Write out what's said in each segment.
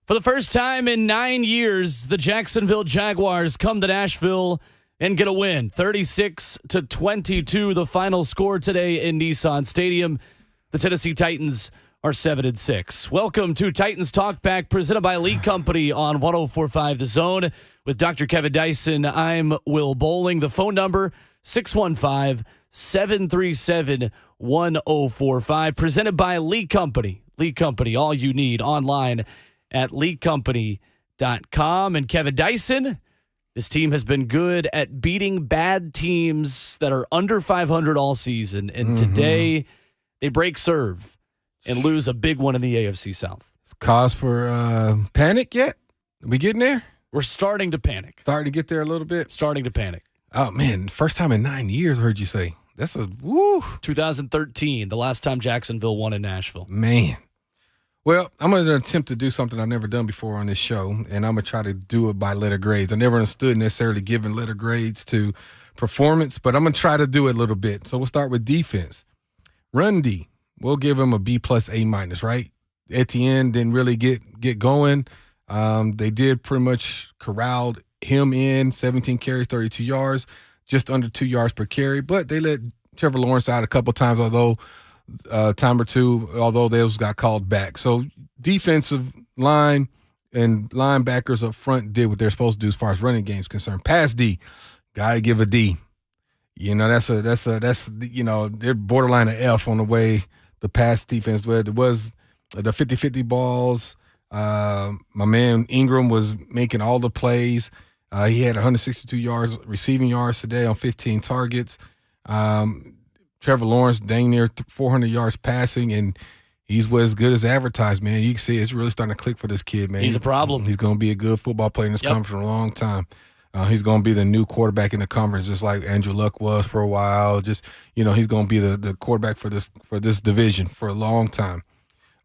For the first time in 9 years, the Jacksonville Jaguars come to Nashville and get a win. 36-22, the final score today in Nissan Stadium. The Tennessee Titans are 7-6. Welcome to Titans Talkback, presented by Elite Company on 104.5 The Zone. With Dr. Kevin Dyson, I'm Will Boling. The phone number, 615-737-1045. Presented by Elite Company. Elite Company, all you need online at leaguecompany.com. And Kevin Dyson, this team has been good at beating bad teams that are under 500 all season. And today, they break serve and lose a big one in the AFC South. It's cause for panic yet? Are we getting there? We're starting to panic. Starting to get there a little bit? Starting to panic. Oh, man. First time in 9 years, I heard you say. That's a woo. 2013, the last time Jacksonville won in Nashville. Man. Well, I'm going to attempt to do something I've never done before on this show, and I'm going to try to do it by letter grades. I never understood necessarily giving letter grades to performance, but I'm going to try to do it a little bit. So we'll start with defense. Run D, we'll give him a B plus A minus, right? Etienne didn't really get going. They did pretty much corral him in, 17 carries, 32 yards, just under 2 yards per carry, but they let Trevor Lawrence out a couple times, although those got called back. So defensive line and linebackers up front did what they're supposed to do as far as running game's concerned. Pass D, gotta give a D. You know, that's they're borderline an F on the way the pass defense where it was the 50-50 balls. My man Ingram was making all the plays. He had 162 yards receiving yards today on 15 targets. Trevor Lawrence, dang near 400 yards passing, and he's as good as advertised, man. You can see it's really starting to click for this kid, man. He's a problem. He's going to be a good football player in this conference for a long time. He's going to be the new quarterback in the conference, just like Andrew Luck was for a while. Just, he's going to be the quarterback for this division for a long time.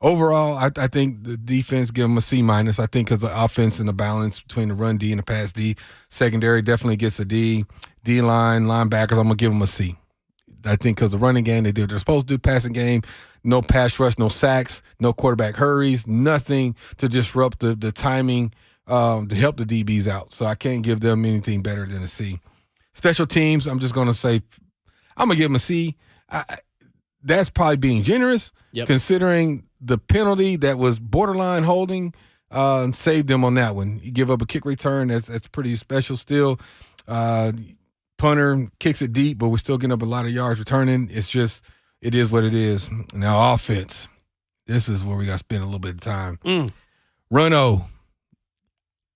Overall, I think the defense, give them a C minus. I think because the offense and the balance between the run D and the pass D. Secondary definitely gets a D. D-line, linebackers, I'm going to give them a C. I think because the running game, they did what they're supposed to do, passing game, no pass rush, no sacks, no quarterback hurries, nothing to disrupt the timing to help the DBs out. So I can't give them anything better than a C. Special teams, I'm just going to say, I'm going to give them a C. That's probably being generous, considering the penalty that was borderline holding saved them on that one. You give up a kick return, that's pretty special still. Punter kicks it deep, but we're still getting up a lot of yards returning. It's just, it is what it is. Now, offense, this is where we got to spend a little bit of time. Run O,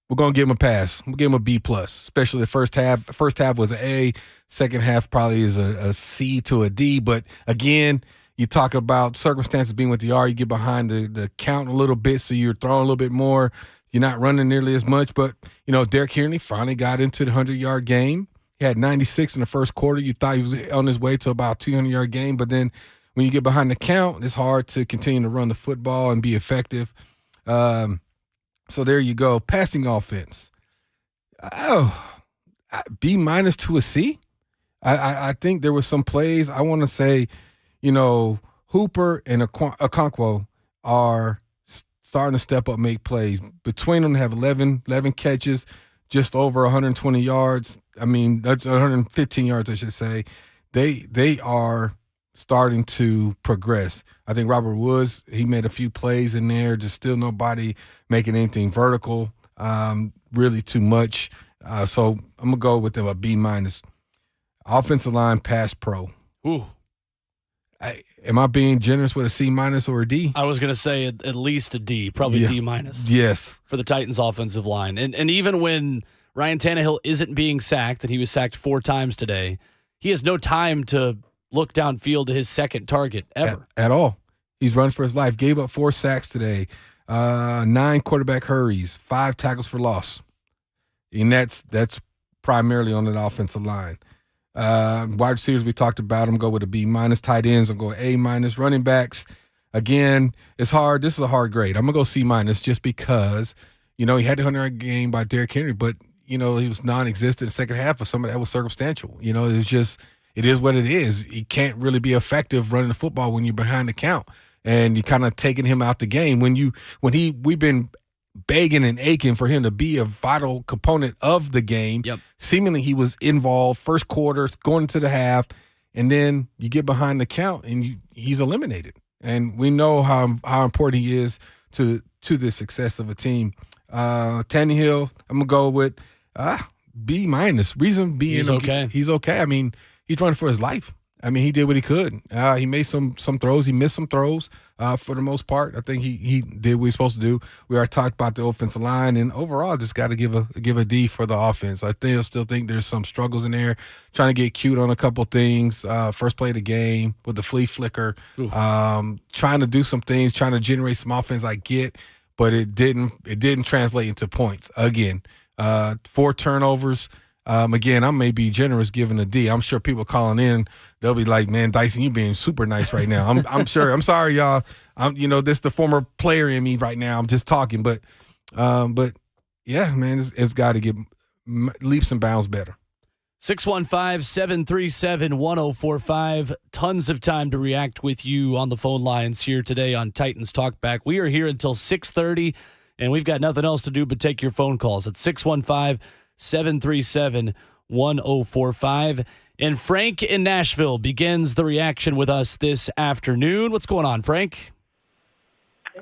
we're going to give him a pass. We'll give him a B+, especially the first half. The first half was an A. Second half probably is a C to a D. But, again, you talk about circumstances being what they are. You get behind the count a little bit, so you're throwing a little bit more. You're not running nearly as much. But, Derrick Henry finally got into the 100-yard game. He had 96 in the first quarter. You thought he was on his way to about 200-yard game, but then when you get behind the count, it's hard to continue to run the football and be effective. So there you go. Passing offense. B minus to a C. I think there were some plays. I want to say, Hooper and Okonkwo are starting to step up, make plays. Between them, they have 11 catches, just over 120 yards. I mean, that's 115 yards, I should say. They are starting to progress. I think Robert Woods, he made a few plays in there, just still nobody making anything vertical, really too much. So I'm going to go with them a B minus. Offensive line, pass pro. Ooh. Am I being generous with a C minus or a D? I was going to say at least a D, probably D minus. Yes. For the Titans offensive line. And even when Ryan Tannehill isn't being sacked, and he was sacked 4 times today, he has no time to look downfield to his second target ever. At all. He's run for his life. Gave up 4 sacks today, 9 quarterback hurries, 5 tackles for loss. And that's primarily on the offensive line. Wide receivers, we talked about them, go with a B minus. Tight ends, I'll go A minus. Running backs, again, it's hard. This is a hard grade. I'm going to go C minus just because, he had the 100-yard game by Derrick Henry, but he was non-existent in the second half, but some of that was circumstantial. It's just, it is what it is. You can't really be effective running the football when you're behind the count, and you kind of taking him out the game. We've been begging and aching for him to be a vital component of the game. Yep. Seemingly he was involved first quarter, going into the half, and then you get behind the count and he's eliminated. And we know how important he is to the success of a team. Tannehill, I'm gonna go with B-. Reason being he's okay. He's okay. I mean, he's running for his life. I mean, he did what he could. He made some throws. He missed some throws for the most part. I think he did what he's supposed to do. We already talked about the offensive line, and overall, just got to give a D for the offense. I still think there's some struggles in there. Trying to get cute on a couple things. First play of the game with the flea flicker. Trying to do some things, trying to generate some offense. I get, but it didn't translate into points. Again, 4 turnovers. Again, I may be generous giving a D. I'm sure people calling in, they'll be like, "Man, Dyson, you being super nice right now." I'm sure. I'm sorry, y'all. This the former player in me right now. I'm just talking, but yeah, man, it's got to get leaps and bounds better. 615-737-1045. Tons of time to react with you on the phone lines here today on Titans Talkback. We are here until 6:30, and we've got nothing else to do but take your phone calls at 615-737-1045. And Frank in Nashville begins the reaction with us this afternoon. What's going on, Frank?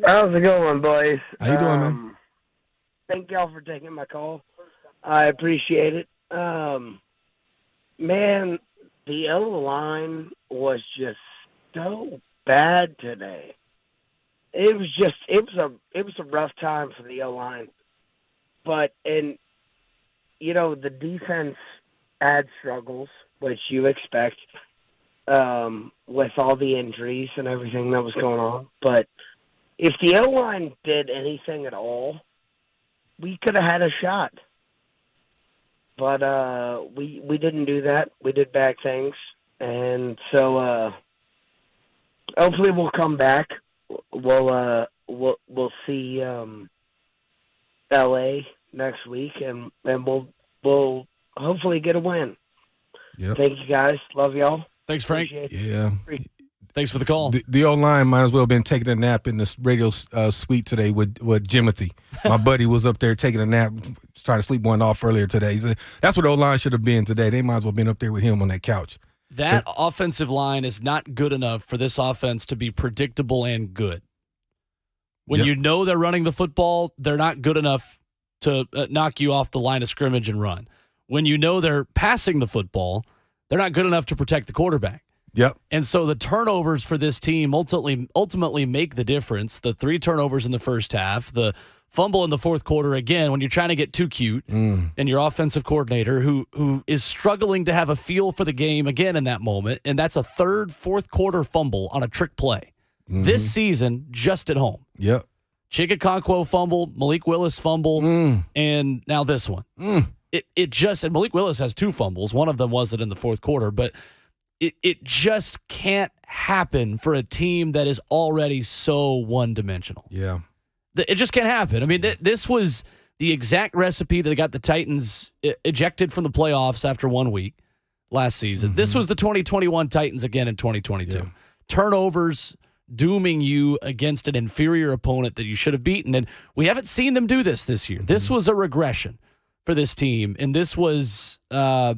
How's it going, boys? How you doing, man? Thank y'all for taking my call. I appreciate it. Man, the O-line was just so bad today. It was a rough time for the O-line. But the defense had struggles, which you expect, with all the injuries and everything that was going on. But if the O-line did anything at all, we could have had a shot. But we didn't do that. We did bad things. And so hopefully we'll come back. We'll see LA next week, and we'll hopefully get a win. Yep. Thank you, guys. Love y'all. Thanks, Frank. Yeah. Thanks for the call. The O-line might as well have been taking a nap in this radio suite today with Jimothy. My buddy was up there taking a nap, trying to sleep one off earlier today. He said, that's what the O-line should have been today. They might as well have been up there with him on that couch. That offensive line is not good enough for this offense to be predictable and good. When you know they're running the football, they're not good enough to knock you off the line of scrimmage and run. When you know they're passing the football, they're not good enough to protect the quarterback. Yep. And so the turnovers for this team ultimately make the difference. The 3 turnovers in the first half, the fumble in the fourth quarter, again, when you're trying to get too cute, and your offensive coordinator who is struggling to have a feel for the game again in that moment, and that's a fourth quarter fumble on a trick play. This season, just at home. Yep. Chigakonkwo fumble, Malik Willis fumble, and now this one. It just, and Malik Willis has 2 fumbles. One of them wasn't in the fourth quarter, but it just can't happen for a team that is already so one-dimensional. Yeah. It just can't happen. I mean, this was the exact recipe that got the Titans ejected from the playoffs after 1 week last season. This was the 2021 Titans again in 2022. Yeah. Turnovers dooming you against an inferior opponent that you should have beaten, and we haven't seen them do this year. This was a regression for this team, and this was a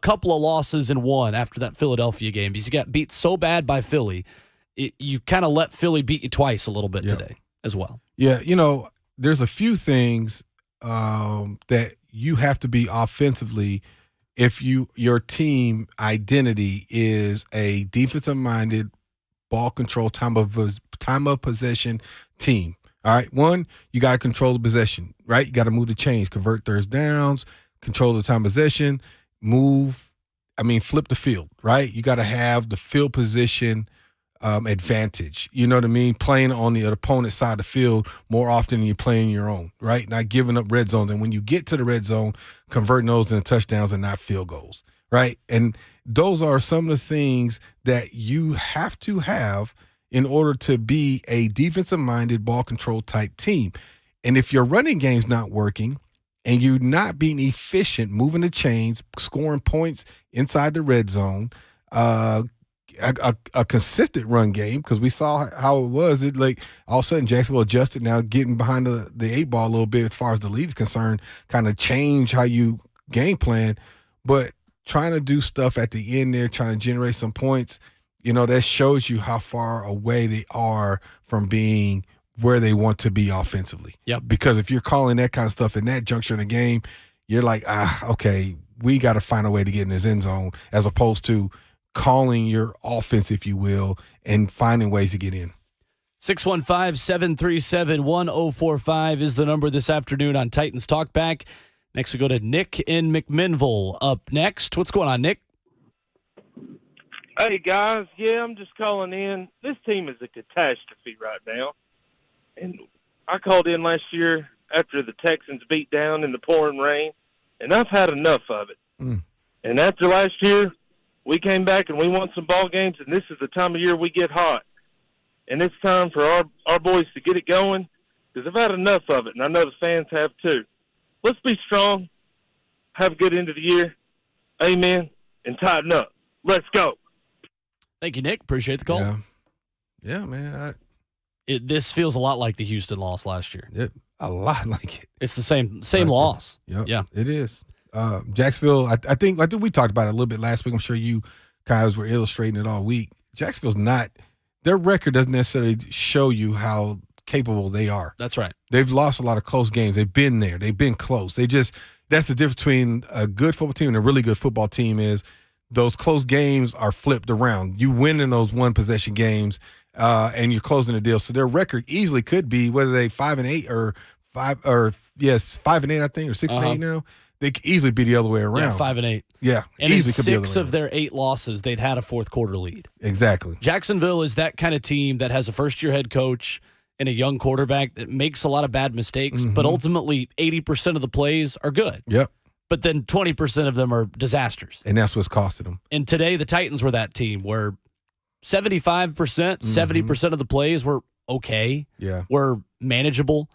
couple of losses in one after that Philadelphia game because you got beat so bad by Philly. You kind of let Philly beat you twice a little bit today as well. Yeah, there's a few things that you have to be offensively if your team identity is a defensive-minded, ball control, time of possession team. All right, 1, you got to control the possession, right? You got to move the chains, convert third downs, control the time possession, flip the field, right? You got to have the field position advantage. You know what I mean? Playing on the opponent's side of the field more often than you're playing your own, right? Not giving up red zones. And when you get to the red zone, converting those into touchdowns and not field goals, right? And those are some of the things that you have to have in order to be a defensive-minded, ball control type team. And if your running game's not working and you're not being efficient, moving the chains, scoring points inside the red zone, a consistent run game, because we saw how it was. It like all of a sudden Jacksonville adjusted, now getting behind the 8 ball a little bit as far as the lead is concerned, kind of change how you game plan. But trying to do stuff at the end there, trying to generate some points, that shows you how far away they are from being where they want to be offensively. Yep. Because if you're calling that kind of stuff in that juncture in the game, you're like, okay, we got to find a way to get in this end zone, as opposed to calling your offense, if you will, and finding ways to get in. 615-737-1045 is the number this afternoon on Titans Talkback. Next, we go to Nick in McMinnville up next. What's going on, Nick? Hey, guys. Yeah, I'm just calling in. This team is a catastrophe right now. And I called in last year after the Texans beat down in the pouring rain, and I've had enough of it. And after last year, we came back and we won some ball games, and this is the time of year we get hot. And it's time for our boys to get it going, because I've had enough of it, and I know the fans have too. Let's be strong, have a good end of the year, amen, and tighten up. Let's go. Thank you, Nick. Appreciate the call. Yeah man. This feels a lot like the Houston loss last year. A lot like it. It's the same loss. Yep. Yeah, it is. Jacksonville, I think we talked about it a little bit last week. I'm sure you guys were illustrating it all week. Jacksonville's not – their record doesn't necessarily show you how capable they are. That's right. They've lost a lot of close games. They've been there. They've been close. That's the difference between a good football team and a really good football team, is those close games are flipped around. You win in those one-possession games, and you're closing the deal. So their record easily could be, whether they 5-8 or 5-8, I think, or 6-8 now. They could easily be the other way around. Yeah, 5-8. Yeah, and in easily 6 of their 8 losses, they'd had a fourth quarter lead. Exactly. Jacksonville is that kind of team that has a first-year head coach and a young quarterback that makes a lot of bad mistakes, but ultimately 80% of the plays are good. Yep. But then 20% of them are disasters. And that's what's costing them. And today the Titans were that team where 75%, 70% of the plays were okay, were manageable,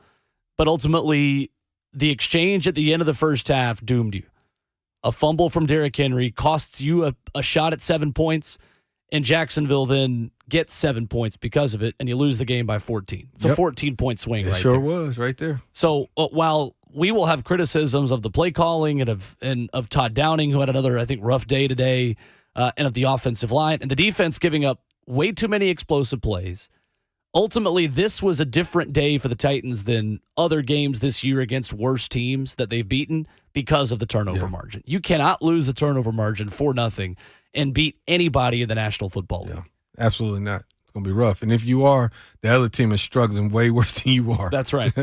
but ultimately the exchange at the end of the first half doomed you. A fumble from Derrick Henry costs you a shot at 7 points, and Jacksonville then gets 7 points because of it, and you lose the game by 14. It's a 14-point swing right there. It sure was right there. So while we will have criticisms of the play calling and of Todd Downing, who had another, I think, rough day today, and of the offensive line, and the defense giving up way too many explosive plays, ultimately, this was a different day for the Titans than other games this year against worse teams that they've beaten because of the turnover margin. You cannot lose the turnover margin for nothing and beat anybody in the National Football League. Absolutely not. It's going to be rough. And if you are, the other team is struggling way worse than you are. That's right.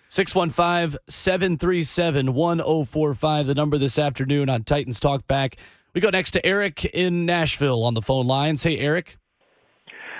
615-737-1045, the number this afternoon on Titans Talkback. We go next to Eric in Nashville on the phone lines. Hey, Eric.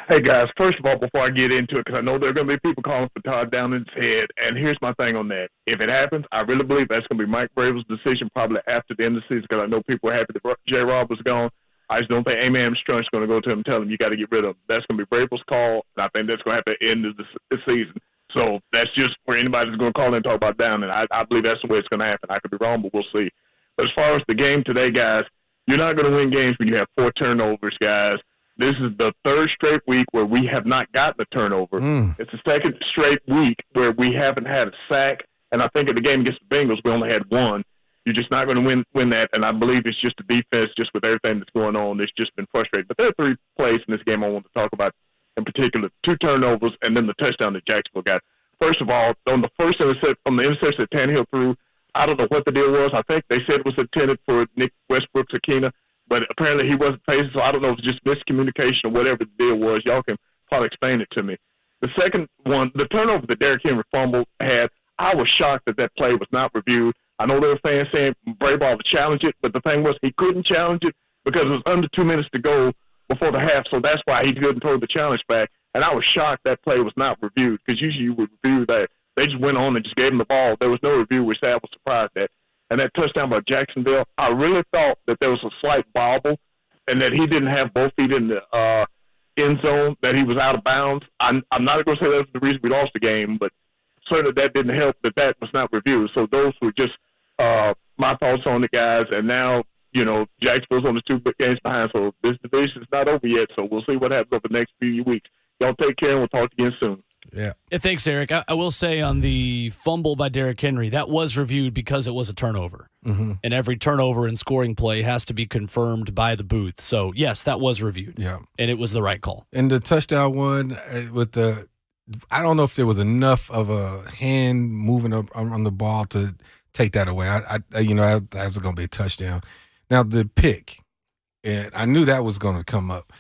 Hey, guys, first of all, before I get into it, because I know there are going to be people calling for Todd Downing's head, and here's my thing on that. If it happens, I really believe that's going to be Mike Vrabel's decision probably after the end of the season, because I know people are happy that J-Rob was gone. I just don't think Amy Armstrong's going to go to him and tell him you got to get rid of him. That's going to be Vrabel's call, and I think that's going to happen at the end of the season. So that's just for anybody that's going to call in and talk about Downing. I believe that's the way it's going to happen. I could be wrong, but we'll see. But as far as the game today, guys, you're not going to win games when you have 4 turnovers, guys. This is the 3rd straight week where we have not gotten a turnover. It's the 2nd straight week where we haven't had a sack, and I think in the game against the Bengals we only had 1. You're just not going to win that, and I believe it's just the defense, just with everything that's going on. It's just been frustrating. But there are 3 plays in this game I want to talk about in particular: 2 turnovers and then the touchdown that Jacksonville got. First of all, on the first interception, on the interception that Tannehill threw, I don't know what the deal was. I think they said it was intended for Nick Westbrook-Akina, but apparently he wasn't facing, so I don't know if it's just miscommunication or whatever the deal was. Y'all can probably explain it to me. The second one, the turnover that Derrick Henry fumbled had, I was shocked that play was not reviewed. I know there were fans saying Brayball would challenge it, but the thing was he couldn't challenge it because it was under 2 minutes to go before the half, so that's why he couldn't throw the challenge back. And I was shocked that play was not reviewed, because usually you would review that. They just went on and just gave him the ball. There was no review, which I was surprised at. And that touchdown by Jacksonville, I really thought that there was a slight bobble and that he didn't have both feet in the end zone, that he was out of bounds. I'm not going to say that's the reason we lost the game, but certainly that didn't help that was not reviewed. So those were just my thoughts on the guys. And now, Jacksonville's only 2 games behind, so this division is not over yet. So we'll see what happens over the next few weeks. Y'all take care, and we'll talk again soon. Yeah. Thanks, Eric. I will say on the fumble by Derrick Henry, that was reviewed because it was a turnover. Mm-hmm. And every turnover and scoring play has to be confirmed by the booth. So, yes, that was reviewed. Yeah. And it was the right call. And the touchdown one I don't know if there was enough of a hand moving up on the ball to take that away. That was going to be a touchdown. Now, the pick, and I knew that was going to come up.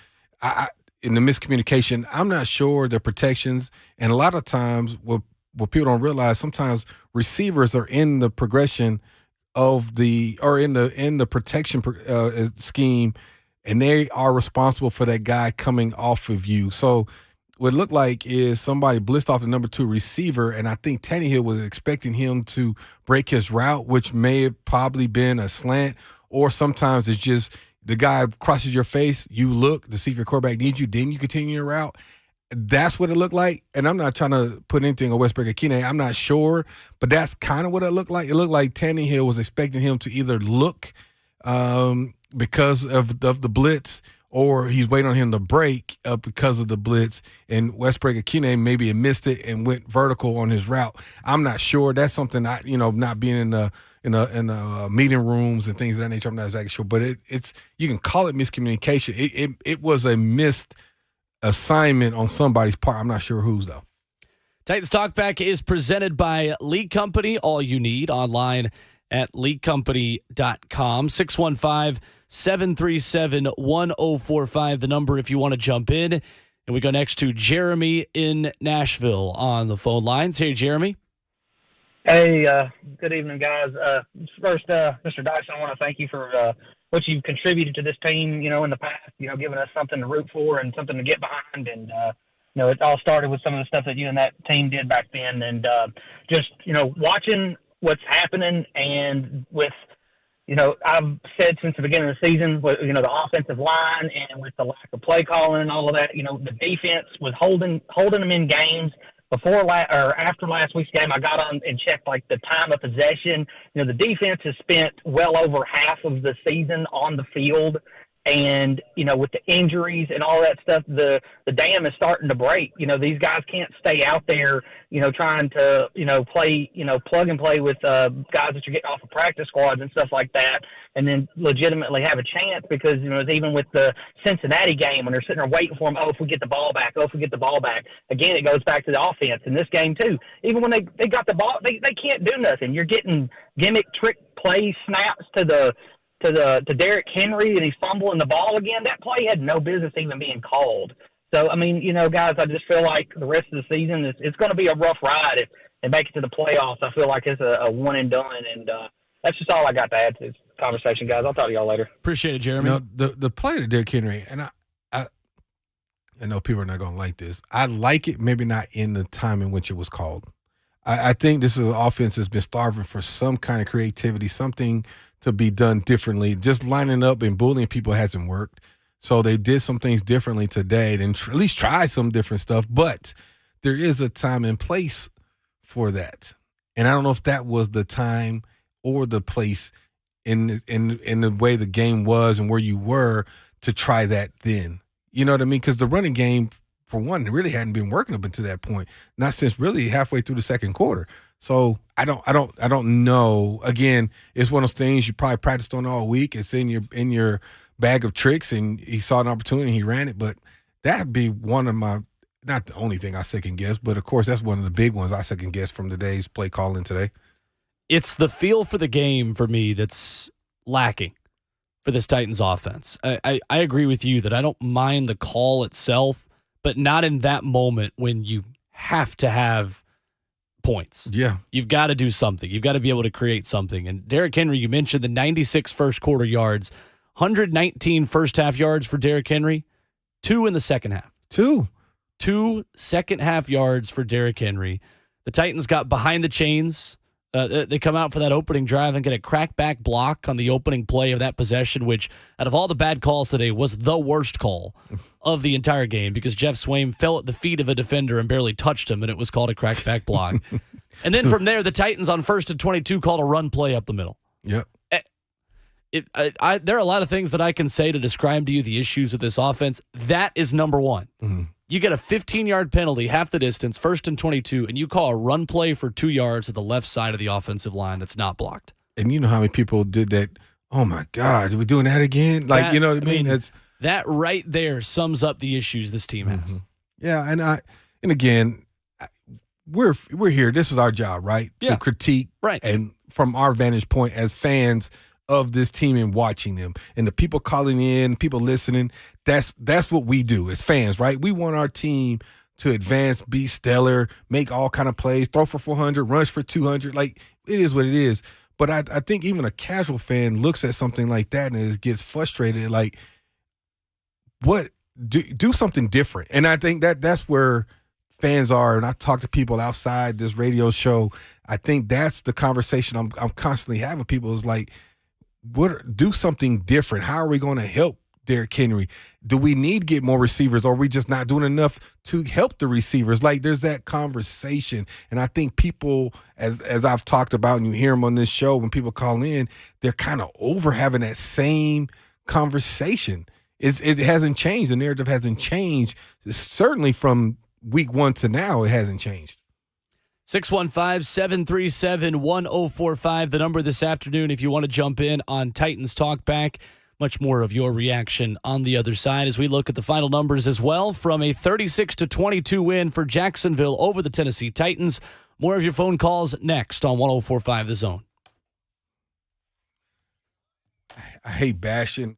In the miscommunication, I'm not sure the protections, and a lot of times what people don't realize, sometimes receivers are in the progression of in the protection scheme, and they are responsible for that guy coming off of you. So what it looked like is somebody blitzed off the number 2 receiver, and I think Tannehill was expecting him to break his route, which may have probably been a slant, or sometimes it's just the guy crosses your face, you look to see if your quarterback needs you, then you continue your route. That's what it looked like. And I'm not trying to put anything on Westbrook-Akine. I'm not sure, but that's kind of what it looked like. It looked like Tannehill was expecting him to either look because of the blitz, or he's waiting on him to break because of the blitz, and Westbrook-Akine maybe had missed it and went vertical on his route. I'm not sure. That's something not being in the meeting rooms and things of that nature, I'm not exactly sure. But it's you can call it miscommunication. It was a missed assignment on somebody's part. I'm not sure whose, though. Titans Talkback is presented by League Company. All you need online at leaguecompany.com. 615-737-1045, the number if you want to jump in. And we go next to Jeremy in Nashville on the phone lines. Hey, Jeremy. Hey, good evening, guys. First, Mr. Dyson, I want to thank you for what you've contributed to this team, in the past, giving us something to root for and something to get behind. And, it all started with some of the stuff that you and that team did back then. And just, watching what's happening and with, I've said since the beginning of the season, the offensive line and with the lack of play calling and all of that, the defense was holding them in games. After last week's game, I got on and checked the time of possession. The defense has spent well over half of the season on the field, and with the injuries and all that stuff, the dam is starting to break. These guys can't stay out there, trying to play, plug and play with guys that you're getting off of practice squads and stuff like that, and then legitimately have a chance because even with the Cincinnati game when they're sitting there waiting for them, if we get the ball back, again it goes back to the offense. In this game too, even when they got the ball, they can't do nothing. You're getting gimmick trick play snaps to Derrick Henry, and he's fumbling the ball again. That play had no business even being called. So, guys, I just feel like the rest of the season it's going to be a rough ride if they make it to the playoffs. I feel like it's a one and done, and that's just all I got to add to this conversation, guys. I'll talk to y'all later. Appreciate it, Jeremy. The play to Derrick Henry, and I know people are not going to like this. I like it, maybe not in the time in which it was called. I think this is an offense that's been starving for some kind of creativity, something to be done differently. Just lining up and bullying people hasn't worked. So they did some things differently today and at least try some different stuff. But there is a time and place for that. And I don't know if that was the time or the place in the way the game was and where you were to try that then. You know what I mean? Because the running game, for one, really hadn't been working up until that point. Not since really halfway through the second quarter. So I don't know. Again, it's one of those things you probably practiced on all week. It's in your bag of tricks, and he saw an opportunity and he ran it. But that'd be one of my, not the only thing I second guess, but of course that's one of the big ones I second guess from today's play calling today. It's the feel for the game for me that's lacking for this Titans offense. I agree with you that I don't mind the call itself, but not in that moment when you have to have points. Yeah. You've got to do something. You've got to be able to create something. And Derrick Henry, you mentioned the 96 first quarter yards, 119 first half yards for Derrick Henry, 2 in the second half. 2 second half yards for Derrick Henry. The Titans got behind the chains. They come out for that opening drive and get a crackback block on the opening play of that possession, which out of all the bad calls today was the worst call of the entire game because Jeff Swaim fell at the feet of a defender and barely touched him, and it was called a crackback block. And then from there, the Titans on 1st and 22 called a run play up the middle. Yep. there are a lot of things that I can say to describe to you the issues with this offense. That is number one. Mm-hmm. You get a 15-yard penalty, half the distance, 1st and 22, and you call a run play for 2 yards to the left side of the offensive line that's not blocked. And you know how many people did that? Oh, my God, are we doing that again? Like, you know what I mean? That right there sums up the issues this team has. Mm-hmm. Yeah, and again, we're here. This is our job, right? Yeah. To critique, right? And from our vantage point as fans of this team and watching them, and the people calling in, people listening, that's what we do as fans, right? We want our team to advance, be stellar, make all kind of plays, throw for 400, rush for 200. Like, it is what it is. But I think even a casual fan looks at something like that and it gets frustrated. Like, what do something different? And I think that's where fans are. And I talk to people outside this radio show. I think that's the conversation I'm constantly having. People is like, do something different. How are we going to help Derrick Henry? Do we need to get more receivers, or are we just not doing enough to help the receivers? Like, there's that conversation. And I think people, as I've talked about, and you hear them on this show, when people call in, they're kind of over having that same conversation. It hasn't changed. The narrative hasn't changed. Certainly from week 1 to now, it hasn't changed. 615-737-1045, the number this afternoon if you want to jump in on Titans Talkback. Much more of your reaction on the other side as we look at the final numbers as well from a 36-22 win for Jacksonville over the Tennessee Titans. More of your phone calls next on 1045 The Zone. I hate bashing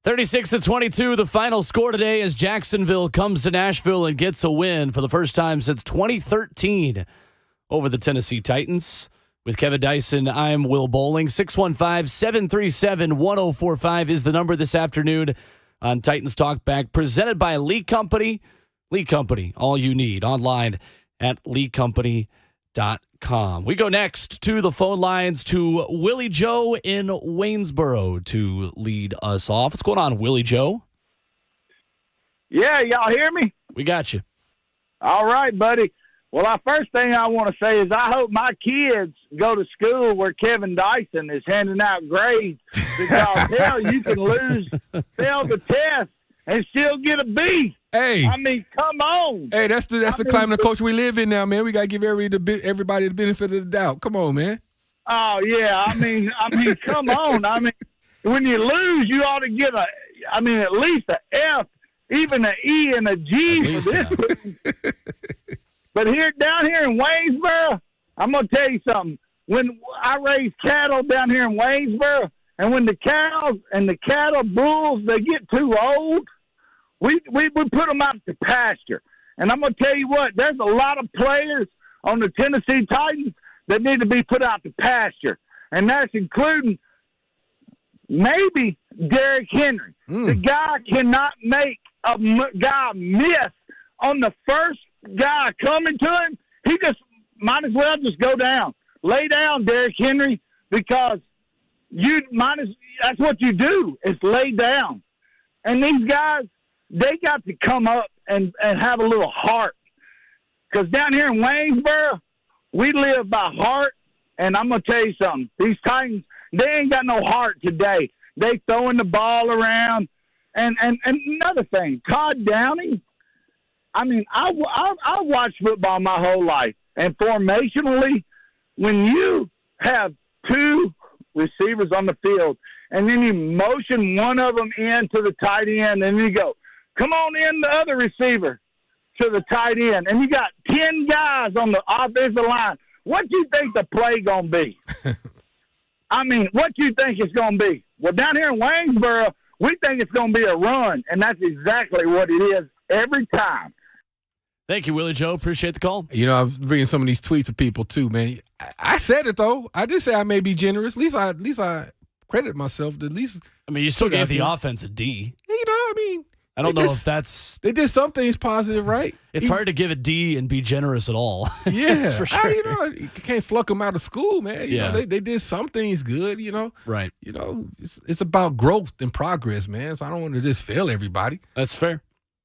36-22, the final score today as Jacksonville comes to Nashville and gets a win for the first time since 2013 over the Tennessee Titans. With Kevin Dyson, I'm Will Boling. 615-737-1045 is the number this afternoon on Titans Talkback, presented by Lee Company. Lee Company, all you need, online at leecompany.com. We go next to the phone lines to Willie Joe in Waynesboro to lead us off. What's going on, Willie Joe? Yeah, y'all hear me? We got you. All right, buddy. Well, the first thing I want to say is I hope my kids go to school where Kevin Dyson is handing out grades, because hell, you can fail the test and still get a B. Hey, I mean, come on. Hey, that's the climate of culture we live in now, man. We gotta give everybody the benefit of the doubt. Come on, man. Oh yeah, I mean, come on. I mean, when you lose, you ought to get at least an F, even an E and a G for this. But down here in Waynesboro, I'm gonna tell you something. When I raise cattle down here in Waynesboro, and when the cows and the cattle bulls they get too old, we put them out to pasture. And I'm going to tell you what, there's a lot of players on the Tennessee Titans that need to be put out to pasture. And that's including maybe Derrick Henry. The guy cannot make a guy miss on the first guy coming to him. He just might as well just go down. Lay down, Derrick Henry, because that's what you do, is lay down. And these guys, they got to come up and have a little heart. Because down here in Waynesboro, we live by heart. And I'm going to tell you something. These Titans, they ain't got no heart today. They throwing the ball around. And another thing, Todd Downing, I mean, I watched football my whole life. And formationally, when you have two receivers on the field and then you motion one of them into the tight end and you go, come on in the other receiver to the tight end, and you got 10 guys on the offensive line. What do you think the play going to be? I mean, what do you think it's going to be? Well, down here in Waynesboro, we think it's going to be a run, and that's exactly what it is every time. Thank you, Willie Joe. Appreciate the call. You know, I'm bringing some of these tweets of people too, man. I said it though. I did say I may be generous. At least I credit myself. At least. I mean, you still gave the offense a D. You know, I mean, I don't know if that's. They did some things positive, right? It's hard to give a D and be generous at all. Yeah, that's for sure. You can't fluck them out of school, man. You know, they did some things good. You know, right? You know, it's about growth and progress, man. So I don't want to just fail everybody. That's fair.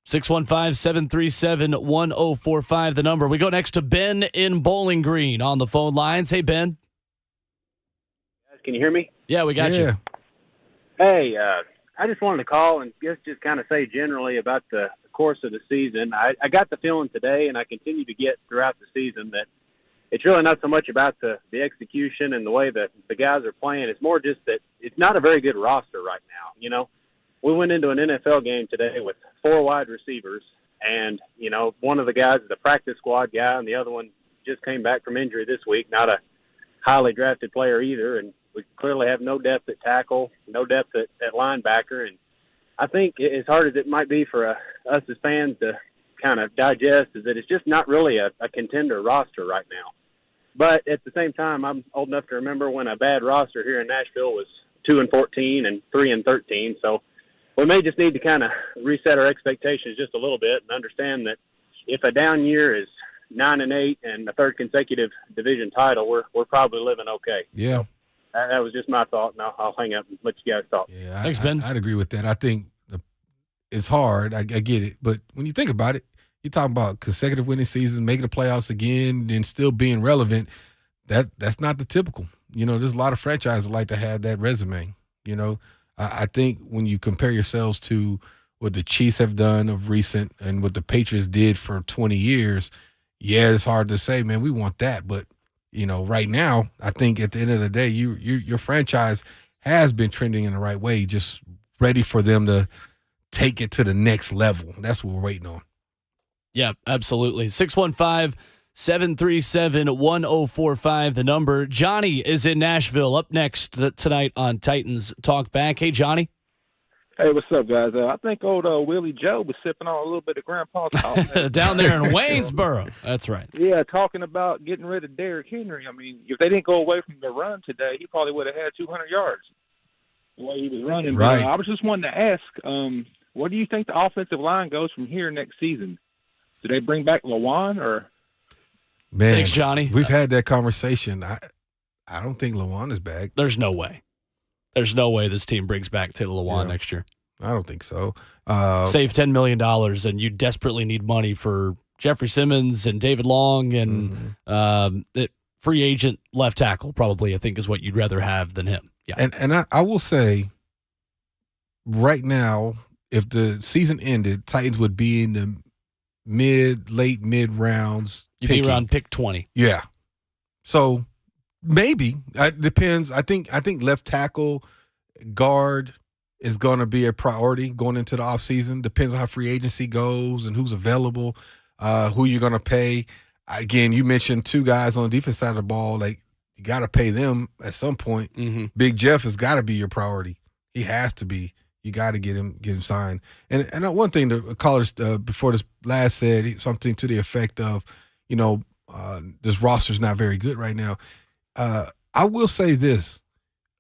615-737-1045, the number. We go next to Ben in Bowling Green on the phone lines. Hey, Ben. Can you hear me? Yeah, we got you. Hey, I just wanted to call and just kind of say generally about the course of the season. I got the feeling today, and I continue to get throughout the season, that it's really not so much about the execution and the way that the guys are playing. It's more just that it's not a very good roster right now. You know, we went into an NFL game today with 4 wide receivers, and, you know, one of the guys is a practice squad guy, and the other one just came back from injury this week, not a highly drafted player either, and we clearly have no depth at tackle, no depth at linebacker. And I think as hard as it might be for us as fans to kind of digest, is that it's just not really a contender roster right now. But at the same time, I'm old enough to remember when a bad roster here in Nashville was 2-14 and 3-13. So we may just need to kind of reset our expectations just a little bit and understand that if a down year is 9-8 and a third consecutive division title, we're probably living okay. Yeah. So that was just my thought, and I'll hang up and let you guys talk. Yeah, thanks, Ben. I'd agree with that. I think it's hard. I get it. But when you think about it, you're talking about consecutive winning seasons, making the playoffs again, and still being relevant. That's not the typical. You know, there's a lot of franchises like to have that resume. You know, I think when you compare yourselves to what the Chiefs have done of recent and what the Patriots did for 20 years, yeah, it's hard to say, man, we want that. But, you know, right now, I think at the end of the day, your franchise has been trending in the right way, just ready for them to take it to the next level. That's what we're waiting on. Yeah, absolutely. 615-737-1045, the number. Johnny is in Nashville, up next tonight on Titans Talk Back. Hey, Johnny. Hey, what's up, guys? I think old Willie Joe was sipping on a little bit of Grandpa's coffee. Down there in Waynesboro. That's right. Yeah, talking about getting rid of Derrick Henry. I mean, if they didn't go away from the run today, he probably would have had 200 yards the way he was running. Right. But, I was just wanting to ask, where do you think the offensive line goes from here next season? Do they bring back Lawan or? Man, Thanks, Johnny. We've had that conversation. I don't think Lawan is back. There's no way. There's no way this team brings back Taylor Lewan next year. I don't think so. Save $10 million, and you desperately need money for Jeffrey Simmons and David Long and free agent left tackle, probably, I think, is what you'd rather have than him. Yeah. And I will say, right now, if the season ended, Titans would be in the late mid rounds. You'd be around pick 20. Yeah. So maybe. It depends. I think left tackle, guard is going to be a priority going into the offseason. Depends on how free agency goes and who's available, who you're going to pay. Again, you mentioned two guys on the defense side of the ball. Like, you got to pay them at some point. Mm-hmm. Big Jeff has got to be your priority. He has to be. You got to get him signed. And one thing the callers before this last said something to the effect of, this roster's not very good right now. I will say this.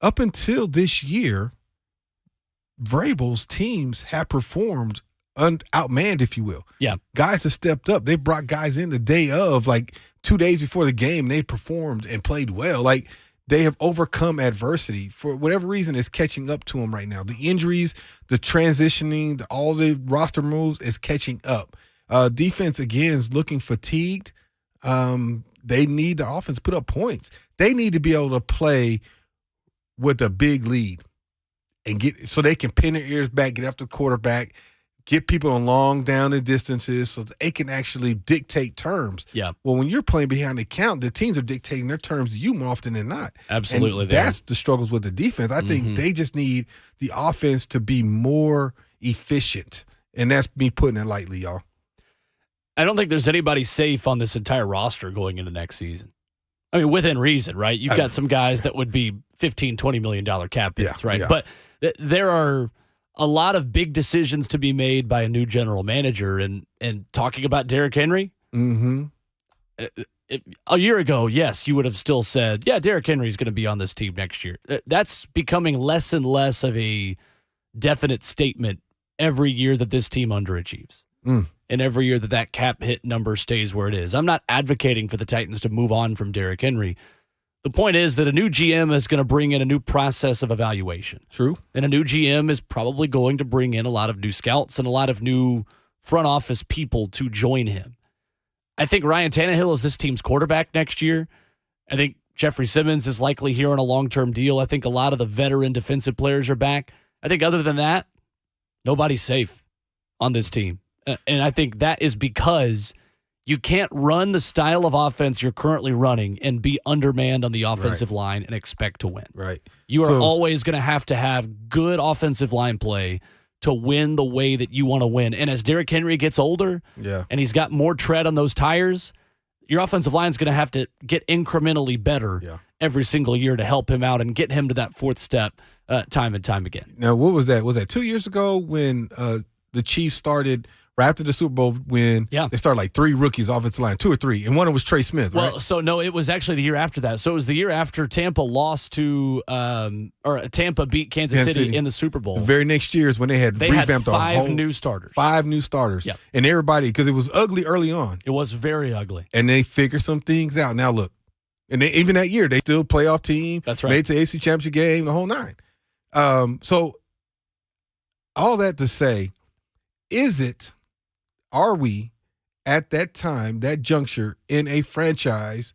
Up until this year, Vrabel's teams have performed outmanned, if you will. Yeah. Guys have stepped up. They brought guys in the day of, like 2 days before the game, and they performed and played well. Like, they have overcome adversity. For whatever reason, it's catching up to them right now. The injuries, the transitioning, all the roster moves is catching up. Defense, again, is looking fatigued. They need the offense to put up points. They need to be able to play with a big lead and so they can pin their ears back, get after the quarterback, get people on long down and distances so that they can actually dictate terms. Yeah. Well, when you're playing behind the count, the teams are dictating their terms to you more often than not. Absolutely. And that's the struggles with the defense. I think they just need the offense to be more efficient. And that's me putting it lightly, y'all. I don't think there's anybody safe on this entire roster going into next season. I mean, within reason, right? You've got some guys that would be $15, $20 million cap hits, right? Yeah. But there are a lot of big decisions to be made by a new general manager. And talking about Derrick Henry, a year ago, yes, you would have still said, yeah, Derrick Henry is going to be on this team next year. That's becoming less and less of a definite statement every year that this team underachieves. And every year that cap hit number stays where it is. I'm not advocating for the Titans to move on from Derrick Henry. The point is that a new GM is going to bring in a new process of evaluation. True. And a new GM is probably going to bring in a lot of new scouts and a lot of new front office people to join him. I think Ryan Tannehill is this team's quarterback next year. I think Jeffrey Simmons is likely here on a long-term deal. I think a lot of the veteran defensive players are back. I think other than that, nobody's safe on this team. And I think that is because you can't run the style of offense you're currently running and be undermanned on the offensive line and expect to win. Right. You are always going to have good offensive line play to win the way that you want to win. And as Derrick Henry gets older and he's got more tread on those tires, your offensive line is going to have to get incrementally better every single year to help him out and get him to that fourth step time and time again. Now, what was that? Was that 2 years ago when the Chiefs started – right after the Super Bowl win, they started like 3 rookies offensive line, 2 or 3, and one of them was Trey Smith, right? Well, so no, it was actually the year after that. So it was the year after Tampa lost to Tampa beat Kansas City in the Super Bowl. The very next year is when they revamped had 5 new starters. 5 new starters. Yep. And everybody, because it was ugly early on. It was very ugly. And they figured some things out. Now look, and even that year, they still playoff team. That's right. Made to AFC Championship game, the whole 9. So all that to say, are we at that time, that juncture, in a franchise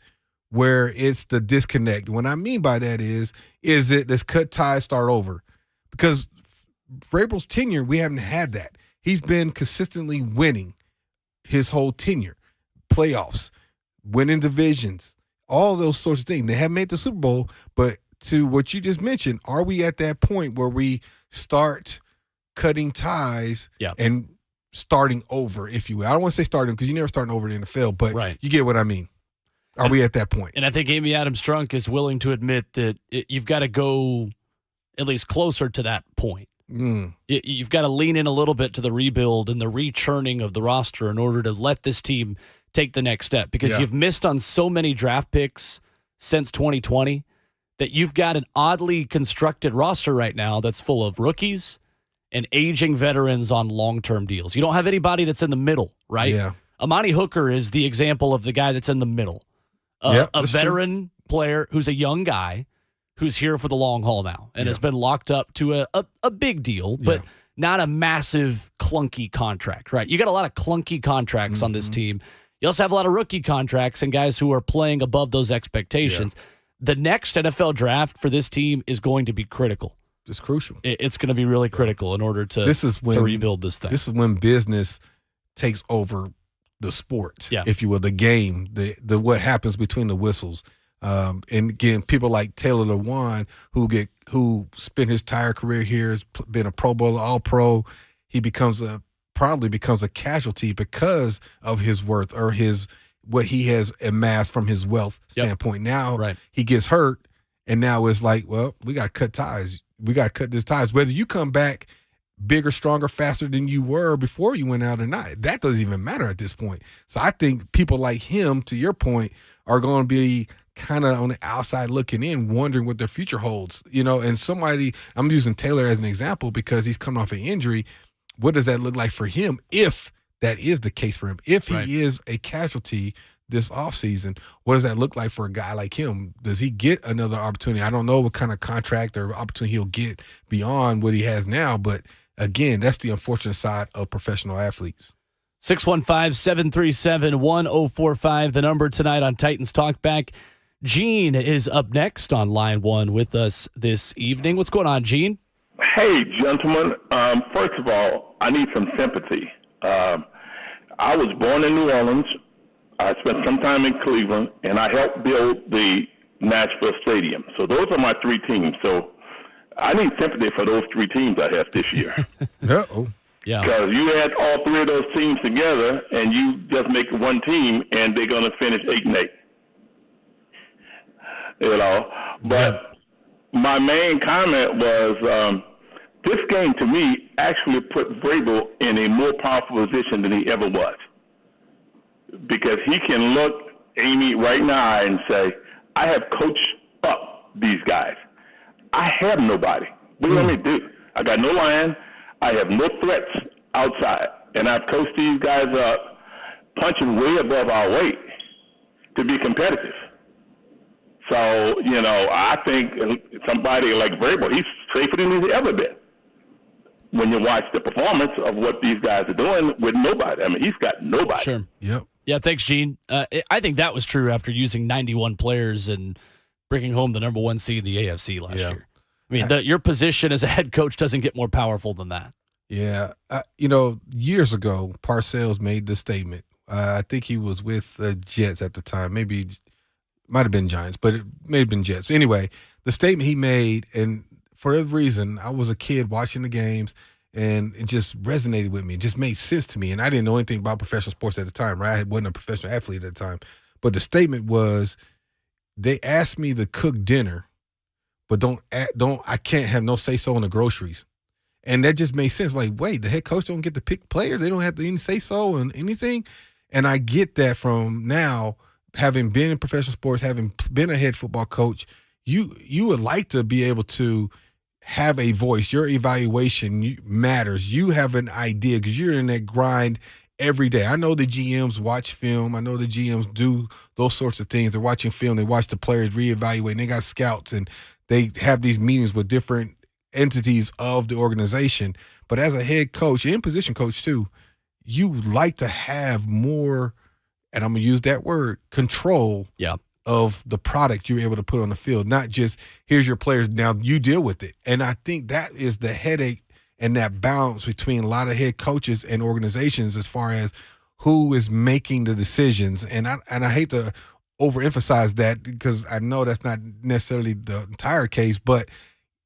where it's the disconnect? What I mean by that is it let's cut ties, start over? Because Vrabel's tenure, we haven't had that. He's been consistently winning his whole tenure. Playoffs, winning divisions, all those sorts of things. They haven't made the Super Bowl, but to what you just mentioned, are we at that point where we start cutting ties and starting over, if you will? I don't want to say starting because you're never starting over in the NFL, but you get what I mean. Are we at that point? And I think Amy Adams-Strunk is willing to admit that you've got to go at least closer to that point. You've got to lean in a little bit to the rebuild and the rechurning of the roster in order to let this team take the next step, because you've missed on so many draft picks since 2020 that you've got an oddly constructed roster right now that's full of rookies and aging veterans on long-term deals. You don't have anybody that's in the middle, right? Yeah. Amani Hooker is the example of the guy that's in the middle. A veteran player who's a young guy who's here for the long haul now and has been locked up to a big deal, but not a massive clunky contract, right? You got a lot of clunky contracts on this team. You also have a lot of rookie contracts and guys who are playing above those expectations. The next NFL draft for this team is going to be critical. It's crucial. It's going to be really critical in order to rebuild this thing. This is when business takes over the sport, if you will, the game, the what happens between the whistles. And again, people like Taylor Lewan, who spent his entire career here, has been a Pro Bowler, All-Pro. He probably becomes a casualty because of his worth or what he has amassed from his wealth standpoint. Now he gets hurt, and now it's like, well, we got to cut ties. We got to cut these ties. Whether you come back bigger, stronger, faster than you were before you went out or not, that doesn't even matter at this point. So I think people like him, to your point, are going to be kind of on the outside looking in, wondering what their future holds. And somebody, I'm using Taylor as an example because he's coming off an injury. What does that look like for him if that is the case for him? If he is a casualty this offseason, what does that look like for a guy like him? Does he get another opportunity? I don't know what kind of contract or opportunity he'll get beyond what he has now, but again, that's the unfortunate side of professional athletes. 615-737-1045, the number tonight on Titans Talkback. Gene is up next on line one with us this evening. What's going on, Gene? Hey, gentlemen. First of all, I need some sympathy. I was born in New Orleans. I spent some time in Cleveland, and I helped build the Nashville Stadium. So those are my three teams. So I need sympathy for those three teams I have this year. Uh-oh. Yeah. Because you add all three of those teams together, and you just make one team, and they're going to finish 8-8. But my main comment was this game, to me, actually put Vrabel in a more powerful position than he ever was. Because he can look Amy right now and say, I have coached up these guys. I have nobody. What do you want me to do? I got no line. I have no threats outside. And I've coached these guys up, punching way above our weight to be competitive. So, I think somebody like Vrabel, he's safer than he's ever been. When you watch the performance of what these guys are doing with nobody. I mean, he's got nobody. Sure. Yep. Yeah, thanks, Gene. I think that was true after using 91 players and bringing home the number one seed in the AFC last year. I mean, your position as a head coach doesn't get more powerful than that. Yeah. Years ago, Parcells made this statement. I think he was with the Jets at the time. Maybe might have been Giants, but it may have been Jets. Anyway, the statement he made, and for every reason, I was a kid watching the games, and it just resonated with me. It just made sense to me, and I didn't know anything about professional sports at the time, right? I wasn't a professional athlete at the time. But the statement was, they asked me to cook dinner, but I can't have no say-so on the groceries. And that just made sense. Like, wait, the head coach don't get to pick players? They don't have to any say-so on anything? And I get that from now, having been in professional sports, having been a head football coach, you would like to be able to have a voice. Your evaluation matters. You have an idea because you're in that grind every day. I know the GMs watch film. I know the GMs do those sorts of things. They're watching film. They watch the players reevaluate. And they got scouts, and they have these meetings with different entities of the organization. But as a head coach and position coach too, you like to have more, and I'm going to use that word, control of the product you're able to put on the field, not just here's your players, now you deal with it. And I think that is the headache and that balance between a lot of head coaches and organizations as far as who is making the decisions. And I hate to overemphasize that because I know that's not necessarily the entire case, but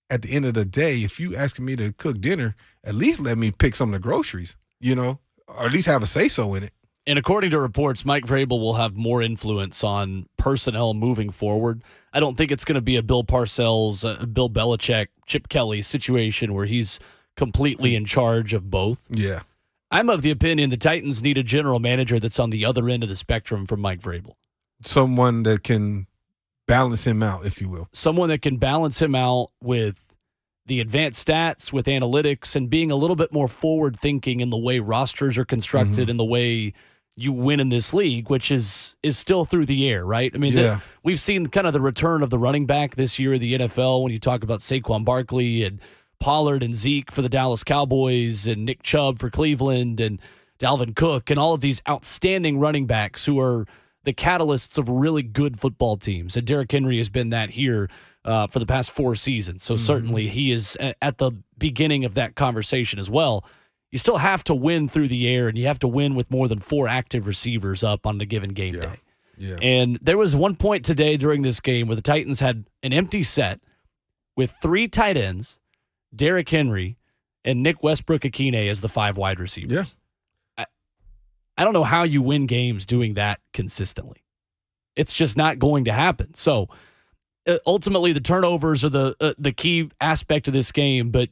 at the end of the day, if you asking me to cook dinner, at least let me pick some of the groceries, or at least have a say-so in it. And according to reports, Mike Vrabel will have more influence on personnel moving forward. I don't think it's going to be a Bill Parcells, Bill Belichick, Chip Kelly situation where he's completely in charge of both. Yeah. I'm of the opinion the Titans need a general manager that's on the other end of the spectrum from Mike Vrabel. Someone that can balance him out, if you will. Someone that can balance him out with the advanced stats, with analytics, and being a little bit more forward-thinking in the way rosters are constructed and the way you win in this league, which is still through the air, right? I mean, we've seen kind of the return of the running back this year in the NFL when you talk about Saquon Barkley and Pollard and Zeke for the Dallas Cowboys and Nick Chubb for Cleveland and Dalvin Cook and all of these outstanding running backs who are the catalysts of really good football teams. And Derrick Henry has been that here for the past 4 seasons. So certainly he is at the beginning of that conversation as well. You still have to win through the air, and you have to win with more than 4 active receivers up on a given game day. Yeah. And there was one point today during this game where the Titans had an empty set with 3 tight ends, Derrick Henry, and Nick Westbrook-Akine as the 5 wide receivers. Yeah. I don't know how you win games doing that consistently. It's just not going to happen. So ultimately, the turnovers are the key aspect of this game. But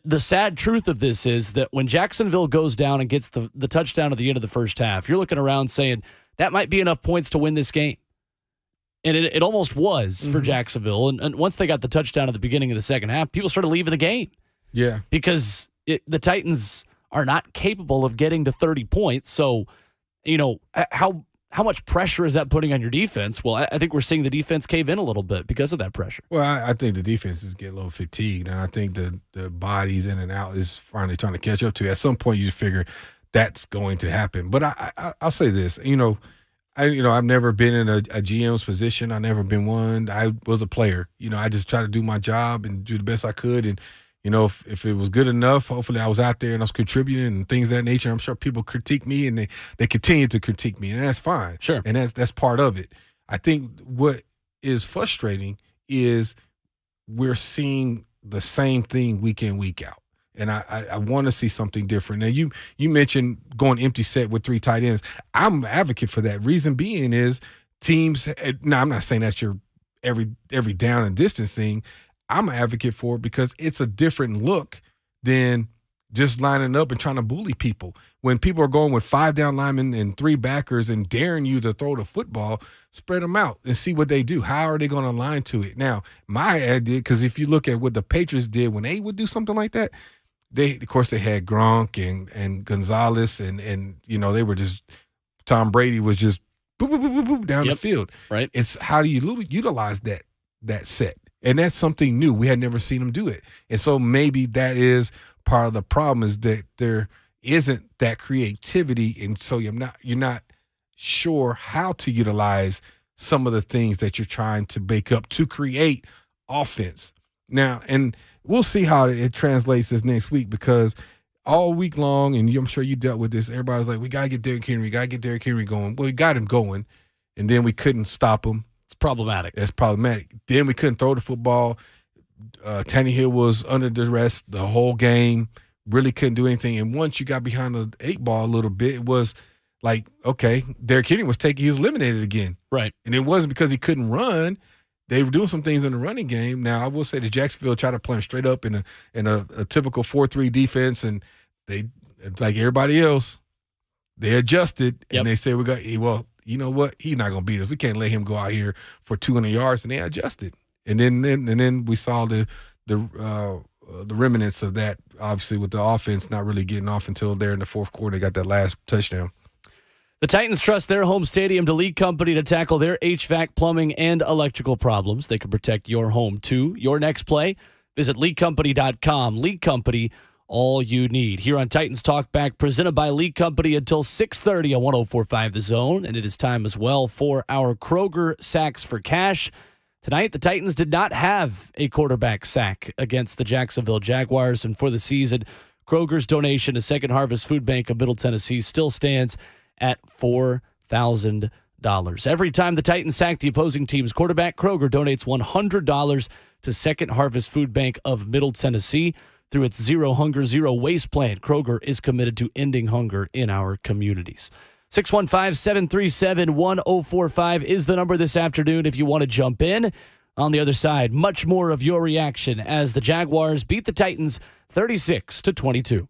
the sad truth of this is that when Jacksonville goes down and gets the touchdown at the end of the first half, you're looking around saying that might be enough points to win this game. And it almost was for Jacksonville. And once they got the touchdown at the beginning of the second half, people started leaving the game. Yeah. Because the Titans are not capable of getting to 30 points. So, how much pressure is that putting on your defense? Well, I think we're seeing the defense cave in a little bit because of that pressure. Well, I think the defense is getting a little fatigued, and I think the bodies in and out is finally trying to catch up to. At some point, you figure that's going to happen. But I'll say this, I've never been in a GM's position. I've never been one. I was a player. I just tried to do my job and do the best I could. And, if it was good enough, hopefully I was out there and I was contributing and things of that nature. I'm sure people critique me and they continue to critique me, and that's fine. Sure. And that's part of it. I think what is frustrating is we're seeing the same thing week in, week out. And I want to see something different. Now, you mentioned going empty set with 3 tight ends. I'm an advocate for that. Reason being is teams – now, I'm not saying that's your every down and distance thing. I'm an advocate for it because it's a different look than just lining up and trying to bully people. When people are going with 5 down linemen and 3 backers and daring you to throw the football, spread them out and see what they do. How are they going to align to it? Now, my idea – because if you look at what the Patriots did when they would do something like that – they had Gronk and Gonzalez and they were just Tom Brady was just boop, boop, boop, boop, boop down the field. Right. It's how do you utilize that set? And that's something new. We had never seen them do it. And so maybe that is part of the problem is that there isn't that creativity. And so you're not sure how to utilize some of the things that you're trying to bake up to create offense. Now, and we'll see how it translates this next week because all week long, and I'm sure you dealt with this, everybody's like, we got to get Derrick Henry going. Well, we got him going, and then we couldn't stop him. It's problematic. That's problematic. Then we couldn't throw the football. Tannehill was under duress the whole game, really couldn't do anything. And once you got behind the 8 ball a little bit, it was like, okay, Derrick Henry he was eliminated again. Right. And it wasn't because he couldn't run. They were doing some things in the running game. Now, I will say that Jacksonville tried to play him straight up in a typical 4-3 defense, and they, like everybody else, they adjusted, and they said, well, you know what? He's not going to beat us. We can't let him go out here for 200 yards, and they adjusted. And then we saw the remnants of that, obviously, with the offense not really getting off until there in the fourth quarter. They got that last touchdown. The Titans trust their home stadium to League Company to tackle their HVAC, plumbing, and electrical problems. They can protect your home, too. Your next play, visit LeagueCompany.com. League Company, all you need. Here on Titans Talkback, presented by League Company until 6:30 on 104.5 The Zone. And it is time as well for our Kroger Sacks for Cash. Tonight, the Titans did not have a quarterback sack against the Jacksonville Jaguars. And for the season, Kroger's donation to Second Harvest Food Bank of Middle Tennessee still stands at $4,000. Every time the Titans sack the opposing team's quarterback, Kroger donates $100 to Second Harvest Food Bank of Middle Tennessee. Through its Zero Hunger, Zero Waste plan, Kroger is committed to ending hunger in our communities. 615-737-1045 is the number this afternoon if you want to jump in. On the other side, much more of your reaction as the Jaguars beat the Titans 36-22.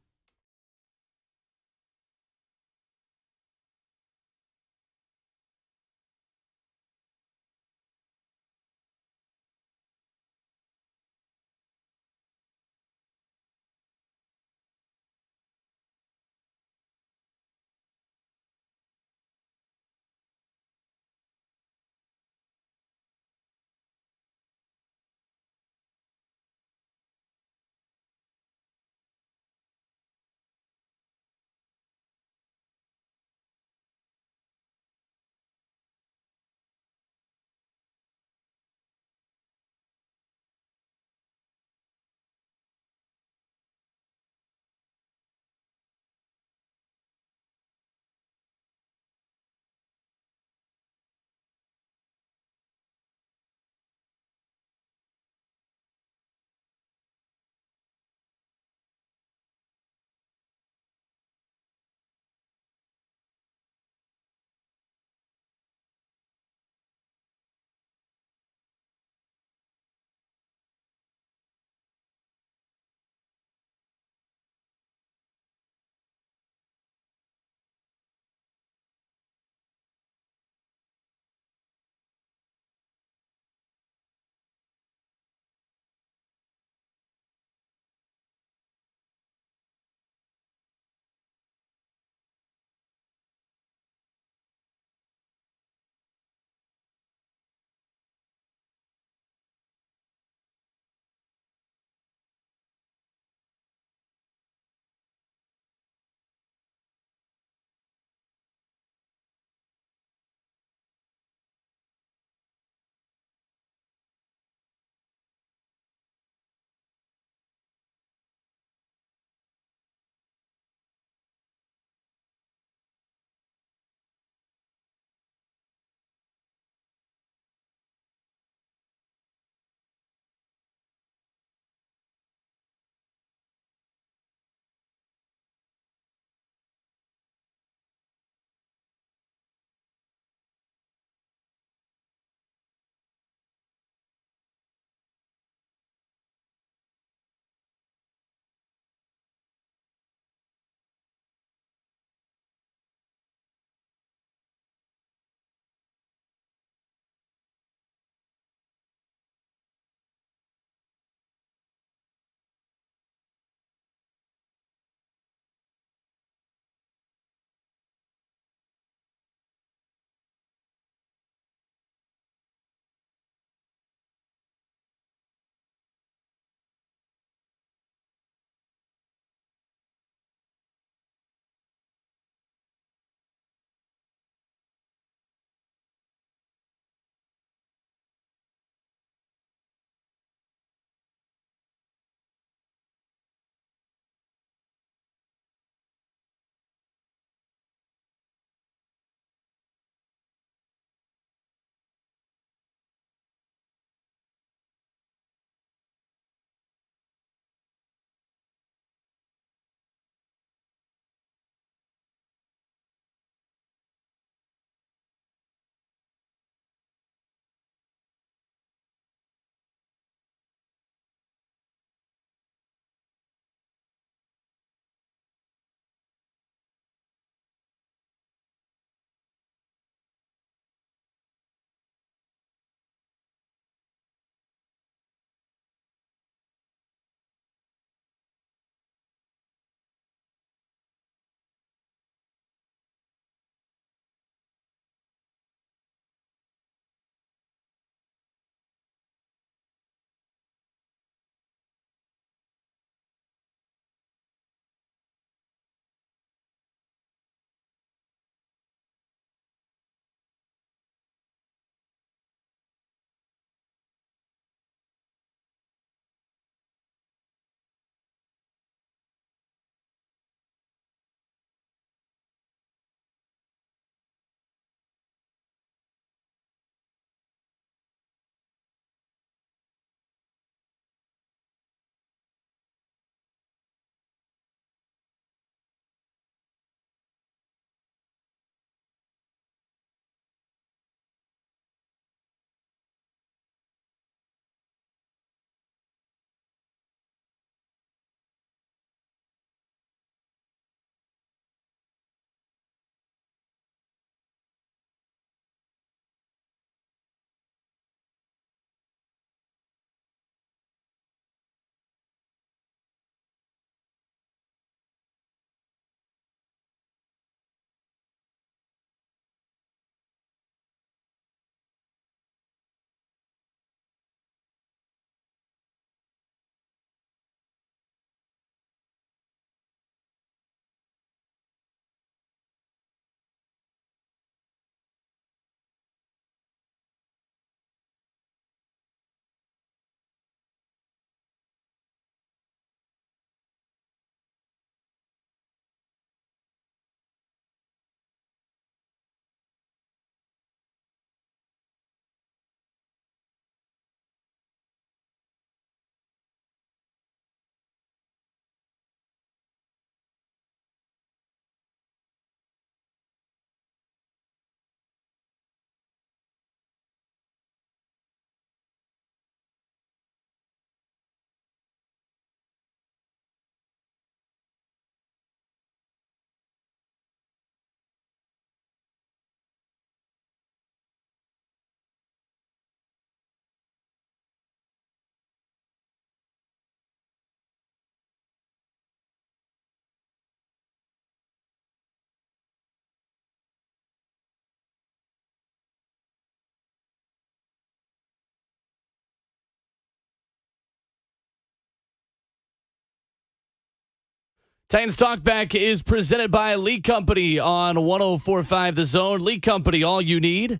Titans Talkback is presented by League Company on 104.5 The Zone. League Company, all you need.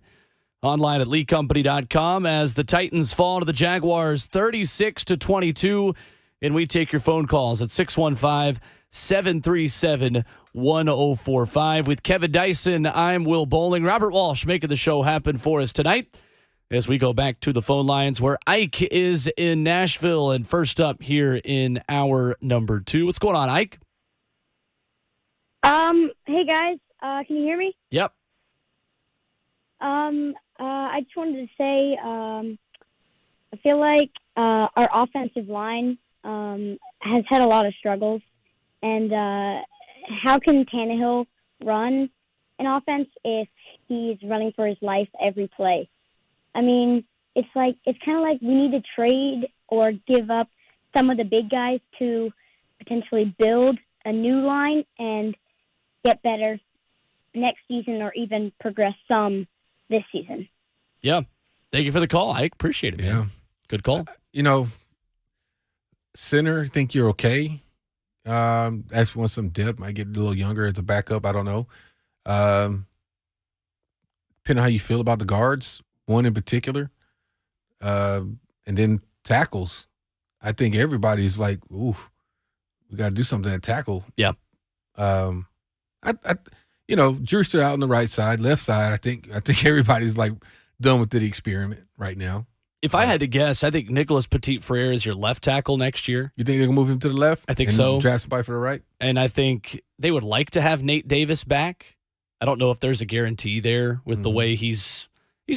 Online at leaguecompany.com as the Titans fall to the Jaguars 36-22. And we take your phone calls at 615-737-1045. With Kevin Dyson, I'm Will Boling. Robert Walsh making the show happen for us tonight as we go back to the phone lines where Ike is in Nashville. And first up here in hour number 2. What's going on, Ike? Hey guys, can you hear me? Yep. I just wanted to say, I feel like our offensive line has had a lot of struggles, and how can Tannehill run an offense if he's running for his life every play? I mean, it's kind of like we need to trade or give up some of the big guys to potentially build a new line and get better next season or even progress some this season. Yeah. Thank you for the call, Ike. Appreciate it, man. Yeah. Good call. Center, think you're okay. Actually want some depth. Might get a little younger as a backup. I don't know. Depending on how you feel about the guards, one in particular. And then tackles. I think everybody's like, ooh, we got to do something at tackle. Yeah. Drewster out on the right side, left side. I think everybody's like done with the experiment right now. If I had to guess, I think Nicholas Petit-Frere is your left tackle next year. You think they're gonna move him to the left? I think and so. Draft somebody for the right. And I think they would like to have Nate Davis back. I don't know if there's a guarantee there with the way he's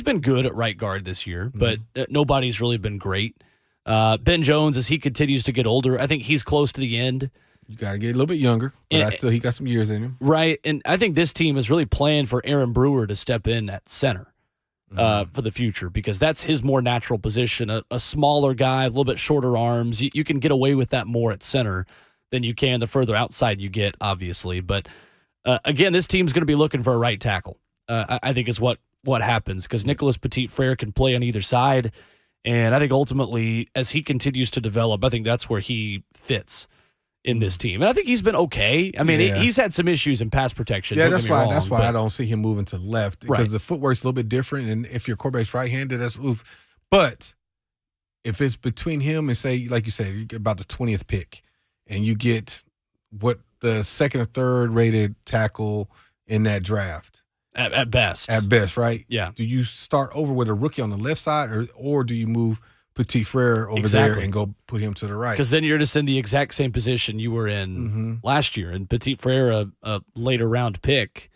been good at right guard this year, but nobody's really been great. Ben Jones, as he continues to get older, I think he's close to the end. You got to get a little bit younger, but I still he got some years in him. Right, and I think this team is really playing for Aaron Brewer to step in at center for the future because that's his more natural position, a smaller guy, a little bit shorter arms. You can get away with that more at center than you can the further outside you get, obviously. But, again, this team's going to be looking for a right tackle, I think is what happens because Nicholas Petit-Frere can play on either side, and I think ultimately as he continues to develop, I think that's where he fits in this team. And I think he's been okay. I mean, he's had some issues in pass protection. Yeah, that's why I don't see him moving to left because the footwork's a little bit different. And if your quarterback's right-handed, that's oof. But if it's between him and say, like you said, you get about the 20th pick and you get what the second or third rated tackle in that draft. At best. At best, right? Yeah. Do you start over with a rookie on the left side or do you move Petit-Frere over there and go put him to the right? Because then you're just in the exact same position you were in last year. And Petit-Frere, a later round pick,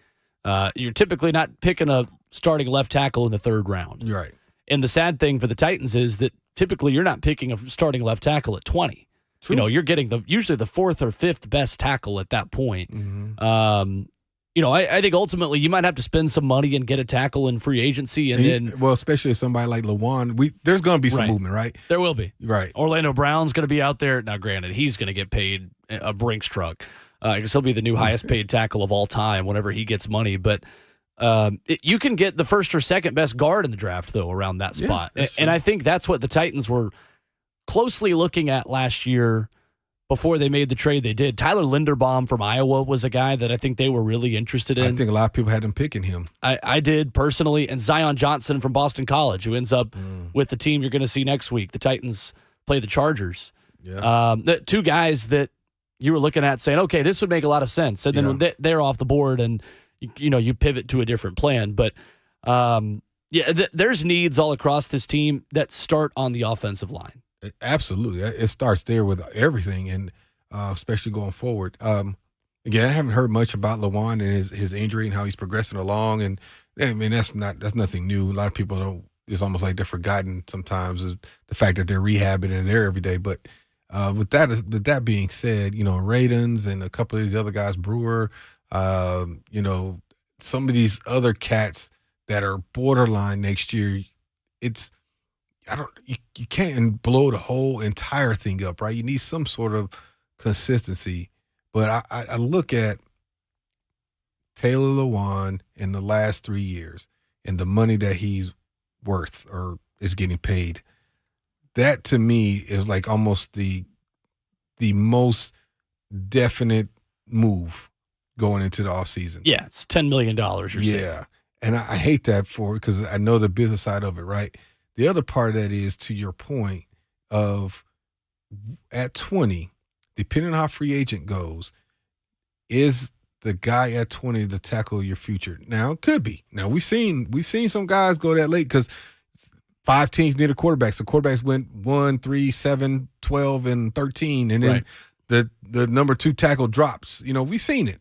you're typically not picking a starting left tackle in the third round. You're right. And the sad thing for the Titans is that typically you're not picking a starting left tackle at 20. True. You're getting usually the fourth or fifth best tackle at that point. I think ultimately you might have to spend some money and get a tackle in free agency. And then, especially if somebody like Lewan, there's going to be some movement, right? There will be. Right. Orlando Brown's going to be out there. Now, granted, he's going to get paid a Brinks truck because he'll be the new highest paid tackle of all time whenever he gets money. But you can get the first or second best guard in the draft, though, around that spot. And I think that's what the Titans were closely looking at last year before they made the trade they did. Tyler Linderbaum from Iowa was a guy that I think they were really interested in. I think a lot of people had them picking him. I did personally. And Zion Johnson from Boston College, who ends up with the team you're going to see next week. The Titans play the Chargers. Yeah. Two guys that you were looking at saying, okay, this would make a lot of sense. And then when they're off the board and, you pivot to a different plan. But, there's needs all across this team that start on the offensive line. Absolutely. It starts there with everything, and especially going forward. Again, I haven't heard much about Lewan and his injury and how he's progressing along. And, I mean, that's nothing new. A lot of people don't – it's almost like they're forgotten sometimes, the fact that they're rehabbing and they're there every day. But with that being said, Radens and a couple of these other guys, Brewer, some of these other cats that are borderline next year, you can't blow the whole entire thing up, right? You need some sort of consistency. But I look at Taylor Lewan in the last 3 years and the money that he's worth or is getting paid. That to me is like almost the most definite move going into the offseason. Yeah, it's $10 million you're saying. Yeah, and I hate that because I know the business side of it, right? The other part of that is, to your point, of at 20, depending on how free agent goes, is the guy at 20 to tackle your future? Now, it could be. Now, we've seen some guys go that late because 5 teams need a quarterback. So quarterbacks went 1, 3, 7, 12, and 13, and then the number 2 tackle drops. We've seen it.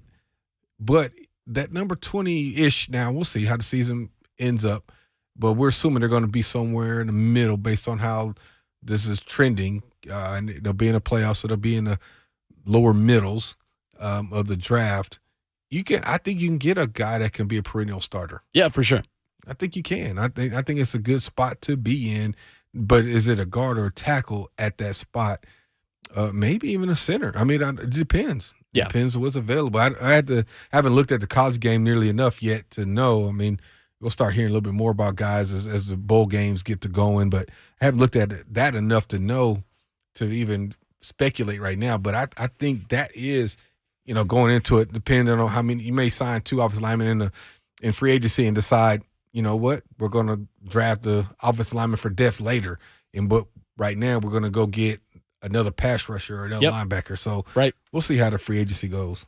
But that number 20-ish, now we'll see how the season ends up, but we're assuming they're going to be somewhere in the middle based on how this is trending. And they'll be in the playoffs, so they'll be in the lower middles of the draft. I think you can get a guy that can be a perennial starter. Yeah, for sure. I think you can. I think it's a good spot to be in, but is it a guard or a tackle at that spot? Maybe even a center. I mean, it depends. Yeah. Depends on what's available. I haven't looked at the college game nearly enough yet to know. I mean, we'll start hearing a little bit more about guys as the bowl games get to going, but I haven't looked at that enough to know to even speculate right now. But I think that is, going into it, depending on how many, you may sign 2 offensive linemen in free agency and decide, you know what, we're going to draft the offensive lineman for depth later. But right now we're going to go get another pass rusher or another linebacker. So we'll see how the free agency goes.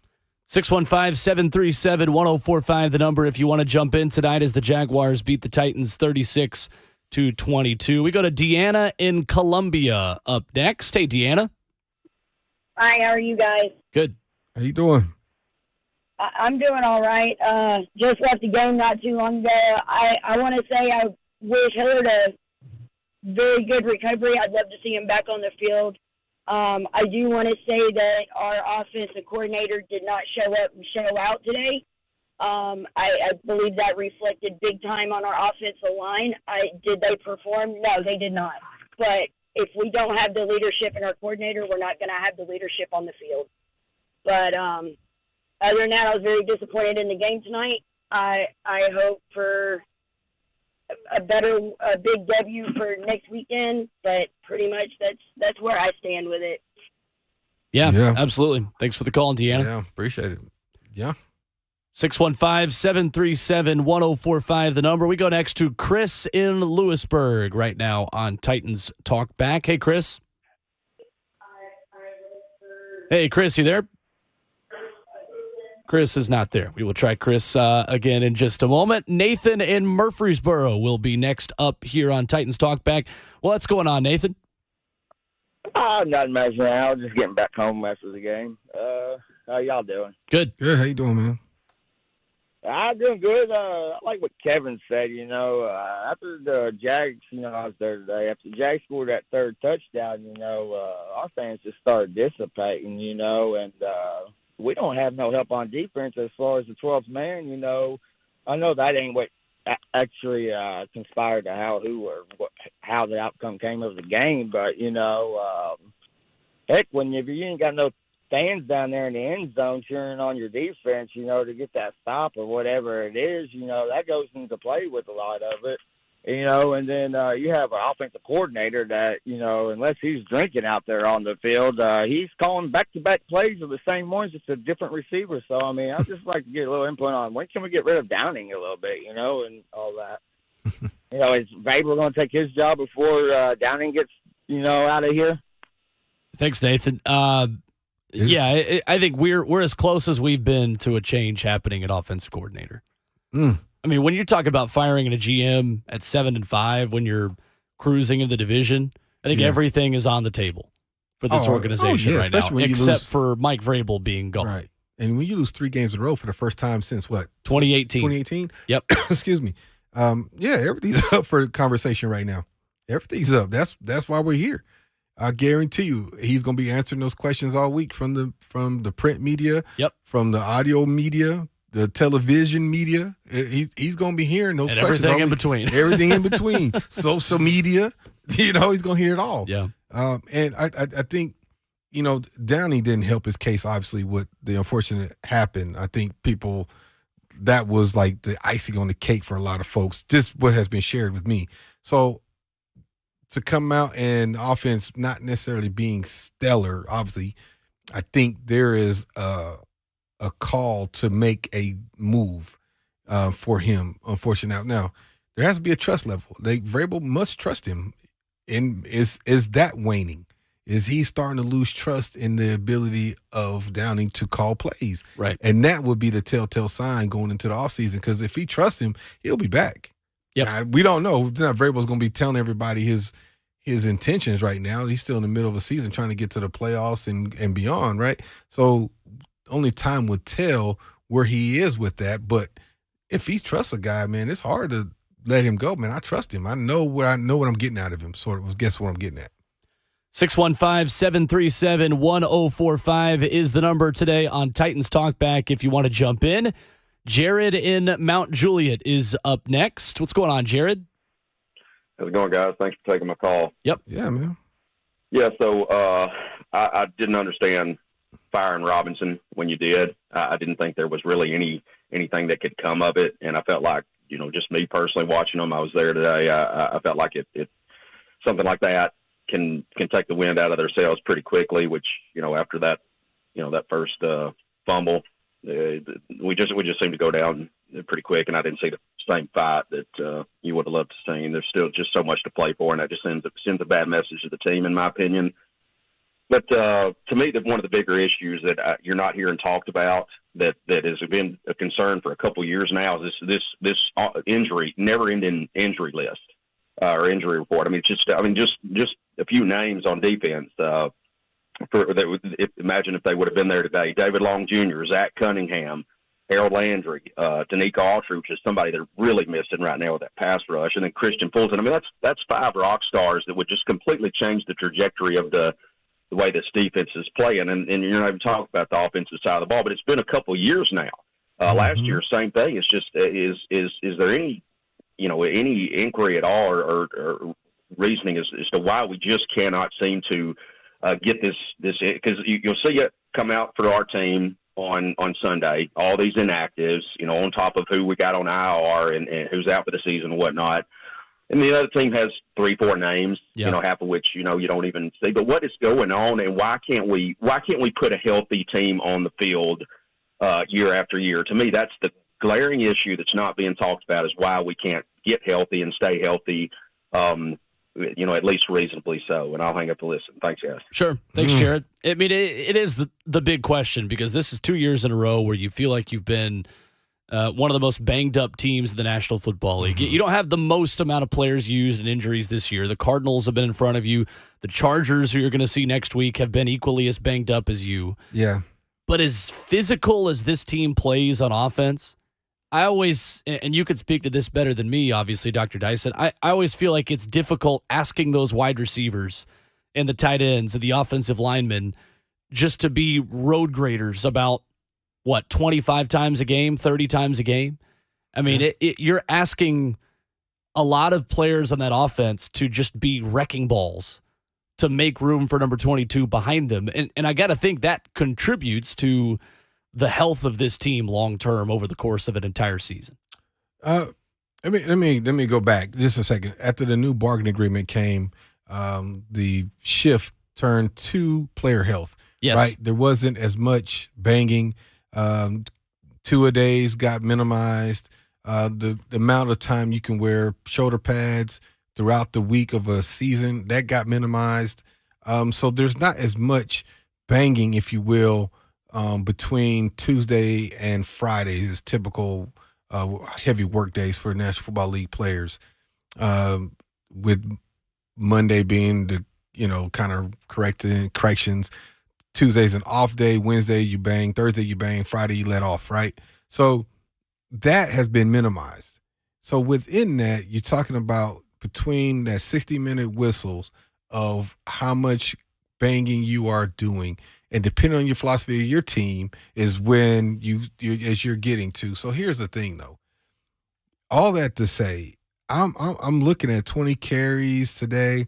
615-737-1045, the number if you want to jump in tonight as the Jaguars beat the Titans 36-22. We go to Deanna in Columbia up next. Hey, Deanna. Hi, how are you guys? Good. How you doing? I'm doing all right. Just left the game not too long ago. I want to say I wish Hillard a very good recovery. I'd love to see him back on the field. I do want to say that our offensive coordinator did not show up and show out today. I believe that reflected big time on our offensive line. Did they perform? No, they did not. But if we don't have the leadership in our coordinator, we're not going to have the leadership on the field. But other than that, I was very disappointed in the game tonight. I hope for a big W for next weekend, but pretty much that's where I stand with it. Yeah, absolutely. Thanks for the call, Deanna. Yeah, appreciate it. Yeah. 615-737-1045, the number. We go next to Chris in Lewisburg right now on Titans Talkback. Hey, Chris. Hey, Chris, you there? Chris is not there. We will try Chris again in just a moment. Nathan in Murfreesboro will be next up here on Titans Talkback. What's going on, Nathan? Not much now. Just getting back home after the game. How y'all doing? Good. Good. How you doing, man? I'm doing good. I like what Kevin said, after the Jags, I was there today. After the Jags scored that third touchdown, our fans just started dissipating, and we don't have no help on defense as far as the 12th man, I know that ain't what actually conspired to how the outcome came of the game, but, heck, if you ain't got no fans down there in the end zone cheering on your defense, to get that stop or whatever it is, that goes into play with a lot of it, and then you have an offensive coordinator that, unless he's drinking out there on the field, he's calling back-to-back plays of the same ones, just a different receiver. So, I mean, I'd just like to get a little input on when can we get rid of Downing a little bit, and all that. Is Vrabel going to take his job before Downing gets, out of here? Thanks, Nathan. Yeah, I think we're as close as we've been to a change happening at offensive coordinator. I mean, when you talk about firing a GM at 7-5, when you're cruising in the division, I think everything is on the table for this organization right now, except for Mike Vrabel being gone. Right. And when you lose 3 games in a row for the first time since what? 2018. 2018? Yep. Excuse me. Everything's up for conversation right now. Everything's up. That's why we're here. I guarantee you, he's going to be answering those questions all week from the print media, from the audio media, the television media. He's going to be hearing those questions. Everything in between. Everything in between. Social media, he's going to hear it all. Yeah. And I think, Downey didn't help his case, obviously, with the unfortunate happened. I think that was like the icing on the cake for a lot of folks, just what has been shared with me. So, to come out and offense not necessarily being stellar, obviously, I think there is a call to make a move for him, unfortunately. Now, there has to be a trust level. Vrabel must trust him. And is that waning? Is he starting to lose trust in the ability of Downing to call plays? Right. And that would be the telltale sign going into the offseason, because if he trusts him, he'll be back. Yep. We don't know. Vrabel's going to be telling everybody his intentions right now. He's still in the middle of a season trying to get to the playoffs and beyond, right? So only time would tell where he is with that. But if he trusts a guy, man, it's hard to let him go, man. I trust him. I know what I'm getting out of him. Sort of guess what I'm getting at. 615-737-1045 is the number today on Titans Talkback if you want to jump in. Jared in Mount Juliet is up next. What's going on, Jared? How's it going, guys? Thanks for taking my call. Yep. Yeah, man. Yeah, so I didn't understand firing Robinson when you did. I didn't think there was really anything that could come of it, and I felt like, just me personally watching them, I was there today, I felt like it something like that can take the wind out of their sails pretty quickly, which, after that, that first fumble, we just seemed to go down pretty quick, and I didn't see the same fight that you would have loved to see. There's still just so much to play for, and that just sends a bad message to the team, in my opinion. But to me, one of the bigger issues that you're not hearing talked about that has been a concern for a couple of years now is this injury, never-ending injury list or injury report. Just a few names on defense. Imagine if they would have been there today: David Long Jr., Zach Cunningham, Harold Landry, Tanika Altridge is somebody they're really missing right now with that pass rush, and then Christian Fulton. That's 5 rock stars that would just completely change the trajectory of the way this defense is playing. And you're not even talking about the offensive side of the ball, but it's been a couple of years now. Last year, same thing. It's just is there any inquiry at all or reasoning as to why we just cannot seem to get this, because you'll see it come out for our team on Sunday, all these inactives, on top of who we got on IR and who's out for the season and whatnot. And the other team has 3-4 names, half of which, you don't even see. But what is going on, and why can't we put a healthy team on the field year after year? To me, that's the glaring issue that's not being talked about, is why we can't get healthy and stay healthy, at least reasonably so. And I'll hang up to listen. Thanks, guys. Sure. Thanks, Jared. It is the big question, because this is 2 years in a row where you feel like you've been one of the most banged up teams in the National Football League. You don't have the most amount of players used in injuries this year. The Cardinals have been in front of you. The Chargers, who you're going to see next week, have been equally as banged up as you. Yeah. But as physical as this team plays on offense, I always, and you could speak to this better than me, obviously, Dr. Dyson, I always feel like it's difficult asking those wide receivers and the tight ends and the offensive linemen just to be road graders about, 25 times a game, 30 times a game? You're asking a lot of players on that offense to just be wrecking balls to make room for number 22 behind them. And I got to think that contributes to the health of this team long term over the course of an entire season. Let me go back just a second. After the new bargaining agreement came, the shift turned to player health. Yes. Right? There wasn't as much banging. 2-a-days got minimized. The amount of time you can wear shoulder pads throughout the week of a season, that got minimized. So there's not as much banging, if you will, between Tuesday and Fridays as typical heavy work days for National Football League players, with Monday being the kind of corrections. Tuesday's an off day, Wednesday you bang, Thursday you bang, Friday you let off, right? So that has been minimized. So within that, you're talking about between that 60-minute whistles of how much banging you are doing, and depending on your philosophy of your team is when you're getting to. So here's the thing, though. All that to say, I'm looking at 20 carries today,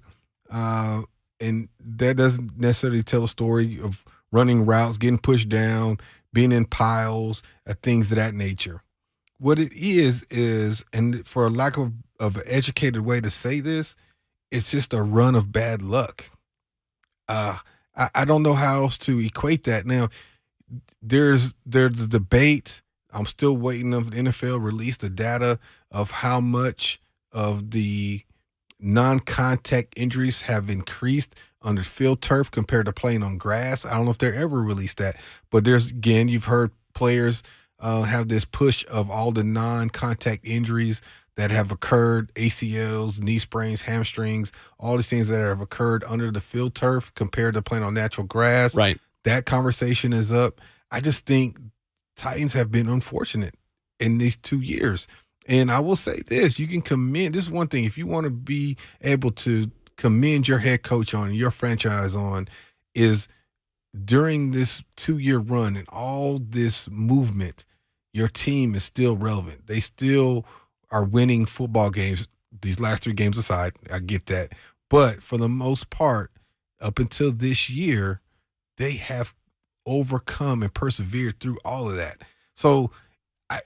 and that doesn't necessarily tell a story of running routes, getting pushed down, being in piles, things of that nature. What it is, and for a lack of an educated way to say this, it's just a run of bad luck. I don't know how else to equate that. Now, there's a debate. I'm still waiting on the NFL release the data of how much of the non-contact injuries have increased under field turf compared to playing on grass. I don't know if they're ever released that, but you've heard players have this push of all the non-contact injuries that have occurred, ACLs, knee sprains, hamstrings, all these things that have occurred under the field turf compared to playing on natural grass. Right. That conversation is up. I just think Titans have been unfortunate in these 2 years. And I will say this, you can commend, this is one thing, if you want to be able to commend your head coach on, your franchise on, is during this 2-year run and all this movement, your team is still relevant. They still are winning football games, these last 3 games aside. I get that. But for the most part, up until this year, they have overcome and persevered through all of that. So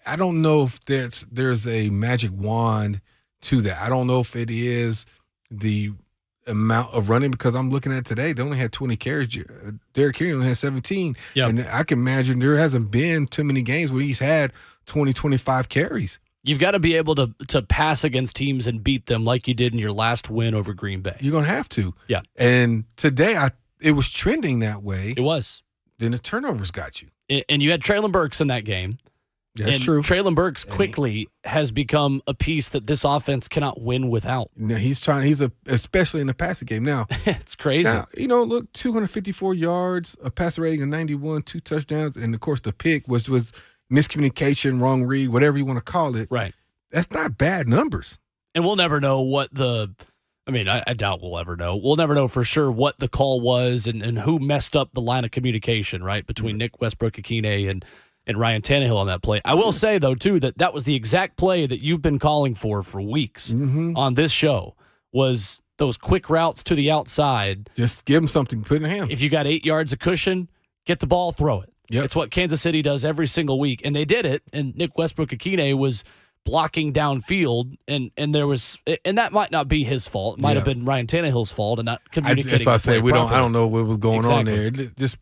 I don't know if there's a magic wand to that. I don't know if it is the amount of running, because I'm looking at today, they only had 20 carries. Derrick Henry only had 17. Yep. And I can imagine there hasn't been too many games where he's had 20, 25 carries. You've got to be able to pass against teams and beat them like you did in your last win over Green Bay. You're going to have to. Yeah. And today, it was trending that way. It was. Then the turnovers got you. And you had Traylon Burks in that game. That's and true. Traylon Burks quickly has become a piece that this offense cannot win without. Now especially in the passing game. Now it's crazy. Now, look, 254 yards, a passer rating of 91, 2 touchdowns, and of course the pick was miscommunication, wrong read, whatever you want to call it. Right. That's not bad numbers. And we'll never know I doubt we'll ever know. We'll never know for sure what the call was and who messed up the line of communication, right, between Nick Westbrook-Akine and Ryan Tannehill on that play. I will say, though, too, that was the exact play that you've been calling for weeks on this show, was those quick routes to the outside. Just give them something to put in the hand. If you got 8 yards of cushion, get the ball, throw it. Yep. It's what Kansas City does every single week, and they did it, and Nick Westbrook-Akine was blocking downfield, and that might not be his fault. It might have been Ryan Tannehill's fault and not communicating. That's why I say I don't know what was going on Exactly. there. Just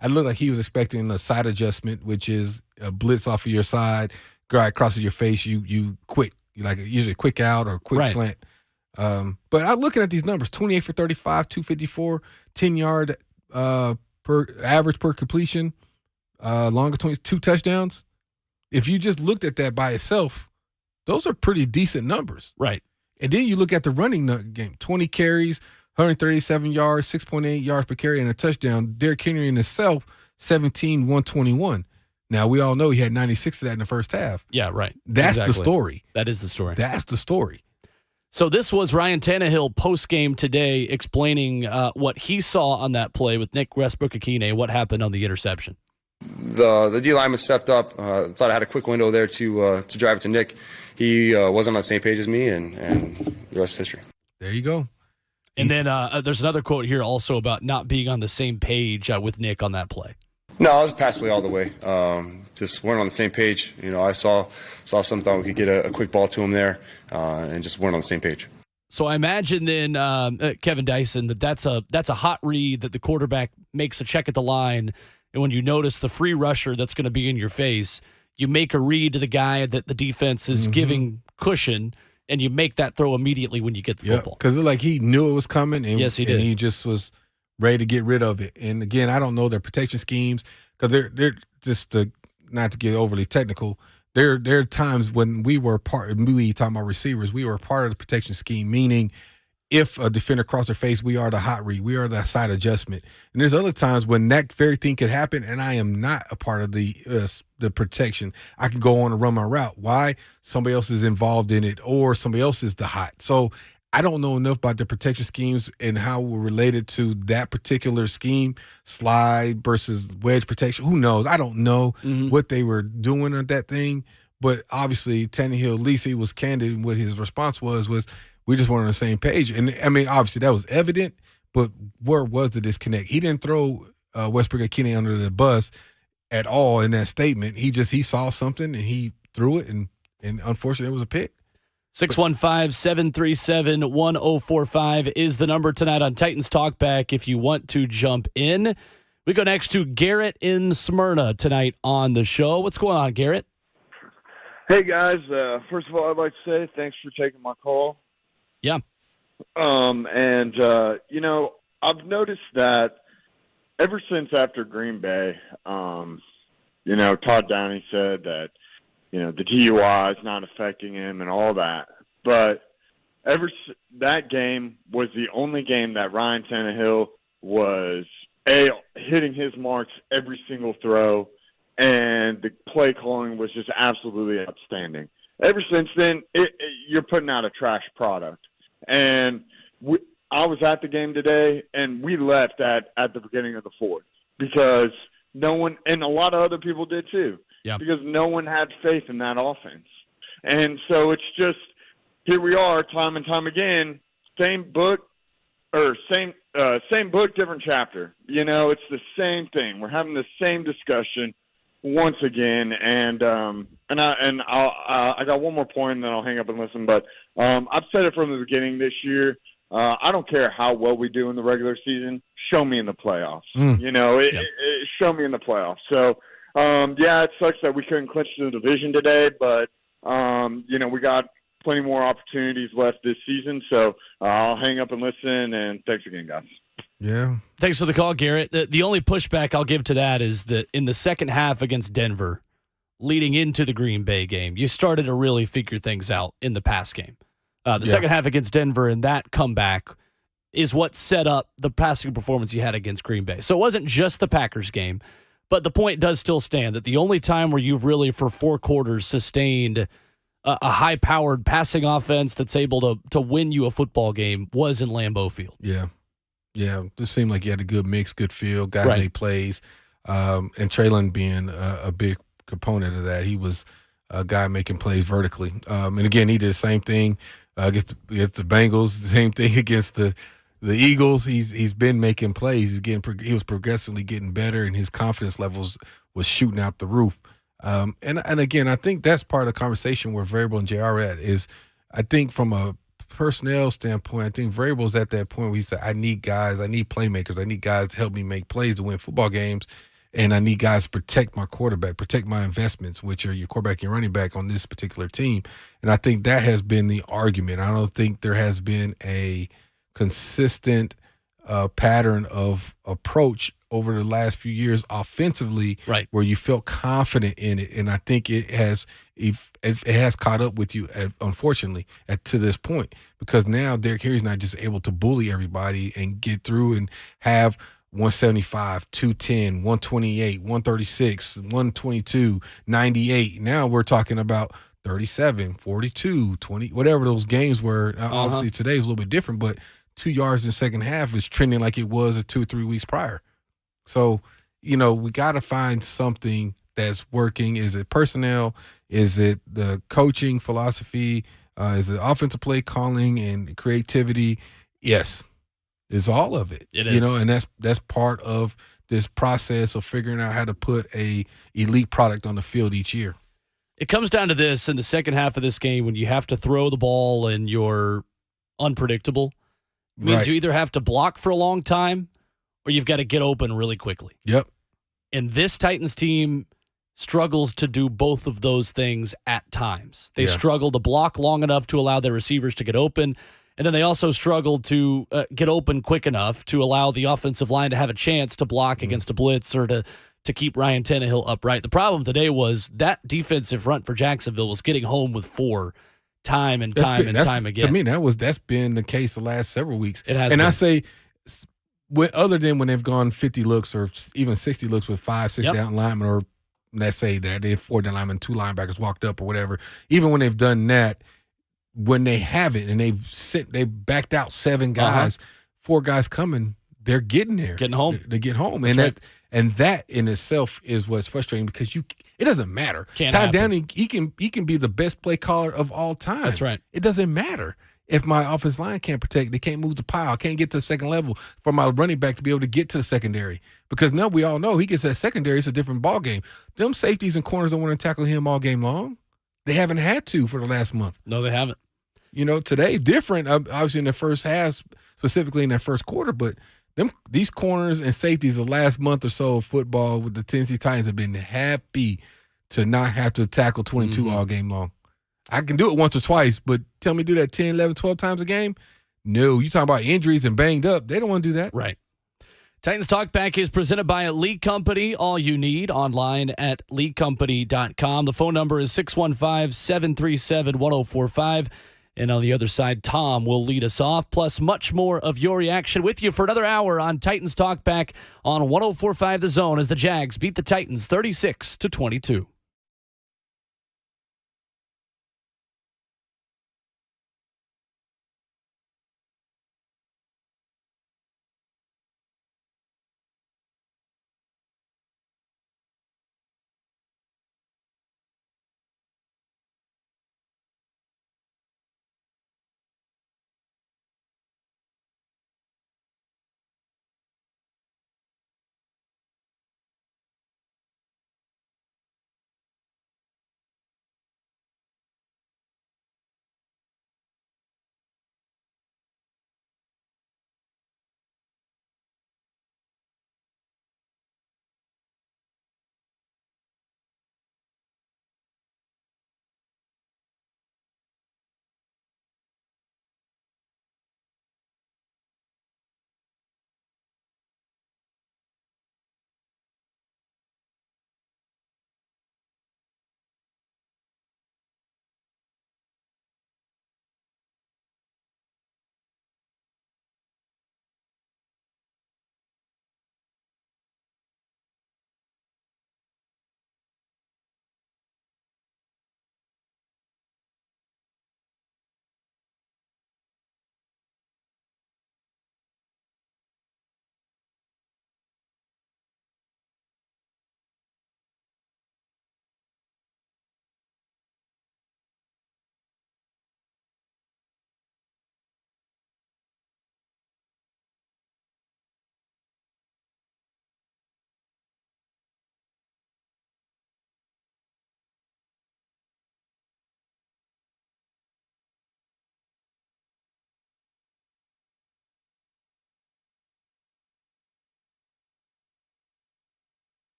I looked like he was expecting a side adjustment, which is a blitz off of your side, guy crosses your face, you quick, like usually a quick out or a quick slant. But I'm looking at these numbers: 28 for 35, 254, 10-yard per average per completion, longer 2 touchdowns. If you just looked at that by itself, those are pretty decent numbers. Right. And then you look at the running game: 20 carries, 137 yards, 6.8 yards per carry, and a touchdown. Derrick Henry in itself, 17, 121. Now, we all know he had 96 of that in the first half. Yeah, right. That's the story. That is the story. That's the story. So this was Ryan Tannehill post-game today explaining what he saw on that play with Nick Westbrook-Akine, what happened on the interception. The D lineman stepped up. Thought I had a quick window there to drive it to Nick. He wasn't on the same page as me, and the rest is history. There you go. And then there's another quote here also about not being on the same page with Nick on that play. No, I was pass play all the way. Just weren't on the same page. I saw something, thought we could get a quick ball to him there, and just weren't on the same page. So I imagine then, Kevin Dyson, that's a hot read that the quarterback makes a check at the line, and when you notice the free rusher that's going to be in your face, you make a read to the guy that the defense is giving cushion, and you make that throw immediately when you get the football. Because like he knew it was coming, and, yes, he did. And he just was ready to get rid of it. And again, I don't know their protection schemes, because they're just not to get overly technical. There are times when we talking about receivers, we were part of the protection scheme, meaning if a defender crossed their face, we are the hot read, we are the side adjustment. And there's other times when that very thing could happen, and I am not a part of the protection. I can go on and run my route. Why? Somebody else is involved in it, or somebody else is the hot. So I don't know enough about the protection schemes and how we're related to that particular scheme, slide versus wedge protection. Who knows? I don't know what they were doing on that thing. But obviously, Tannehill, at least he was candid in what his response was we just weren't on the same page. And I mean, obviously that was evident, but where was the disconnect? He didn't throw Westbrook-Akine under the bus at all in that statement. He saw something and he threw it, and unfortunately it was a pick. 615-737-1045 is the number tonight on Titans Talkback if you want to jump in. We go next to Garrett in Smyrna tonight on the show. What's going on, Garrett? Hey, guys. First of all, I'd like to say thanks for taking my call. Yeah. I've noticed that ever since after Green Bay, Todd Downey said that, the DUI is not affecting him and all that. But that game was the only game that Ryan Tannehill was hitting his marks every single throw, and the play calling was just absolutely outstanding. Ever since then, you're putting out a trash product. And I was at the game today, and we left at the beginning of the fourth because no one, and a lot of other people did too, because no one had faith in that offense. And so it's just, here we are time and time again, same book, different chapter. It's the same thing. We're having the same discussion once again, and I got one more point, and then I'll hang up and listen. But I've said it from the beginning this year. I don't care how well we do in the regular season. Show me in the playoffs. Show me in the playoffs. So, it sucks that we couldn't clinch the division today, but we got plenty more opportunities left this season. So I'll hang up and listen. And thanks again, guys. Yeah. Thanks for the call, Garrett. The only pushback I'll give to that is that in the second half against Denver, leading into the Green Bay game, you started to really figure things out in the pass game. Second half against Denver and that comeback is what set up the passing performance you had against Green Bay. So it wasn't just the Packers game, but the point does still stand that the only time where you've really, for 4 quarters, sustained a high-powered passing offense that's able to win you a football game was in Lambeau Field. Yeah. Yeah, just seemed like you had a good mix, good feel, guy who made plays. And Traylon being a big component of that. He was a guy making plays vertically. And again, he did the same thing against the Bengals, the same thing against the Eagles. He's been making plays. He was progressively getting better, and his confidence levels was shooting out the roof. And again, I think that's part of the conversation where Variable and JR are at is, I think from a personnel standpoint, I think Variable's at that point where he said, I need guys, I need playmakers, I need guys to help me make plays to win football games, and I need guys to protect my quarterback, protect my investments, which are your quarterback and running back on this particular team. And I think that has been the argument. I don't think there has been a consistent pattern of approach over the last few years offensively, where you felt confident in it, and I think it has caught up with you, unfortunately, to this point, because now Derrick Henry's not just able to bully everybody and get through and have 175, 210, 128, 136, 122, 98. Now we're talking about 37, 42, 20, whatever those games were. Obviously today was a little bit different, but 2 yards in the second half is trending like it was 2 or 3 weeks prior. So, we got to find something that's working. Is it personnel? Is it the coaching philosophy? Is it offensive play calling and creativity? Yes, it's all of it. It is. And that's part of this process of figuring out how to put a elite product on the field each year. It comes down to this in the second half of this game when you have to throw the ball and you're unpredictable. It means you either have to block for a long time or you've got to get open really quickly. Yep. And this Titans team struggles to do both of those things at times. They struggle to block long enough to allow their receivers to get open, and then they also struggle to get open quick enough to allow the offensive line to have a chance to block against a blitz or to keep Ryan Tannehill upright. The problem today was that defensive front for Jacksonville was getting home with 4 time and time again. To me, that's been the case the last several weeks. It has and been. I say, other than when they've gone 50 looks or even 60 looks with 5, 6 down linemen, or let's say that they have 4 down linemen, 2 linebackers walked up or whatever, even when they've done that, when they haven't and they've backed out 7 guys, 4 guys coming, they're getting there. Getting home. They get home. That's And that in itself is what's frustrating because it doesn't matter. Todd Downing, he can be the best play caller of all time. That's right. It doesn't matter. If my offensive line can't protect, they can't move the pile, can't get to the second level for my running back to be able to get to the secondary. Because now we all know he gets that secondary, it's a different ball game. Them safeties and corners don't want to tackle him all game long. They haven't had to for the last month. No, they haven't. Today's different, obviously in the first half, specifically in that first quarter, but These corners and safeties the last month or so of football with the Tennessee Titans have been happy to not have to tackle 22 all game long. I can do it once or twice, but tell me to do that 10, 11, 12 times a game? No. You talking about injuries and banged up. They don't want to do that. Right. Titans Talkback is presented by Elite Company. All you need online at elitecompany.com. The phone number is 615-737-1045. And on the other side, Tom will lead us off, plus much more of your reaction with you for another hour on Titans Talkback on 104.5 The Zone as the Jags beat the Titans 36-22.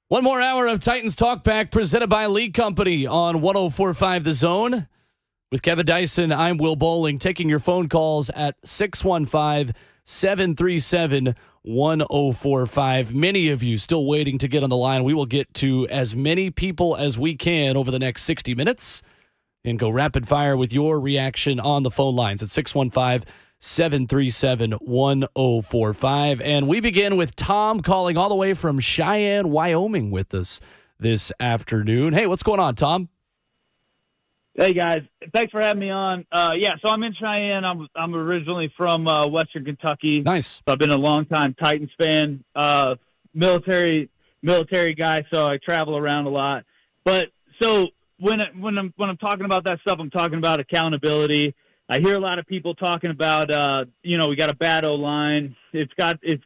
One more hour of Titans Talkback presented by Elite Company on 104.5 The Zone. With Kevin Dyson, I'm Will Boling, taking your phone calls at 615-737-1045. 1045. Many of you still waiting to get on the line. We will get to as many people as we can over the next 60 minutes and go rapid fire with your reaction on the phone lines at 615-737-1045. And we begin with Tom calling all the way from Cheyenne, Wyoming with us this afternoon. Hey, what's going on, Tom? Hey guys, thanks for having me on. So I'm in Cheyenne. I'm originally from Western Kentucky. Nice. So I've been a long-time Titans fan, military guy. So I travel around a lot. But so when I'm talking about that stuff, I'm talking about accountability. I hear a lot of people talking about we got a bad O-line. It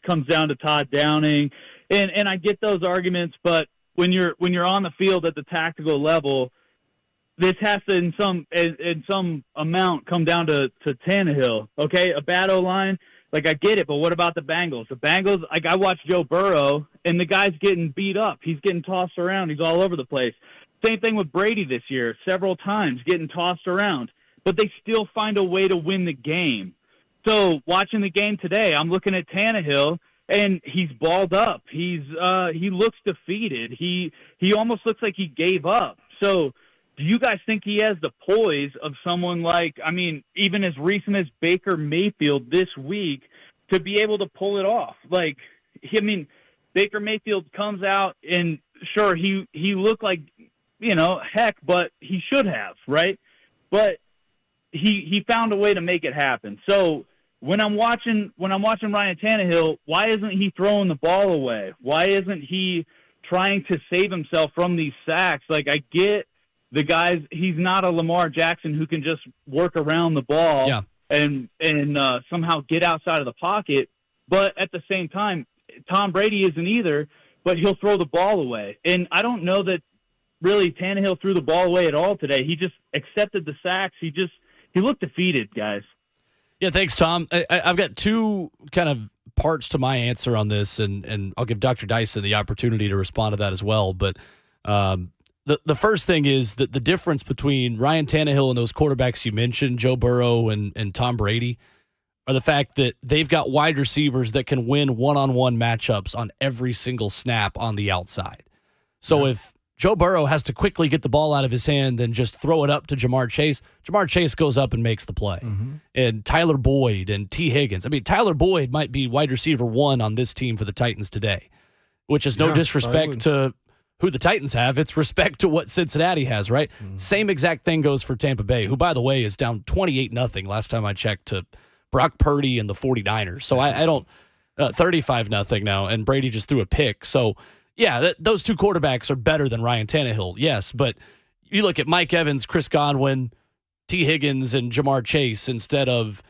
comes down to Todd Downing, and I get those arguments. But when you're on the field at the tactical level, this has to, in some amount, come down to Tannehill. Okay, a bad O-line, I get it, but what about the Bengals? The Bengals, I watched Joe Burrow, and the guy's getting beat up. He's getting tossed around. He's all over the place. Same thing with Brady this year, several times getting tossed around, but they still find a way to win the game. So watching the game today, I'm looking at Tannehill, and he's balled up. He looks defeated. He almost looks like he gave up. So do you guys think he has the poise of someone even as recent as Baker Mayfield this week to be able to pull it off? Baker Mayfield comes out and sure, he looked like, heck, but he should have, right? But he found a way to make it happen. So when I'm watching Ryan Tannehill, why isn't he throwing the ball away? Why isn't he trying to save himself from these sacks? I get the guys, he's not a Lamar Jackson who can just work around the ball and somehow get outside of the pocket. But at the same time, Tom Brady isn't either, but he'll throw the ball away. And I don't know that really Tannehill threw the ball away at all today. He just accepted the sacks. He looked defeated, guys. Yeah, thanks, Tom. I've got two kind of parts to my answer on this, and I'll give Dr. Dyson the opportunity to respond to that as well. But the first thing is that the difference between Ryan Tannehill and those quarterbacks you mentioned, Joe Burrow and Tom Brady, are the fact that they've got wide receivers that can win one-on-one matchups on every single snap on the outside. So if Joe Burrow has to quickly get the ball out of his hand and just throw it up to Jamar Chase goes up and makes the play. Mm-hmm. And Tyler Boyd and T. Higgins. Tyler Boyd might be wide receiver 1 on this team for the Titans today, which is no disrespect to who the Titans have. It's respect to what Cincinnati has, right? Mm-hmm. Same exact thing goes for Tampa Bay, who, by the way, is down 28-0 last time I checked to Brock Purdy and the 49ers. So I don't 35-0 now, and Brady just threw a pick. So, yeah, those two quarterbacks are better than Ryan Tannehill, yes. But you look at Mike Evans, Chris Godwin, T. Higgins, and Jamar Chase instead of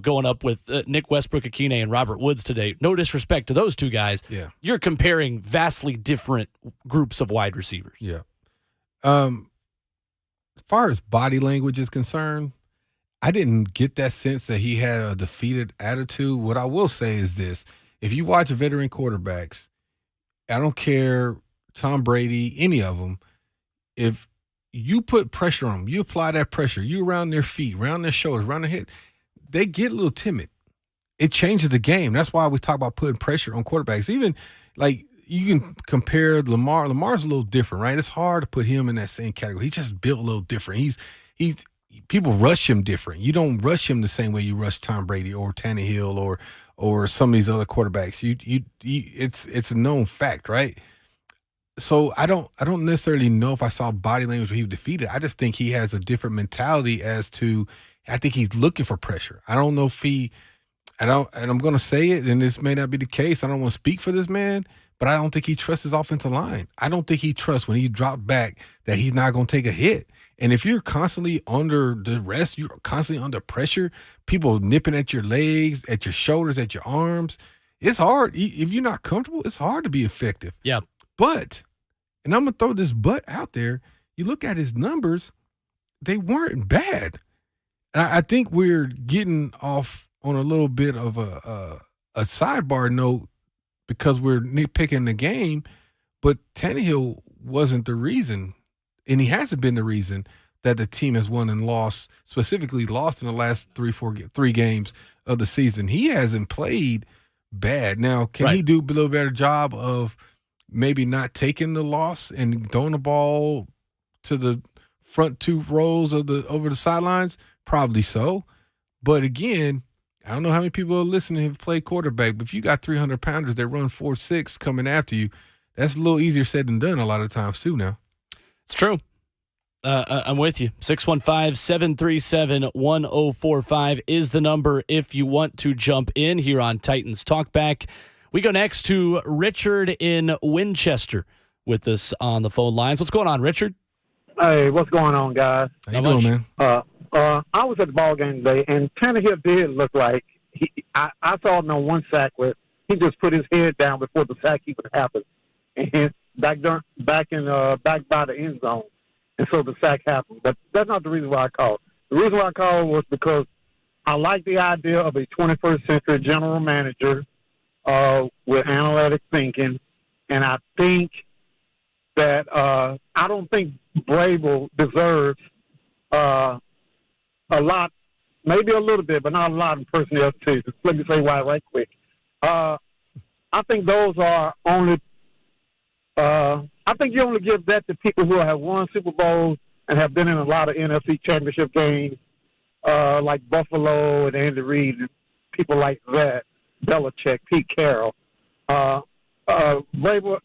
going up with Nick Westbrook-Akine and Robert Woods today. No disrespect to those two guys. Yeah. You're comparing vastly different groups of wide receivers. Yeah. As far as body language is concerned, I didn't get that sense that he had a defeated attitude. What I will say is this. If you watch veteran quarterbacks, I don't care, Tom Brady, any of them, if you put pressure on them, you apply that pressure, you around their feet, around their shoulders, around their head, they get a little timid. It changes the game. That's why we talk about putting pressure on quarterbacks. Even you can compare Lamar. Lamar's a little different, right? It's hard to put him in that same category. He's just built a little different. He's people rush him different. You don't rush him the same way you rush Tom Brady or Tannehill or some of these other quarterbacks. It's a known fact, right? So I don't necessarily know if I saw body language where he was defeated. I just think he has a different mentality I think he's looking for pressure. I don't know if and I'm going to say it, and this may not be the case. I don't want to speak for this man, but I don't think he trusts his offensive line. I don't think he trusts when he dropped back that he's not going to take a hit. And if you're constantly under duress, you're constantly under pressure, people nipping at your legs, at your shoulders, at your arms, it's hard. If you're not comfortable, it's hard to be effective. Yeah. But, and I'm going to throw this but out there, you look at his numbers, they weren't bad. And I think we're getting off on a little bit of a sidebar note because we're nitpicking the game, but Tannehill wasn't the reason, and he hasn't been the reason that the team has won and lost, specifically lost in the last three games of the season. He hasn't played bad. Now, can he do a little better job of maybe not taking the loss and throwing the ball to the front two rows of over the sidelines? Probably so. But again, I don't know how many people are listening who play quarterback, but if you got 300-pounders that run 4.6 coming after you, that's a little easier said than done a lot of times too now. It's true. I'm with you. 615-737-1045 is the number if you want to jump in here on Titans Talkback. We go next to Richard in Winchester with us on the phone lines. What's going on, Richard? Hey, what's going on, guys? How you doing, man? I was at the ball game today, and Tannehill did look like I saw him on one sack where he just put his head down before the sack even happened, and back by the end zone, and so the sack happened. But that's not the reason why I called. The reason why I called was because I like the idea of a 21st century general manager with analytic thinking, and I think that I don't think Vrabel deserves a lot, maybe a little bit, but not a lot in personnel decisions. Let me say why right quick. I think those are only I think you only give that to people who have won Super Bowls and have been in a lot of NFC championship games, like Buffalo and Andy Reid and people like that, Belichick, Pete Carroll. Vrabel,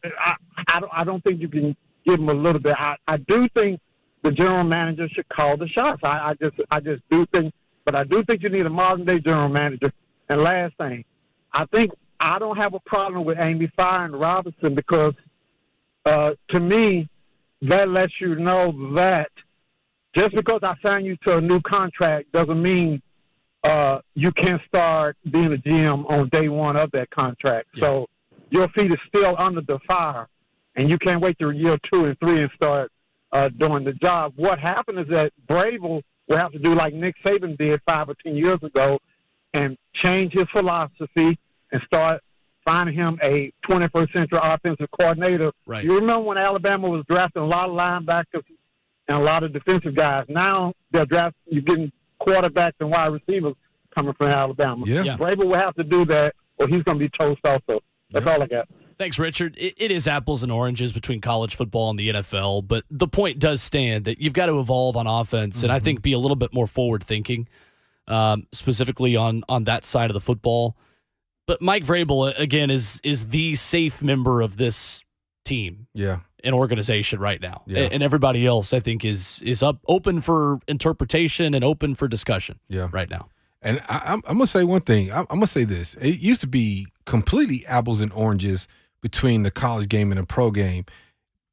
I don't think you can give him a little bit. I do think the general manager should call the shots. I just do think, but I do think you need a modern day general manager. And last thing, I think I don't have a problem with Amy firing Robinson because to me that lets you know that just because I sign you to a new contract doesn't mean you can't start being a GM on day one of that contract. Yeah. So your feet are still under the fire, and you can't wait till year 2 and 3 and start doing the job. What happened is that Vrabel will have to do like Nick Saban did 5 or 10 years ago and change his philosophy and start finding him a 21st century offensive coordinator. Right. You remember when Alabama was drafting a lot of linebackers and a lot of defensive guys. Now you're getting quarterbacks and wide receivers coming from Alabama. Yeah. Vrabel will have to do that or he's going to be toast also. That's all I got. Thanks, Richard. It is apples and oranges between college football and the NFL, but the point does stand that you've got to evolve on offense and I think be a little bit more forward-thinking, specifically on that side of the football. But Mike Vrabel, again, is the safe member of this team and organization right now. Yeah. And everybody else, I think, is open for interpretation and open for discussion right now. And I'm going to say one thing. I'm going to say this. It used to be completely apples and oranges between the college game and the pro game.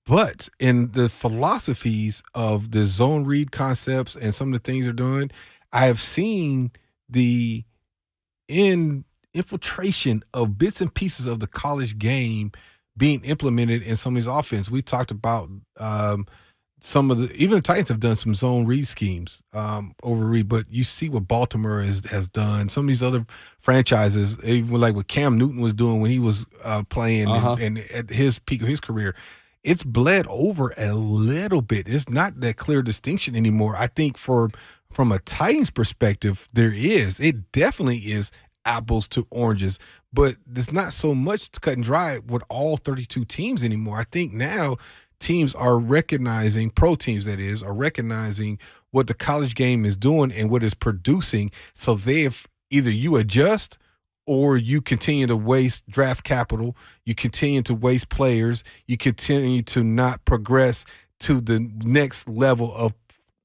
But in the philosophies of the zone read concepts and some of the things they're doing, I have seen the infiltration of bits and pieces of the college game being implemented in some of these offense. We talked about some of even the Titans have done some zone read schemes over read, but you see what Baltimore has done. Some of these other franchises, even like what Cam Newton was doing when he was playing and at his peak of his career, it's bled over a little bit. It's not that clear distinction anymore. I think from a Titans perspective, it definitely is apples to oranges, but there's not so much to cut and dry with all 32 teams anymore. I think now teams are recognizing, pro teams that is, are recognizing what the college game is doing and what it's producing. So either you adjust or you continue to waste draft capital, you continue to waste players, you continue to not progress to the next level of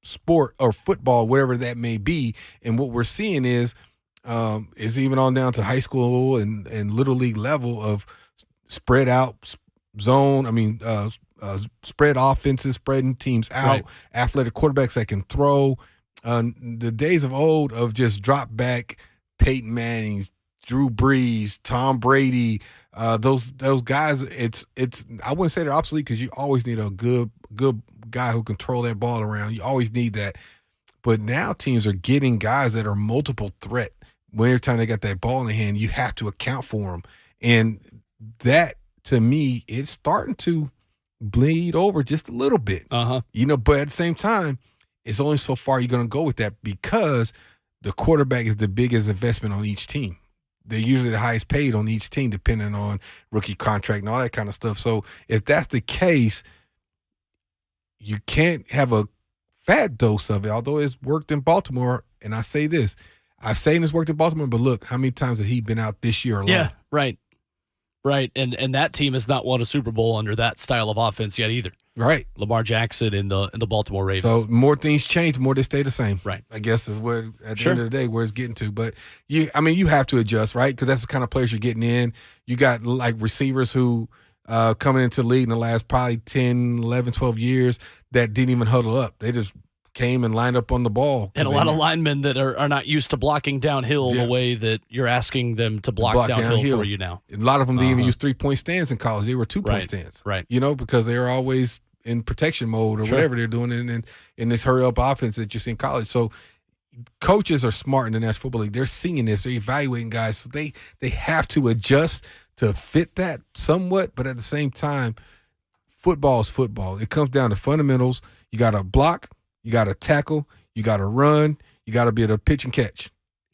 sport or football, whatever that may be. And what we're seeing is even on down to high school and little league level of spread out zone. Spread offenses, spreading teams out, athletic quarterbacks that can throw. The days of old of just drop back Peyton Manning's, Drew Brees, Tom Brady, those guys. It's I wouldn't say they're obsolete because you always need a good guy who can throw that ball around. You always need that. But now teams are getting guys that are multiple threat. When every time they got that ball in the hand, you have to account for them. And that, to me, it's starting to bleed over just a little bit. But at the same time, it's only so far you're going to go with that because the quarterback is the biggest investment on each team. they're usually the highest paid on each team, depending on rookie contract and all that kind of stuff. So if that's the case, you can't have a fat dose of it, although it's worked in Baltimore. And I say this, I've saying it's worked in Baltimore, but look, how many times has he been out this year alone? Yeah, right. Right, and that team has not won a Super Bowl under that style of offense yet either. Right, Lamar Jackson and the Baltimore Ravens. So more things change, more they stay the same. Right, I guess is where at the end of the day where it's getting to. But you have to adjust, right? Because that's the kind of players you're getting in. You got like receivers who coming into the league in the last probably 10, 11, 12 years that didn't even huddle up. They just came and lined up on the ball. And a lot of linemen that are not used to blocking downhill the way that you're asking them to block downhill for you now. A lot of them didn't even use 3-point stands in college. They were 2-point stands. Right. Because they were always in protection mode or whatever they're doing in this hurry-up offense that you see in college. So coaches are smart in the National Football League. They're seeing this. They're evaluating guys. So they have to adjust to fit that somewhat, but at the same time, football is football. It comes down to fundamentals. You got to block. You got to tackle. You got to run. You got to be able to pitch and catch.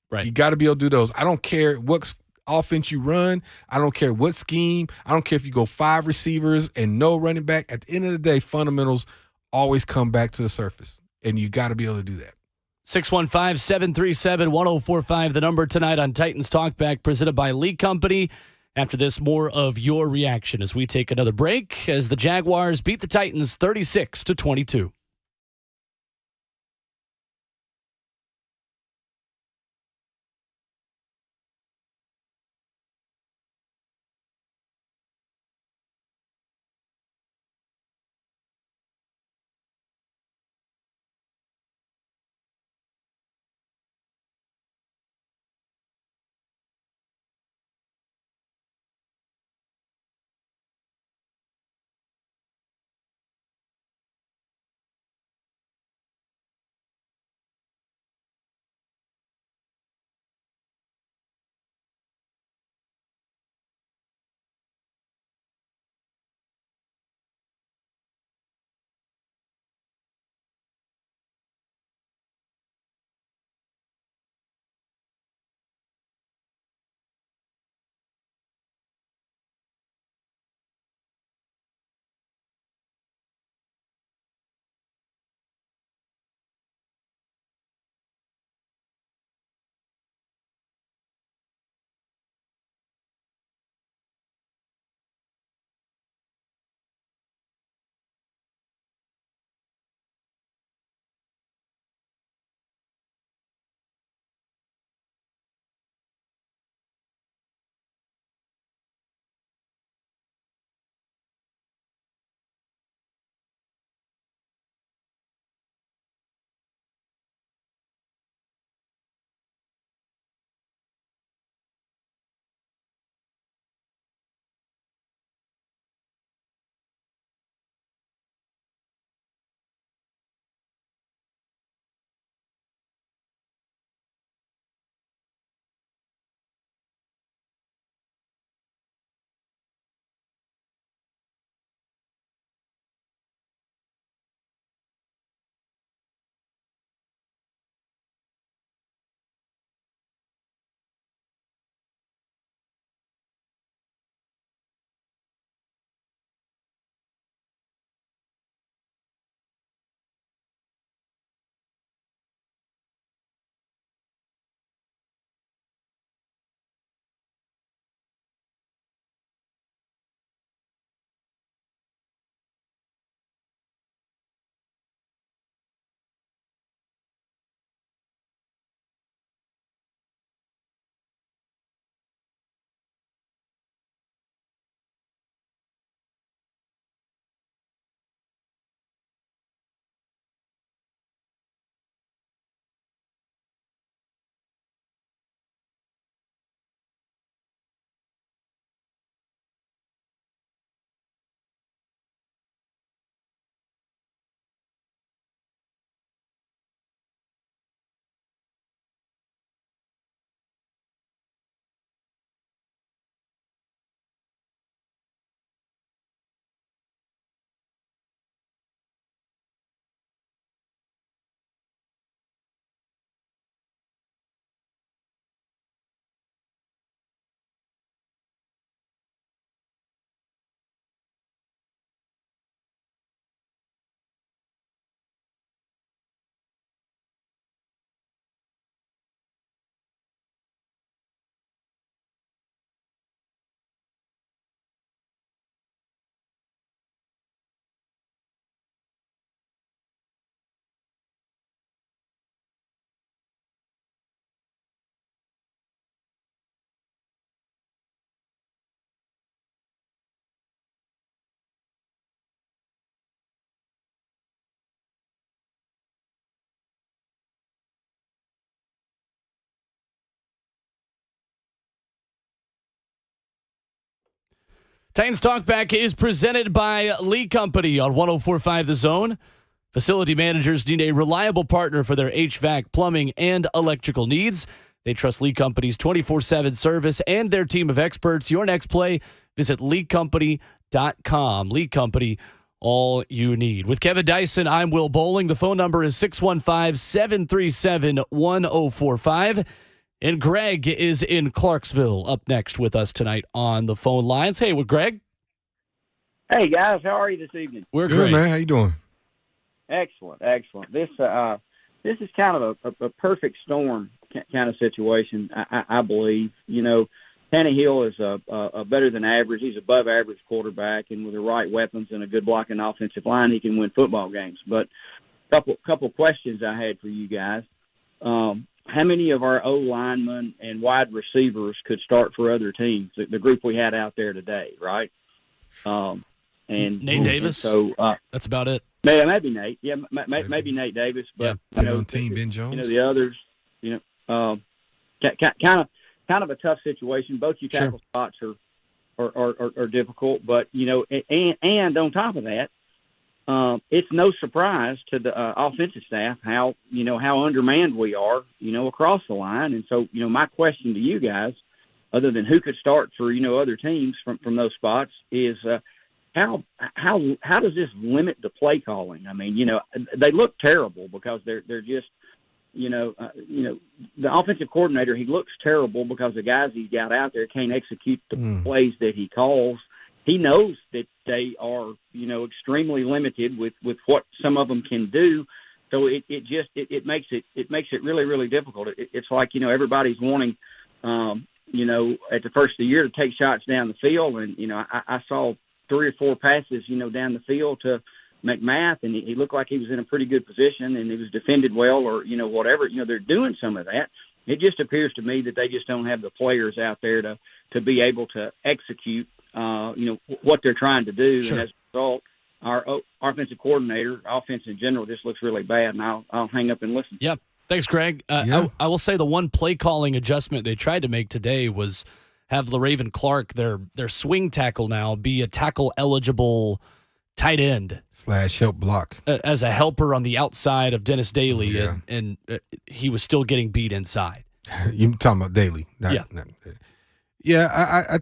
Right. You got to be able to do those. I don't care what offense you run. I don't care what scheme. I don't care if you go 5 receivers and no running back. At the end of the day, fundamentals always come back to the surface, and you got to be able to do that. 615-737-1045, the number tonight on Titans Talkback, presented by Lee Company. After this, more of your reaction as we take another break as the Jaguars beat the Titans 36-22. Titans Talkback is presented by Lee Company on 104.5 The Zone. Facility managers need a reliable partner for their HVAC, plumbing, and electrical needs. They trust Lee Company's 24/7 service and their team of experts. Your next play, visit leecompany.com. Lee Company, all you need. With Kevin Dyson, I'm Will Boling. The phone number is 615-737-1045. And Greg is in Clarksville up next with us tonight on the phone lines. Hey, with Greg. Hey, guys. How are you this evening? We're good, great. man. How you doing? Excellent. This is kind of a perfect storm kind of situation, I believe. You know, Tannehill is a better than average. He's above average quarterback, and with the right weapons and a good blocking offensive line, he can win football games. But couple questions I had for you guys. How many of our O linemen and wide receivers could start for other teams? The group we had out there today, right? And Nate Davis. And so that's about it. Maybe Nate. Yeah, maybe Nate Davis. But you know, team Ben Jones. You know the others. You know, kind of a tough situation. Both your tackle spots are difficult, but you know, and on top of that, it's no surprise to the offensive staff how undermanned we are, you know, across the line. And so, you know, my question to you guys, other than who could start for, you know, other teams from those spots, is how does this limit the play calling? I mean, you know, they look terrible because they're just, you know, the offensive coordinator, he looks terrible because the guys he's got out there can't execute the plays that he calls. He knows that they are, you know, extremely limited with what some of them can do. So it makes it really, really difficult. It's like, you know, everybody's wanting, you know, at the first of the year to take shots down the field. And, you know, I saw 3 or 4 passes, you know, down the field to McMath, and he looked like he was in a pretty good position and he was defended well, or, you know, whatever. You know, they're doing some of that. It just appears to me that they just don't have the players out there to be able to execute you know, what they're trying to do. Sure. And as a result, our offensive coordinator, offense in general, just looks really bad, and I'll hang up and listen. Yep. Thanks, Greg. I will say the one play calling adjustment they tried to make today was have LaRaven Clark, their swing tackle now, be a tackle-eligible tight end. / help block. As a helper on the outside of Dennis Daly, and he was still getting beat inside. You're talking about Daly. I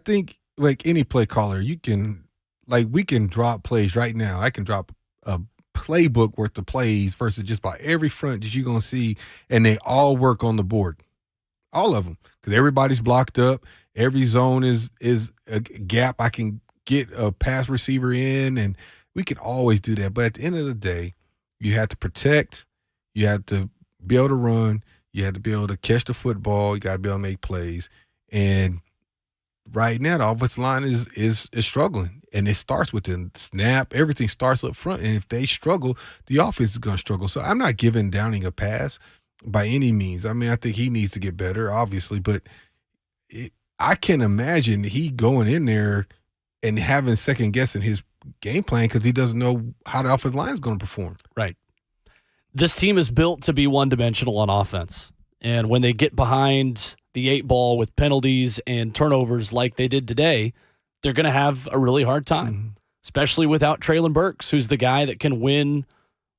think, like any play caller, we can drop plays right now. I can drop a playbook worth of plays versus just about every front that you're going to see, and they all work on the board. All of them. Because everybody's blocked up. Every zone is a gap. I can get a pass receiver in, and we can always do that. But at the end of the day, you have to protect. You have to be able to run. You have to be able to catch the football. You got to be able to make plays. And right now, the offensive line is struggling, and it starts with the snap. Everything starts up front, and if they struggle, the offense is going to struggle. So I'm not giving Downing a pass by any means. I mean, I think he needs to get better, obviously, but I can imagine he going in there and having second guessing his game plan because he doesn't know how the offensive line is going to perform. Right. This team is built to be one-dimensional on offense, and when they get behind the 8 ball with penalties and turnovers like they did today, they're going to have a really hard time, especially without Traylon Burks, who's the guy that can win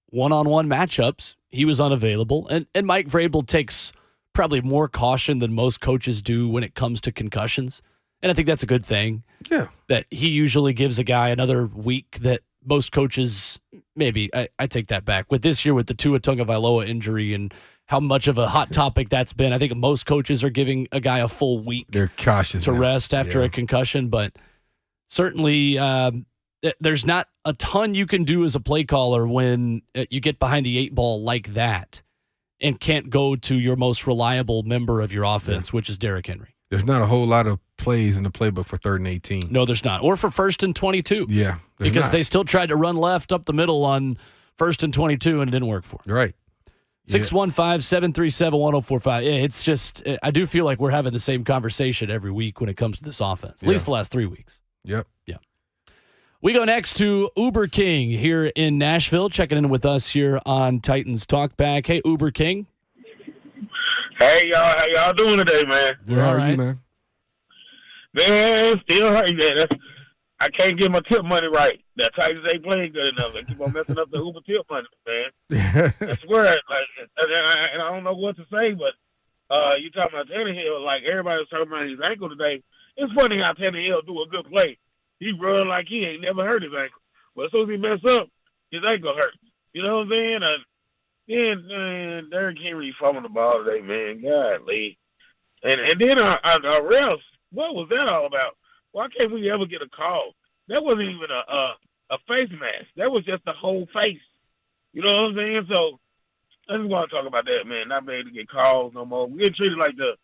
one-on-one matchups. He was unavailable. And Mike Vrabel takes probably more caution than most coaches do when it comes to concussions. And I think that's a good thing. Yeah. That he usually gives a guy another week that most coaches, maybe, I take that back. With this year, with the Tua Tagovailoa injury and how much of a hot topic that's been, I think most coaches are giving a guy a full week They're cautious to now. rest after a concussion. But certainly there's not a ton you can do as a play caller when you get behind the 8 ball like that and can't go to your most reliable member of your offense, which is Derrick Henry. There's not a whole lot of plays in the playbook for 3rd and 18. No, there's not. Or for 1st and 22. Yeah. Because they still tried to run left up the middle on 1st and 22, and it didn't work for them. Right. 615-737-1045. Yeah, it's just, I do feel like we're having the same conversation every week when it comes to this offense, at least the last 3 weeks. Yep. Yeah. We go next to Uber King here in Nashville, checking in with us here on Titans Talkback. Hey, Uber King. Hey, y'all. How y'all doing today, man? We're all right, man. Man, still hurt, man. I can't get my tip money right. The Titans ain't playing good enough. They keep on messing up the Uber tip money, man. I swear, and I don't know what to say, but you talking about Tannehill, like everybody was talking about his ankle today. It's funny how Tannehill do a good play. He run like he ain't never hurt his ankle. But as soon as he mess up, his ankle hurts. You know what I'm saying? Then Derrick Henry fumbled the ball today, man. Golly. And then our refs, what was that all about? Why can't we ever get a call? That wasn't even a face mask. That was just the whole face. You know what I'm saying? So I just want to talk about that, man. Not being able to get calls no more. We get treated like the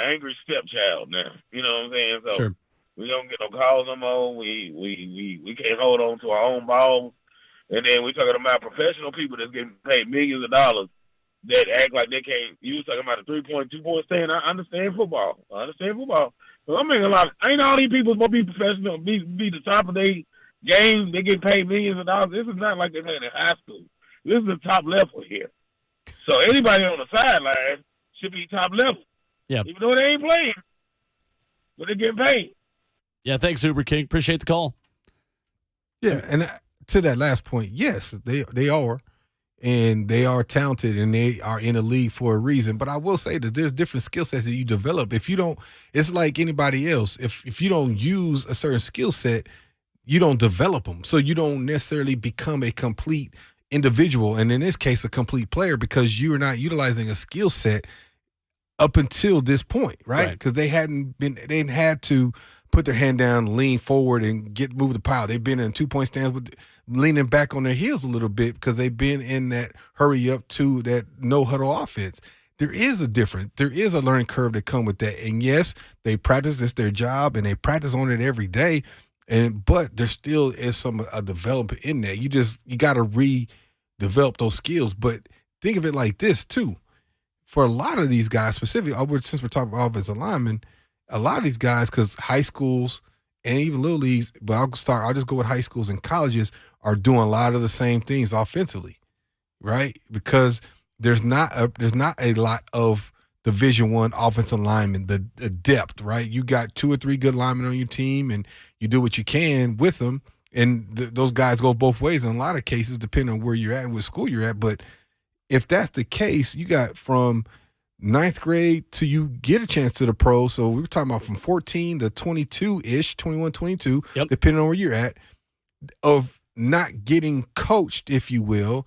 angry stepchild now. You know what I'm saying? So sure. We don't get no calls no more. We can't hold on to our own balls. And then we talking about professional people that's getting paid millions of dollars that act like they can't. You was talking about a 3-point, 2-point stand. I understand football. But I'm making ain't all these people supposed to be professional, be the top of their game. They get paid millions of dollars. This is not like they're playing in high school. This is the top level here. So anybody on the sideline should be top level. Yeah. Even though they ain't playing, but they're getting paid. Yeah, thanks, Uber King. Appreciate the call. Yeah, and to that last point, yes, they are. And they are talented, and they are in a league for a reason. But I will say that there's different skill sets that you develop. If you don't, it's like anybody else. If you don't use a certain skill set, you don't develop them. So you don't necessarily become a complete individual, and in this case, a complete player, because you are not utilizing a skill set up until this point, right? Because they didn't had to put their hand down, lean forward, and move the pile. They've been in 2-point stands with leaning back on their heels a little bit because they've been in that hurry up to that no huddle offense. There is a learning curve that come with that. And yes, they practice, it's their job, and they practice on it every day. But there still is a development in that. You got to redevelop those skills. But think of it like this too. For a lot of these guys, specifically, since we're talking about offensive linemen, a lot of these guys, because high schools and even little leagues, but I'll just go with high schools and colleges, are doing a lot of the same things offensively, right? Because there's not a lot of Division I offensive linemen, the depth, right? You got 2 or 3 good linemen on your team, and you do what you can with them, and those guys go both ways in a lot of cases, depending on where you're at and what school you're at. But if that's the case, you got from 9th grade till you get a chance to the pros. So we were talking about from 14 to 22-ish, 21, 22, depending on where you're at, of not getting coached, if you will,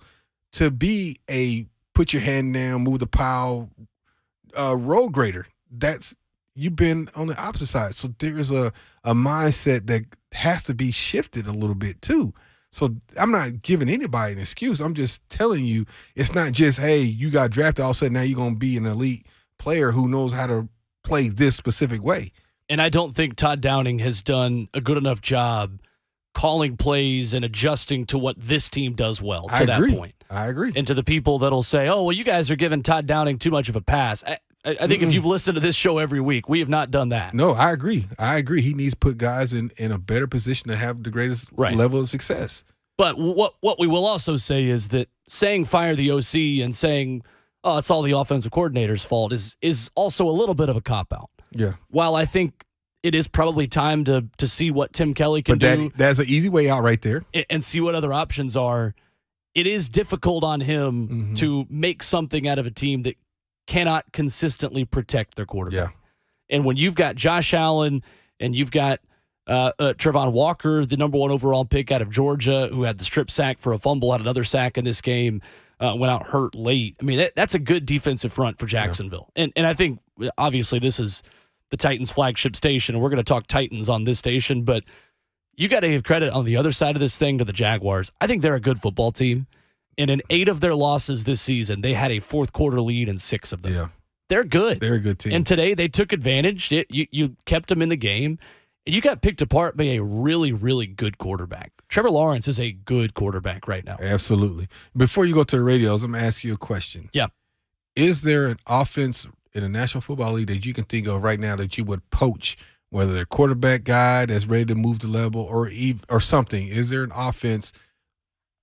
to be a put your hand down, move the pile, road grader. You've been on the opposite side. So there's a mindset that has to be shifted a little bit too. So I'm not giving anybody an excuse. I'm just telling you, it's not just, hey, you got drafted, all of a sudden now you're going to be an elite player who knows how to play this specific way. And I don't think Todd Downing has done a good enough job calling plays and adjusting to what this team does well to that point. I agree. And to the people that'll say, oh, well, you guys are giving Todd Downing too much of a pass. I think if you've listened to this show every week, we have not done that. No, I agree. He needs to put guys in a better position to have the greatest level of success. But what we will also say is that saying fire the OC and saying, oh, it's all the offensive coordinator's fault is also a little bit of a cop-out. Yeah. While I think it is probably time to see what Tim Kelly can do. That's an easy way out right there. And see what other options are. It is difficult on him to make something out of a team that cannot consistently protect their quarterback. Yeah. And when you've got Josh Allen and you've got Trevon Walker, the number 1 overall pick out of Georgia, who had the strip sack for a fumble, had another sack in this game, went out hurt late. I mean, that's a good defensive front for Jacksonville. Yeah. And I think, obviously, this is the Titans flagship station, and we're going to talk Titans on this station, but you got to give credit on the other side of this thing to the Jaguars. I think they're a good football team. And in 8 of their losses this season, they had a fourth quarter lead in 6 of them. Yeah. They're good. They're a good team. And today they took advantage. You kept them in the game. And you got picked apart by a really, really good quarterback. Trevor Lawrence is a good quarterback right now. Absolutely. Before you go to the radios, I'm going to ask you a question. Yeah. Is there an offense in the National Football League that you can think of right now that you would poach, whether they're a quarterback guy that's ready to move the level or something? Is there an offense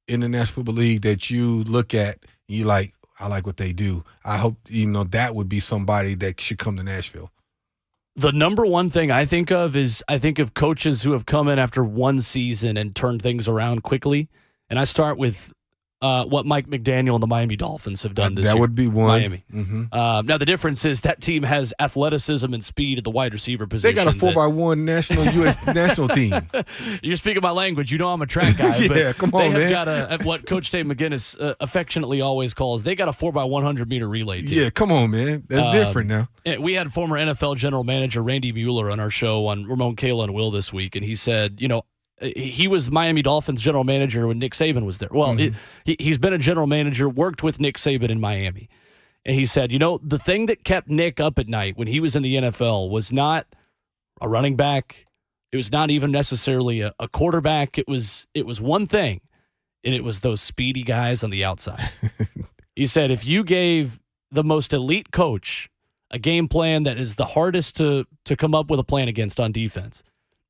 in the National Football League that you look at and you like, I like what they do? I hope, that would be somebody that should come to Nashville. The number one thing I think of is I think of coaches who have come in after one season and turned things around quickly. And I start with what Mike McDaniel and the Miami Dolphins have done this year. That would be one. Miami. Mm-hmm. Now, the difference is that team has athleticism and speed at the wide receiver position. They got a 4x1 national U.S. national team. You're speaking my language. You know I'm a track guy. Yeah, come on, they man. have got what Coach Dave McGinnis affectionately always calls, they got a 4x100 meter relay team. Yeah, come on, man. That's different now. We had former NFL general manager Randy Mueller on our show on Ramon, Kayla, and Will this week, and he said, he was the Miami Dolphins general manager when Nick Saban was there. Well, he's been a general manager, worked with Nick Saban in Miami. And he said, the thing that kept Nick up at night when he was in the NFL was not a running back. It was not even necessarily a quarterback. It was one thing, and it was those speedy guys on the outside. He said, if you gave the most elite coach a game plan that is the hardest to come up with a plan against on defense,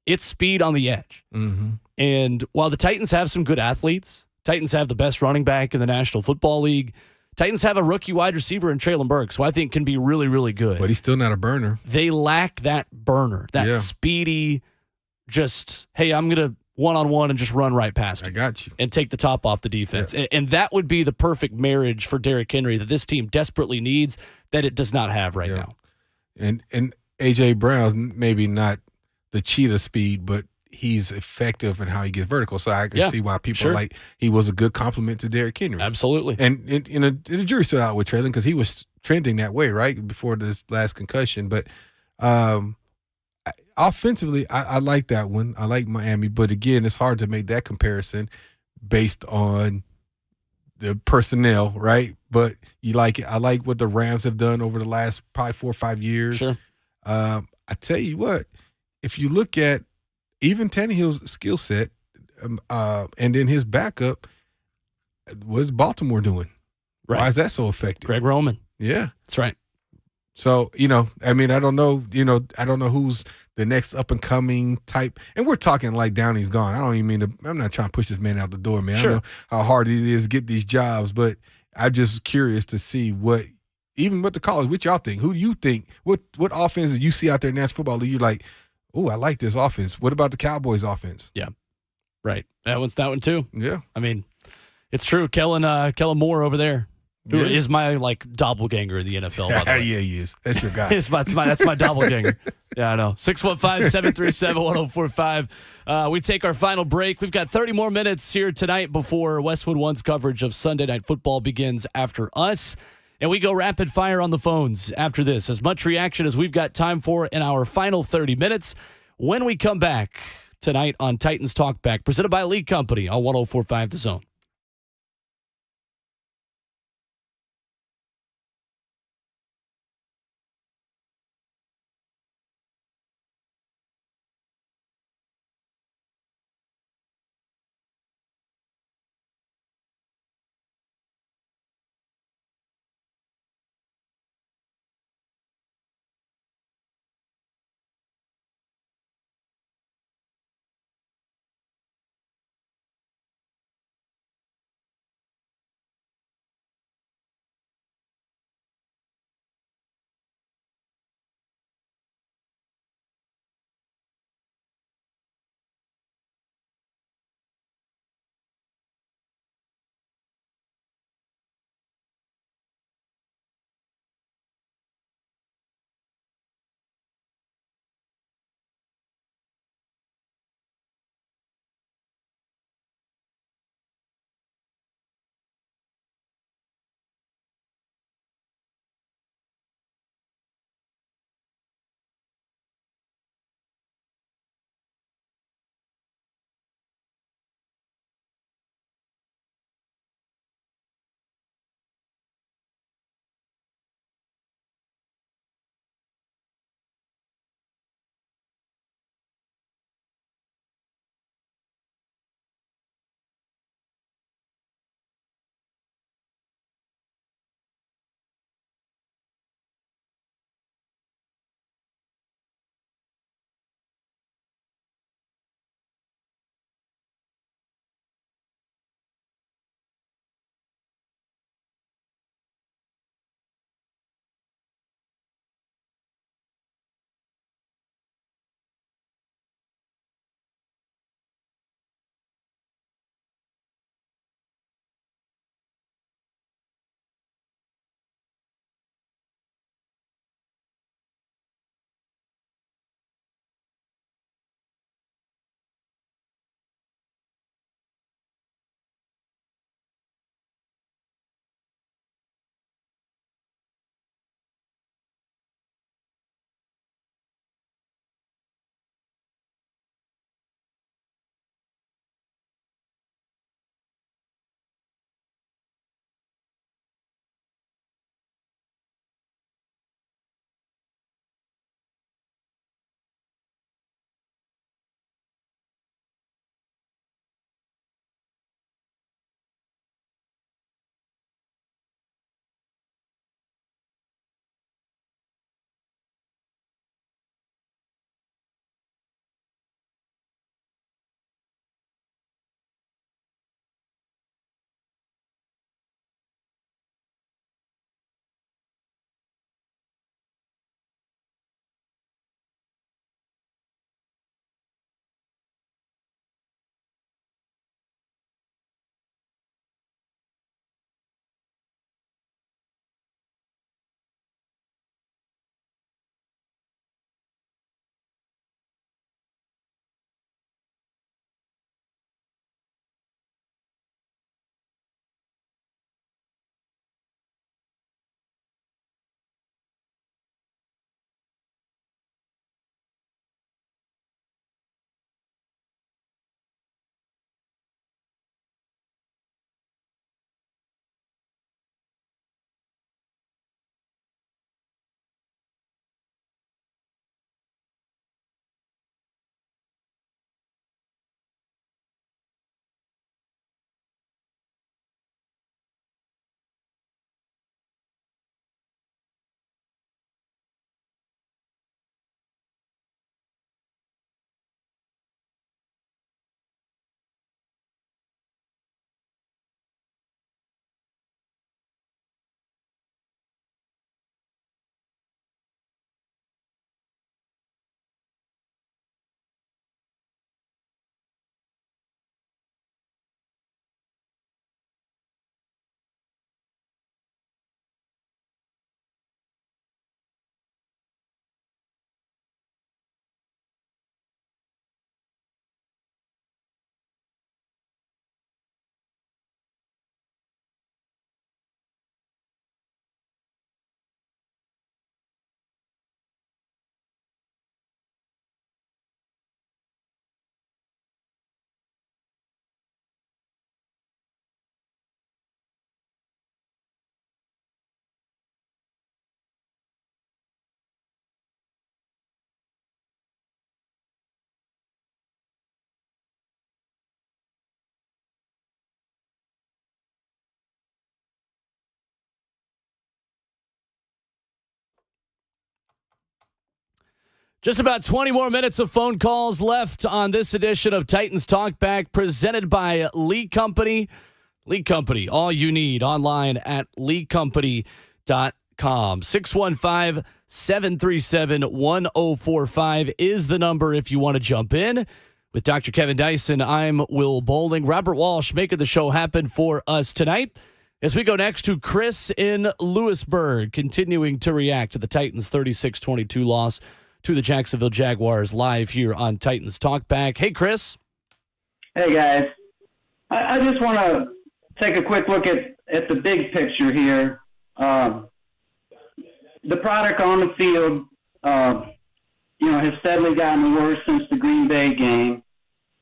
it's speed on the edge. Mm-hmm. And while the Titans have some good athletes, Titans have the best running back in the National Football League. Titans have a rookie wide receiver in Traylon Burks, who I think can be really, really good. But he's still not a burner. They lack that burner, that speedy, just, hey, I'm going to one-on-one and just run right past you. I got you. And take the top off the defense. Yeah. And that would be the perfect marriage for Derrick Henry that this team desperately needs that it does not have right now. And A.J. Brown, maybe not the cheetah speed, but he's effective in how he gets vertical. So I can see why people are like he was a good compliment to Derrick Henry. Absolutely. And the jury's still out with Traylon because he was trending that way, right, before this last concussion. But offensively, I like that one. I like Miami. But, again, it's hard to make that comparison based on the personnel, right? But you like it. I like what the Rams have done over the last probably 4 or 5 years. Sure. I tell you what, if you look at even Tannehill's skill set and then his backup, what's Baltimore doing? Right. Why is that so effective? Greg Roman. Yeah. That's right. So, I don't know who's the next up-and-coming type. And we're talking like Downey's gone. I don't even mean I'm not trying to push this man out the door, man. Sure. I know how hard it is to get these jobs, but I'm just curious to see even with the college, what y'all think? Who do you think? What offenses you see out there in National Football League, you're like, oh, I like this offense. What about the Cowboys offense? Yeah. Right. That one too. Yeah. I mean, it's true. Kellen Moore over there, who is my doppelganger in the NFL, by the way. Yeah, he is. That's your guy. That's my doppelganger. Yeah, I know. 615-737-1045. We take our final break. We've got 30 more minutes here tonight before Westwood One's coverage of Sunday Night Football begins after us. And we go rapid fire on the phones after this. As much reaction as we've got time for in our final 30 minutes. When we come back tonight on Titans Talkback, presented by League Company on 104.5 The Zone. Just about 20 more minutes of phone calls left on this edition of Titans Talkback, presented by Lee Company. Lee Company, all you need online at leecompany.com. 615-737-1045 is the number if you want to jump in. With Dr. Kevin Dyson, I'm Will Boling. Robert Walsh making the show happen for us tonight. As we go next to Chris in Lewisburg, continuing to react to the Titans' 36-22 loss to the Jacksonville Jaguars, live here on Titans Talkback. Hey, Chris. Hey, guys. I just want to take a quick look at the big picture here. The product on the field, has steadily gotten worse since the Green Bay game,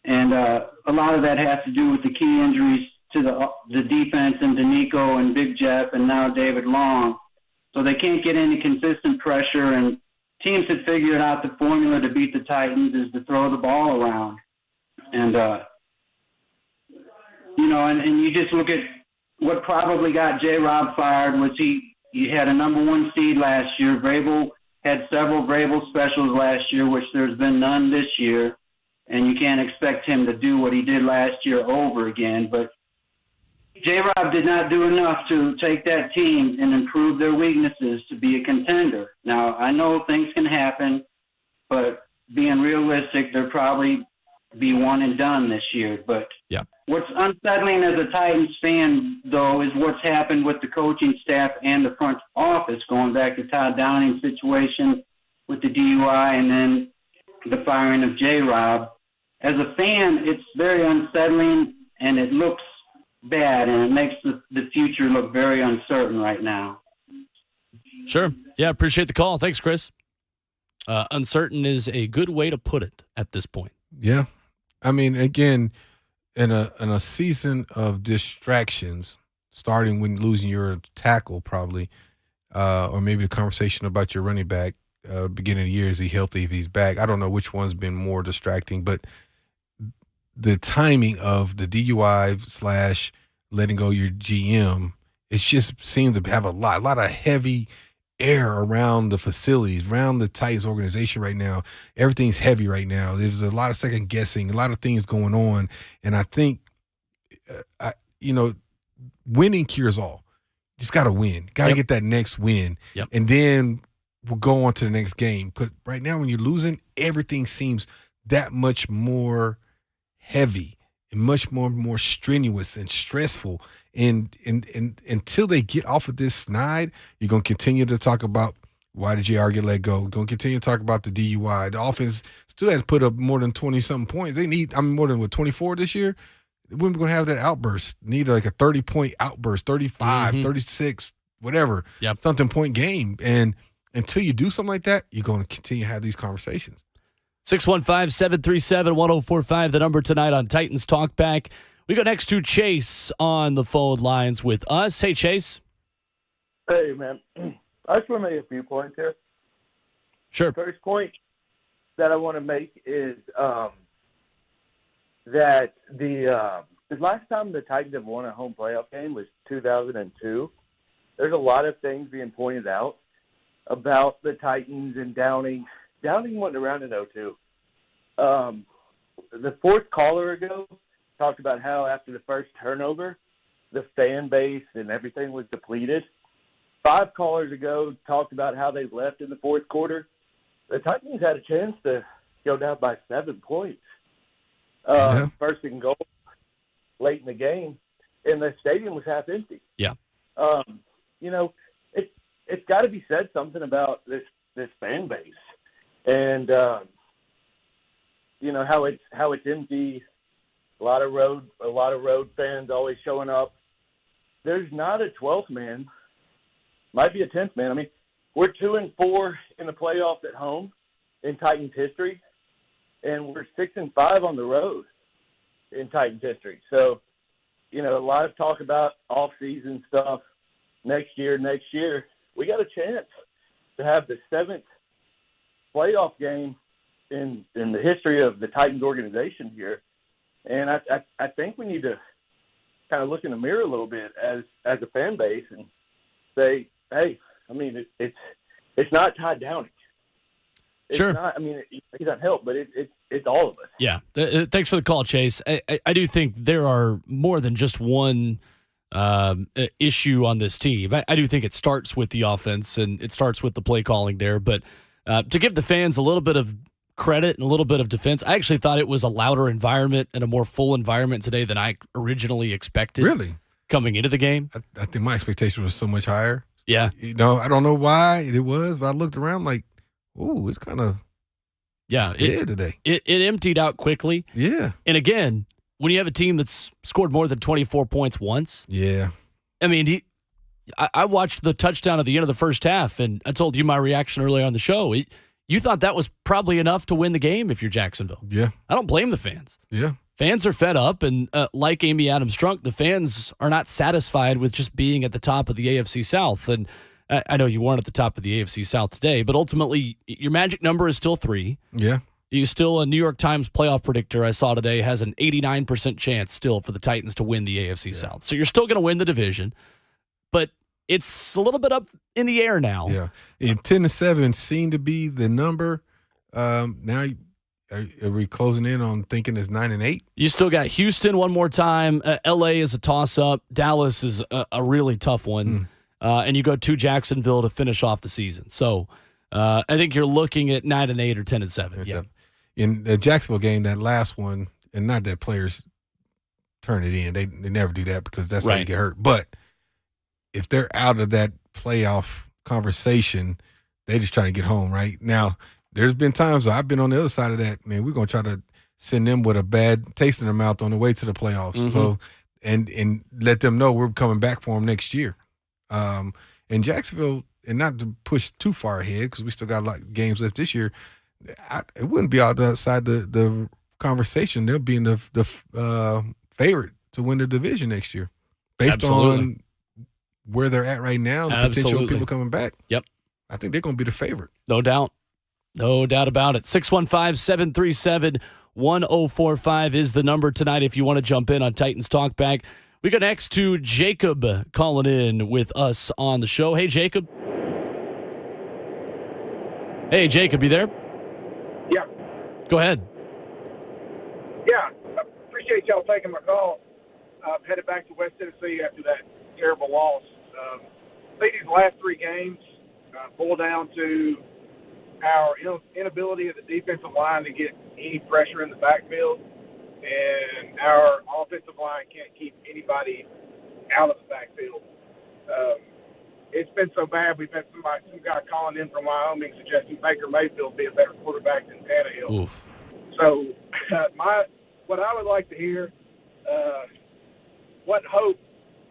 and a lot of that has to do with the key injuries to the defense and D'Anico and Big Jeff and now David Long. So they can't get any consistent pressure, and teams had figured out the formula to beat the Titans is to throw the ball around. And, and you just look at what probably got J-Rob fired was he had a number one seed last year. Vrabel had several Vrabel specials last year, which there's been none this year, and you can't expect him to do what he did last year over again. But J-Rob did not do enough to take that team and improve their weaknesses to be a contender. Now, I know things can happen, but being realistic, they'll probably be one and done this year. But what's unsettling as a Titans fan, though, is what's happened with the coaching staff and the front office, going back to Todd Downing's situation with the DUI and then the firing of J-Rob. As a fan, it's very unsettling, and it looks bad, and it makes the future look very uncertain right now. Sure. Yeah, appreciate the call. Thanks, Chris. Uncertain is a good way to put it at this point. Yeah. I mean, again, in a season of distractions, starting when losing your tackle probably, or maybe the conversation about your running back, beginning of the year, is he healthy if he's back? I don't know which one's been more distracting, but the timing of the DUI / letting go your GM, it just seems to have a lot of heavy air around the facilities, around the Titans organization right now. Everything's heavy right now. There's a lot of second guessing, a lot of things going on. And I think, winning cures all. Just got to win. Got to get that next win. Yep. And then we'll go on to the next game. But right now, when you're losing, everything seems that much more heavy and much more strenuous and stressful. And until they get off of this snide, you're going to continue to talk about why did JR get let go. You're going to continue to talk about the DUI. The offense still has put up more than 20-something points. They need, more than 24 this year. We're going to have that outburst. Need like a 30-point outburst, 35, 36, whatever, something point game. And until you do something like that, you're going to continue to have these conversations. 615-737-1045, the number tonight on Titans Talkback. We go next to Chase on the phone lines with us. Hey, Chase. Hey, man. I just want to make a few points here. Sure. First point that I want to make is that the last time the Titans have won a home playoff game was 2002. There's a lot of things being pointed out about the Titans and Downing. Downing wasn't around in 2002. The fourth caller ago talked about how after the first turnover, the fan base and everything was depleted. 5 callers ago talked about how they left in the fourth quarter. The Titans had a chance to go down by 7 points. First and goal late in the game, and the stadium was half empty. Yeah. It's got to be said something about this fan base. And how it's empty. A lot of road fans always showing up. There's not a 12th man. Might be a 10th man. I mean, we're 2-4 in the playoffs at home in Titans history, and we're 6-5 on the road in Titans history. So, a lot of talk about off-season stuff next year. We got a chance to have the 7th playoff game in the history of the Titans organization here. And I think we need to kind of look in the mirror a little bit as a fan base and say, hey, I mean, it's not Todd Downing. Sure. Not, I mean, he doesn't help, but it's all of us. Yeah. Thanks for the call, Chase. I do think there are more than just one issue on this team. I do think it starts with the offense and it starts with the play calling there. But to give the fans a little bit of credit and a little bit of defense, I actually thought it was a louder environment and a more full environment today than I originally expected. Really? Coming into the game. I think my expectation was so much higher. Yeah. I don't know why it was, but I looked around like, ooh, it's kind of today. It emptied out quickly. Yeah. And again, when you have a team that's scored more than 24 points once. Yeah. I mean, I watched the touchdown at the end of the first half, and I told you my reaction earlier on the show. You thought that was probably enough to win the game if you're Jacksonville. Yeah. I don't blame the fans. Yeah. Fans are fed up, and like Amy Adams Strunk, the fans are not satisfied with just being at the top of the AFC South. And I know you weren't at the top of the AFC South today, but ultimately your magic number is still 3. Yeah. You still, a New York Times playoff predictor I saw today has an 89% chance still for the Titans to win the AFC South. So you're still going to win the division, but it's a little bit up in the air now. Yeah. And 10-7 seemed to be the number. Now, are we closing in on thinking it's 9-8? You still got Houston one more time. LA is a toss-up. Dallas is a really tough one. And you go to Jacksonville to finish off the season. So I think you're looking at 9-8 or 10-7. Yeah. In the Jacksonville game, that last one, and not that players turn it in. They never do that because that's how you get hurt. But if they're out of that playoff conversation, they just trying to get home, right? Now, there's been times I've been on the other side of that. Man, we're going to try to send them with a bad taste in their mouth on the way to the playoffs. Mm-hmm. So, and let them know we're coming back for them next year. And Jacksonville, and not to push too far ahead because we still got a lot of games left this year, it wouldn't be outside the conversation. They'll be in the favorite to win the division next year based on where they're at right now, the potential people coming back. Yep. I think they're going to be the favorite. No doubt. No doubt about it. 615-737-1045 is the number tonight if you want to jump in on Titans Talkback. We go next to Jacob calling in with us on the show. Hey, Jacob. Hey, Jacob, you there? Yeah. Go ahead. Yeah. I appreciate y'all taking my call. I'm headed back to West Tennessee after that terrible loss. I think these last 3 games boil down to our inability of the defensive line to get any pressure in the backfield, and our offensive line can't keep anybody out of the backfield. It's been so bad. We've had some guy calling in from Wyoming suggesting Baker Mayfield be a better quarterback than Tannehill. Oof. So what I would like to hear, what hope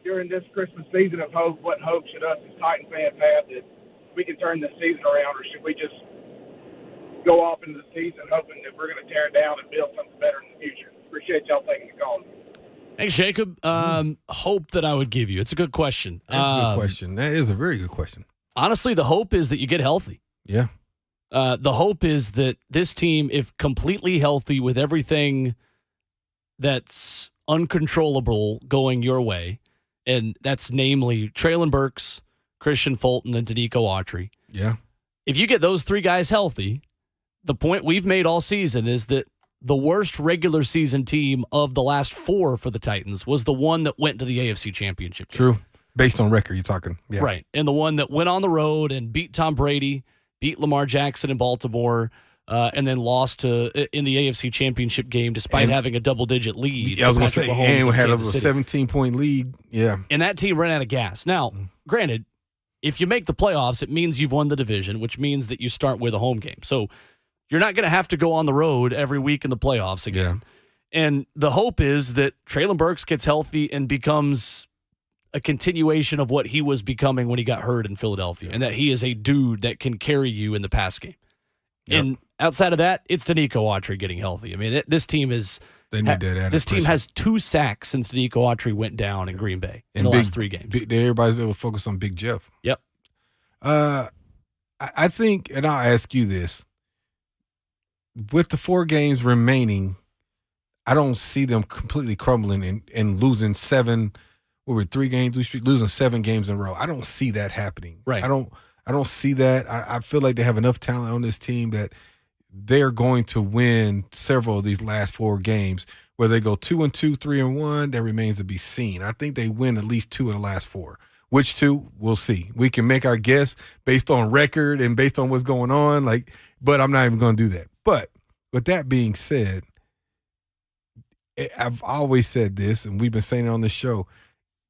during this Christmas season of hope, what hope should us as Titan fans have that we can turn this season around, or should we just go off into the season hoping that we're going to tear it down and build something better in the future? Appreciate y'all taking the call. Thanks, Jacob. Hope that I would give you. It's a good question. That's a good question. That is a very good question. Honestly, the hope is that you get healthy. Yeah. The hope is that this team, if completely healthy with everything that's uncontrollable going your way, and that's namely Traylon Burks, Christian Fulton, and Danico Autry. Yeah. If you get those 3 guys healthy, the point we've made all season is that the worst regular season team of the last 4 for the Titans was the one that went to the AFC Championship game. True. Based on record, you're talking. Yeah. Right. And the one that went on the road and beat Tom Brady, beat Lamar Jackson in Baltimore, and then lost in the AFC Championship game despite having a double-digit lead. Yeah, I was going to say, and we had a Kansas 17-point lead. Yeah. And that team ran out of gas. Now, granted, if you make the playoffs, it means you've won the division, which means that you start with a home game. So you're not going to have to go on the road every week in the playoffs again. Yeah. And the hope is that Traylon Burks gets healthy and becomes a continuation of what he was becoming when he got hurt in Philadelphia, and that he is a dude that can carry you in the pass game. Yep. And outside of that, it's Danico Autry getting healthy. I mean, this team is they need that added this team pressure. has 2 sacks since Danico Autry went down in Green Bay in the last 3 games. Everybody's been able to focus on Big Jeff. Yep. I think, and I'll ask you this: with the 4 games remaining, I don't see them completely crumbling and losing 7. We were 3 games, losing 7 games in a row. I don't see that happening. Right. I don't I don't see that. I feel like they have enough talent on this team that they're going to win several of these last 4 games. Whether they go 2-2, 3-1, that remains to be seen. I think they win at least 2 of the last 4. Which 2, we'll see. We can make our guess based on record and based on what's going on. But I'm not even going to do that. But with that being said, I've always said this, and we've been saying it on this show.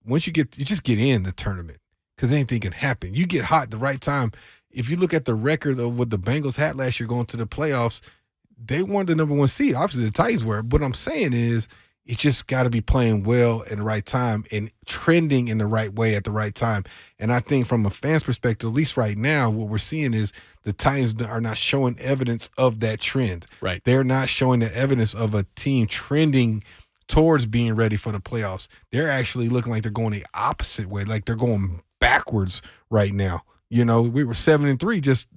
Once you just get in the tournament, because anything can happen. You get hot at the right time. If you look at the record of what the Bengals had last year going to the playoffs, they weren't the number 1 seed. Obviously, the Titans were. What I'm saying is, it just got to be playing well in the right time and trending in the right way at the right time. And I think from a fan's perspective, at least right now, what we're seeing is the Titans are not showing evidence of that trend. Right. They're not showing the evidence of a team trending towards being ready for the playoffs. They're actually looking like they're going the opposite way, like they're going backwards right now. We were 7-3 just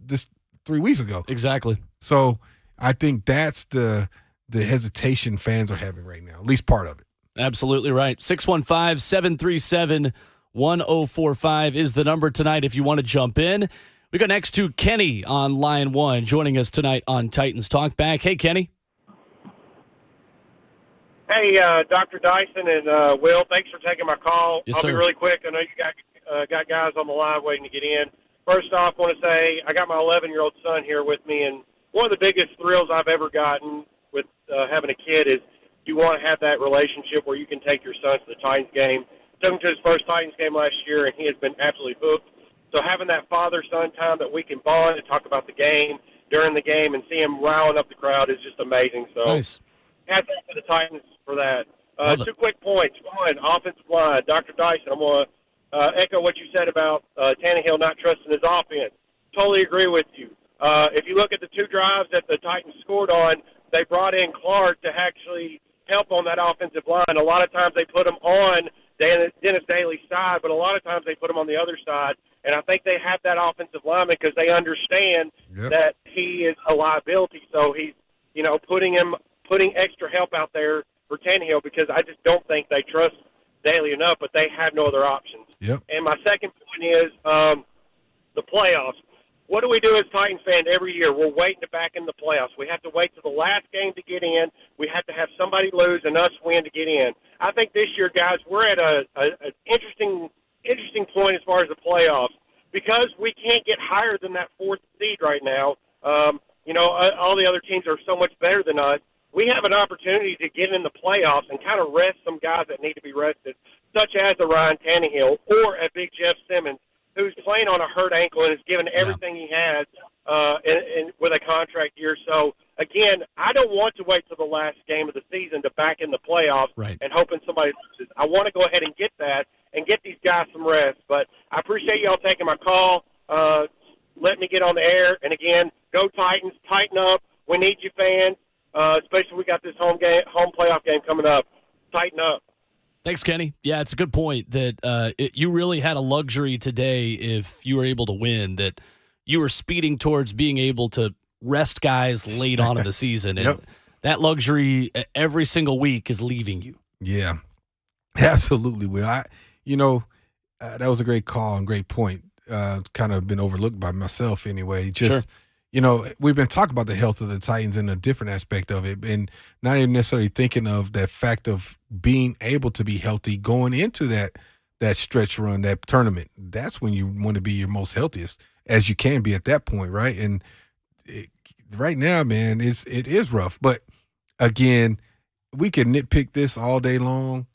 3 weeks ago. Exactly. So I think that's the hesitation fans are having right now, at least part of it. Absolutely right. 615-737-1045 is the number tonight if you want to jump in. We go next to Kenny on line 1, joining us tonight on Titans Talkback. Hey, Kenny. Hey, Dr. Dyson and Will, thanks for taking my call. Yes, I'll sir. be really quick. I know you got guys on the line waiting to get in. First off, I want to say I got my 11-year-old son here with me, and one of the biggest thrills I've ever gotten with having a kid is you want to have that relationship where you can take your son to the Titans game. Took him to his first Titans game last year, and he has been absolutely hooked. So having that father-son time that we can bond and talk about the game during the game and see him riling up the crowd is just amazing. So nice. Hats off to the Titans for that. Love it. 2 quick points. One, offensive line. Dr. Dyson, I'm going to echo what you said about Tannehill not trusting his offense. Totally agree with you. If you look at the 2 drives that the Titans scored on, they brought in Clark to actually help on that offensive line. A lot of times they put him on Dennis Daly's side, but a lot of times they put him on the other side. And I think they have that offensive lineman because they understand that he is a liability. So he's, putting extra help out there for Tannehill because I just don't think they trust Daly enough, but they have no other options. Yep. And my second point is the playoffs. What do we do as Titans fans every year? We're waiting to back in the playoffs. We have to wait till the last game to get in. We have to have somebody lose and us win to get in. I think this year, guys, we're at an interesting point as far as the playoffs because we can't get higher than that 4th seed right now. All the other teams are so much better than us. We have an opportunity to get in the playoffs and kind of rest some guys that need to be rested, such as a Ryan Tannehill or a big Jeff Simmons, who's playing on a hurt ankle and has given everything he has with a contract year. So, again, I don't want to wait till the last game of the season to back in the playoffs and hoping somebody loses. I want to go ahead and get that and get these guys some rest. But I appreciate y'all taking my call, letting me get on the air. And, again, go Titans, tighten up. We need you fans, especially we got this home playoff game coming up. Tighten up. Thanks, Kenny. Yeah, it's a good point that you really had a luxury today if you were able to win, that you were speeding towards being able to rest guys late on in the season. And that luxury every single week is leaving you. Yeah, absolutely, Will. That was a great call and great point. Kind of been overlooked by myself anyway. We've been talking about the health of the Titans in a different aspect of it and not even necessarily thinking of that fact of being able to be healthy going into that stretch run, that tournament. That's when you want to be your most healthiest as you can be at that point, right? And right now, man, it is rough. But, again, we can nitpick this all day long.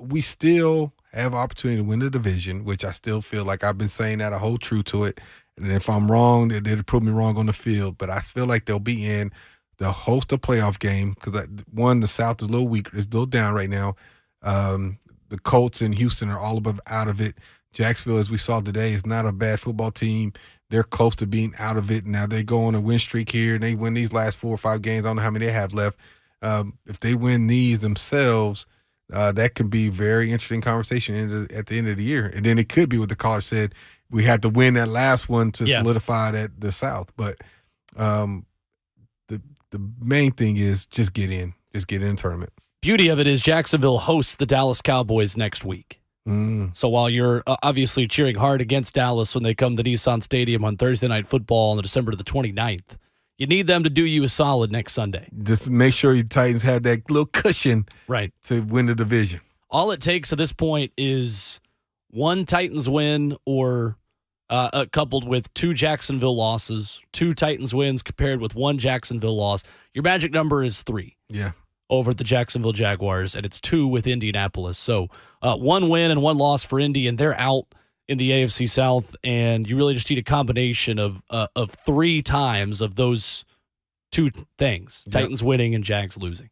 We still have opportunity to win the division, which I still feel like I've been saying that. I hold true to it. And if I'm wrong, they'll prove me wrong on the field. But I feel like they'll be in the host a playoff game because, the South is a little weak. It's a little down right now. The Colts and Houston are all out of it. Jacksonville, as we saw today, is not a bad football team. They're close to being out of it. Now they go on a win streak here, and they win these last 4 or 5 games. I don't know how many they have left. If they win these themselves, that can be a very interesting conversation at the end of the year. And then it could be what the caller said. We had to win that last one to solidify the South. But the main thing is just get in the tournament. Beauty of it is Jacksonville hosts the Dallas Cowboys next week. So while you're obviously cheering hard against Dallas when they come to Nissan Stadium on Thursday Night Football on December the 29th, you need them to do you a solid next Sunday. Just make sure your Titans have that little cushion to win the division. All it takes at this point is one Titans win or coupled with two Jacksonville losses, two Titans wins compared with one Jacksonville loss. Your magic number is 3. Yeah. Over the Jacksonville Jaguars, and it's 2 with Indianapolis. So one win and one loss for Indy, and they're out in the AFC South, and you really just need a combination of 3 times of those 2 things, Titans winning and Jags losing,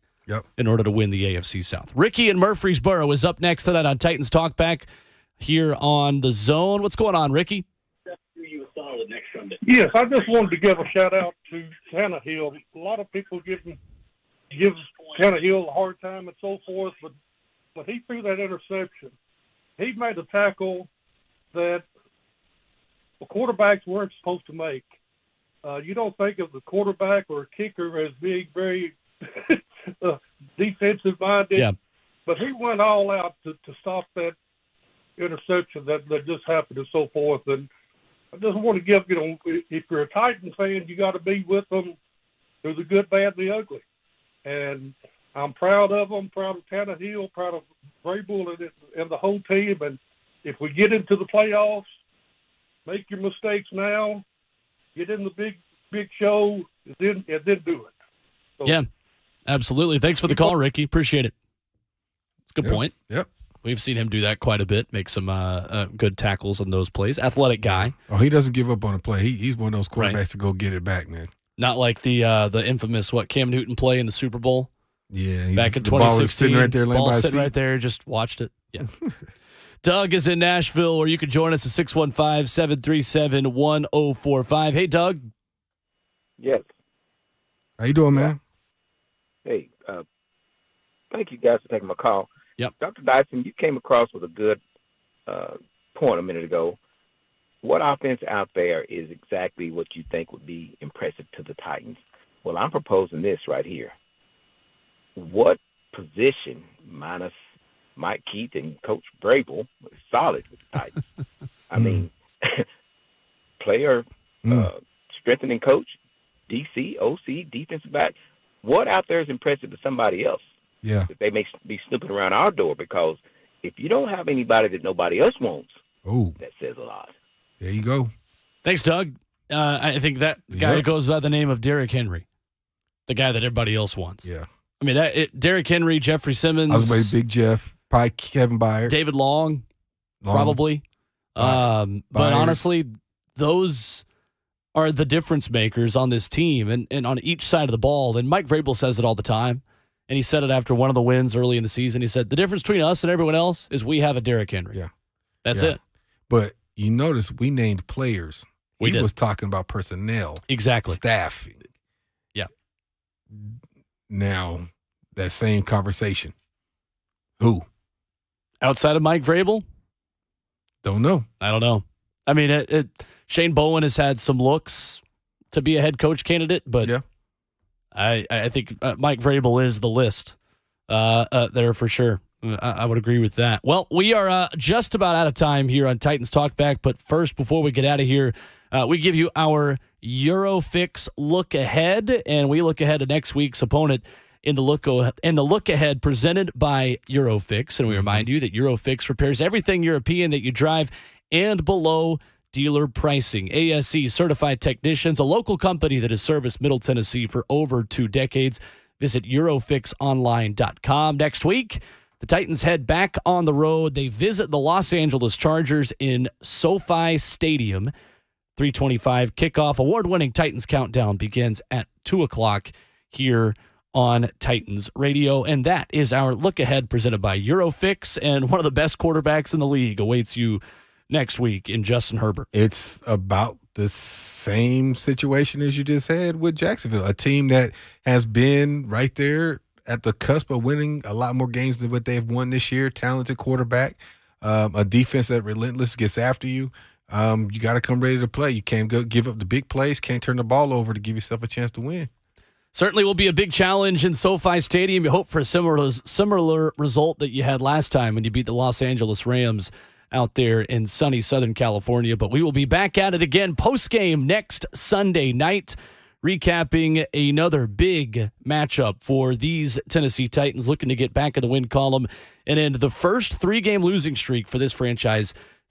in order to win the AFC South. Ricky in Murfreesboro is up next tonight on Titans Talkback here on The Zone. What's going on, Ricky? Yes, I just wanted to give a shout-out to Tannehill. A lot of people give Tannehill a hard time and so forth, but when he threw that interception, he made a tackle that the quarterbacks weren't supposed to make. You don't think of the quarterback or kicker as being very defensive-minded, but he went all out to stop that interception that just happened and so forth. And I just want to give, if you're a Titan fan, you got to be with them through the good, bad, and the ugly. And I'm proud of them, proud of Tannehill, proud of Vrabel and the whole team. And if we get into the playoffs, make your mistakes now, get in the big show, and then do it. So, yeah, absolutely. Thanks for the call, Ricky. Appreciate it. It's a good point. Yep. We've seen him do that quite a bit, make some good tackles on those plays. Athletic guy. Oh, he doesn't give up on a play. He's one of those quarterbacks to go get it back, man. Not like the infamous Cam Newton play in the Super Bowl. Yeah, back in 2016. Ball was sitting right there, ball sitting right there, just watched it. Yeah. Doug is in Nashville, or you can join us at 615-737-1045. Hey, Doug. Yes. How you doing, man? Hey, thank you guys for taking my call. Yep. Dr. Dyson, you came across with a good point a minute ago. What offense out there is exactly what you think would be impressive to the Titans? Well, I'm proposing this right here. What position, minus Mike Keith and Coach Vrabel, is solid with the Titans? I mean, player, strengthening coach, DC, OC, defensive back. What out there is impressive to somebody else? Yeah. That they may be snooping around our door, because if you don't have anybody that nobody else wants, that says a lot. There you go. Thanks, Doug. I think that guy goes by the name of Derrick Henry, the guy that everybody else wants. Yeah. I mean, Derrick Henry, Jeffrey Simmons. I was going to say Big Jeff, probably Kevin Byard. David Long. Probably. But honestly, those are the difference makers on this team and on each side of the ball. And Mike Vrabel says it all the time. And he said it after one of the wins early in the season. He said, the difference between us and everyone else is we have a Derrick Henry. Yeah. That's it. But you notice we named players. We he did. was talking about personnel. Exactly. Staff. Yeah. Now, that same conversation. Who? Outside of Mike Vrabel? Don't know. I don't know. I mean, Shane Bowen has had some looks to be a head coach candidate, but I think Mike Vrabel is the list there for sure. I would agree with that. Well, we are just about out of time here on Titans Talkback, but first, before we get out of here, we give you our Eurofix look ahead, and we look ahead to next week's opponent in the look ahead presented by Eurofix, and we remind you that Eurofix repairs everything European that you drive and below dealer pricing. ASE certified technicians, a local company that has serviced Middle Tennessee for over 2 decades. Visit eurofixonline.com. Next week, the Titans head back on the road. They visit the Los Angeles Chargers in SoFi Stadium. 3:25 kickoff. Award-winning Titans countdown begins at 2 o'clock here on Titans Radio. And that is our look ahead presented by Eurofix. And one of the best quarterbacks in the league awaits you next week in Justin Herbert. It's about the same situation as you just had with Jacksonville, a team that has been right there at the cusp of winning a lot more games than what they've won this year. Talented quarterback, a defense that relentless gets after you. You got to come ready to play. You can't go give up the big plays, can't turn the ball over to give yourself a chance to win. Certainly will be a big challenge in SoFi Stadium. You hope for a similar result that you had last time when you beat the Los Angeles Rams out there in sunny Southern California. But we will be back at it again post-game next Sunday night, recapping another big matchup for these Tennessee Titans looking to get back in the win column and end the first 3-game losing streak for this franchise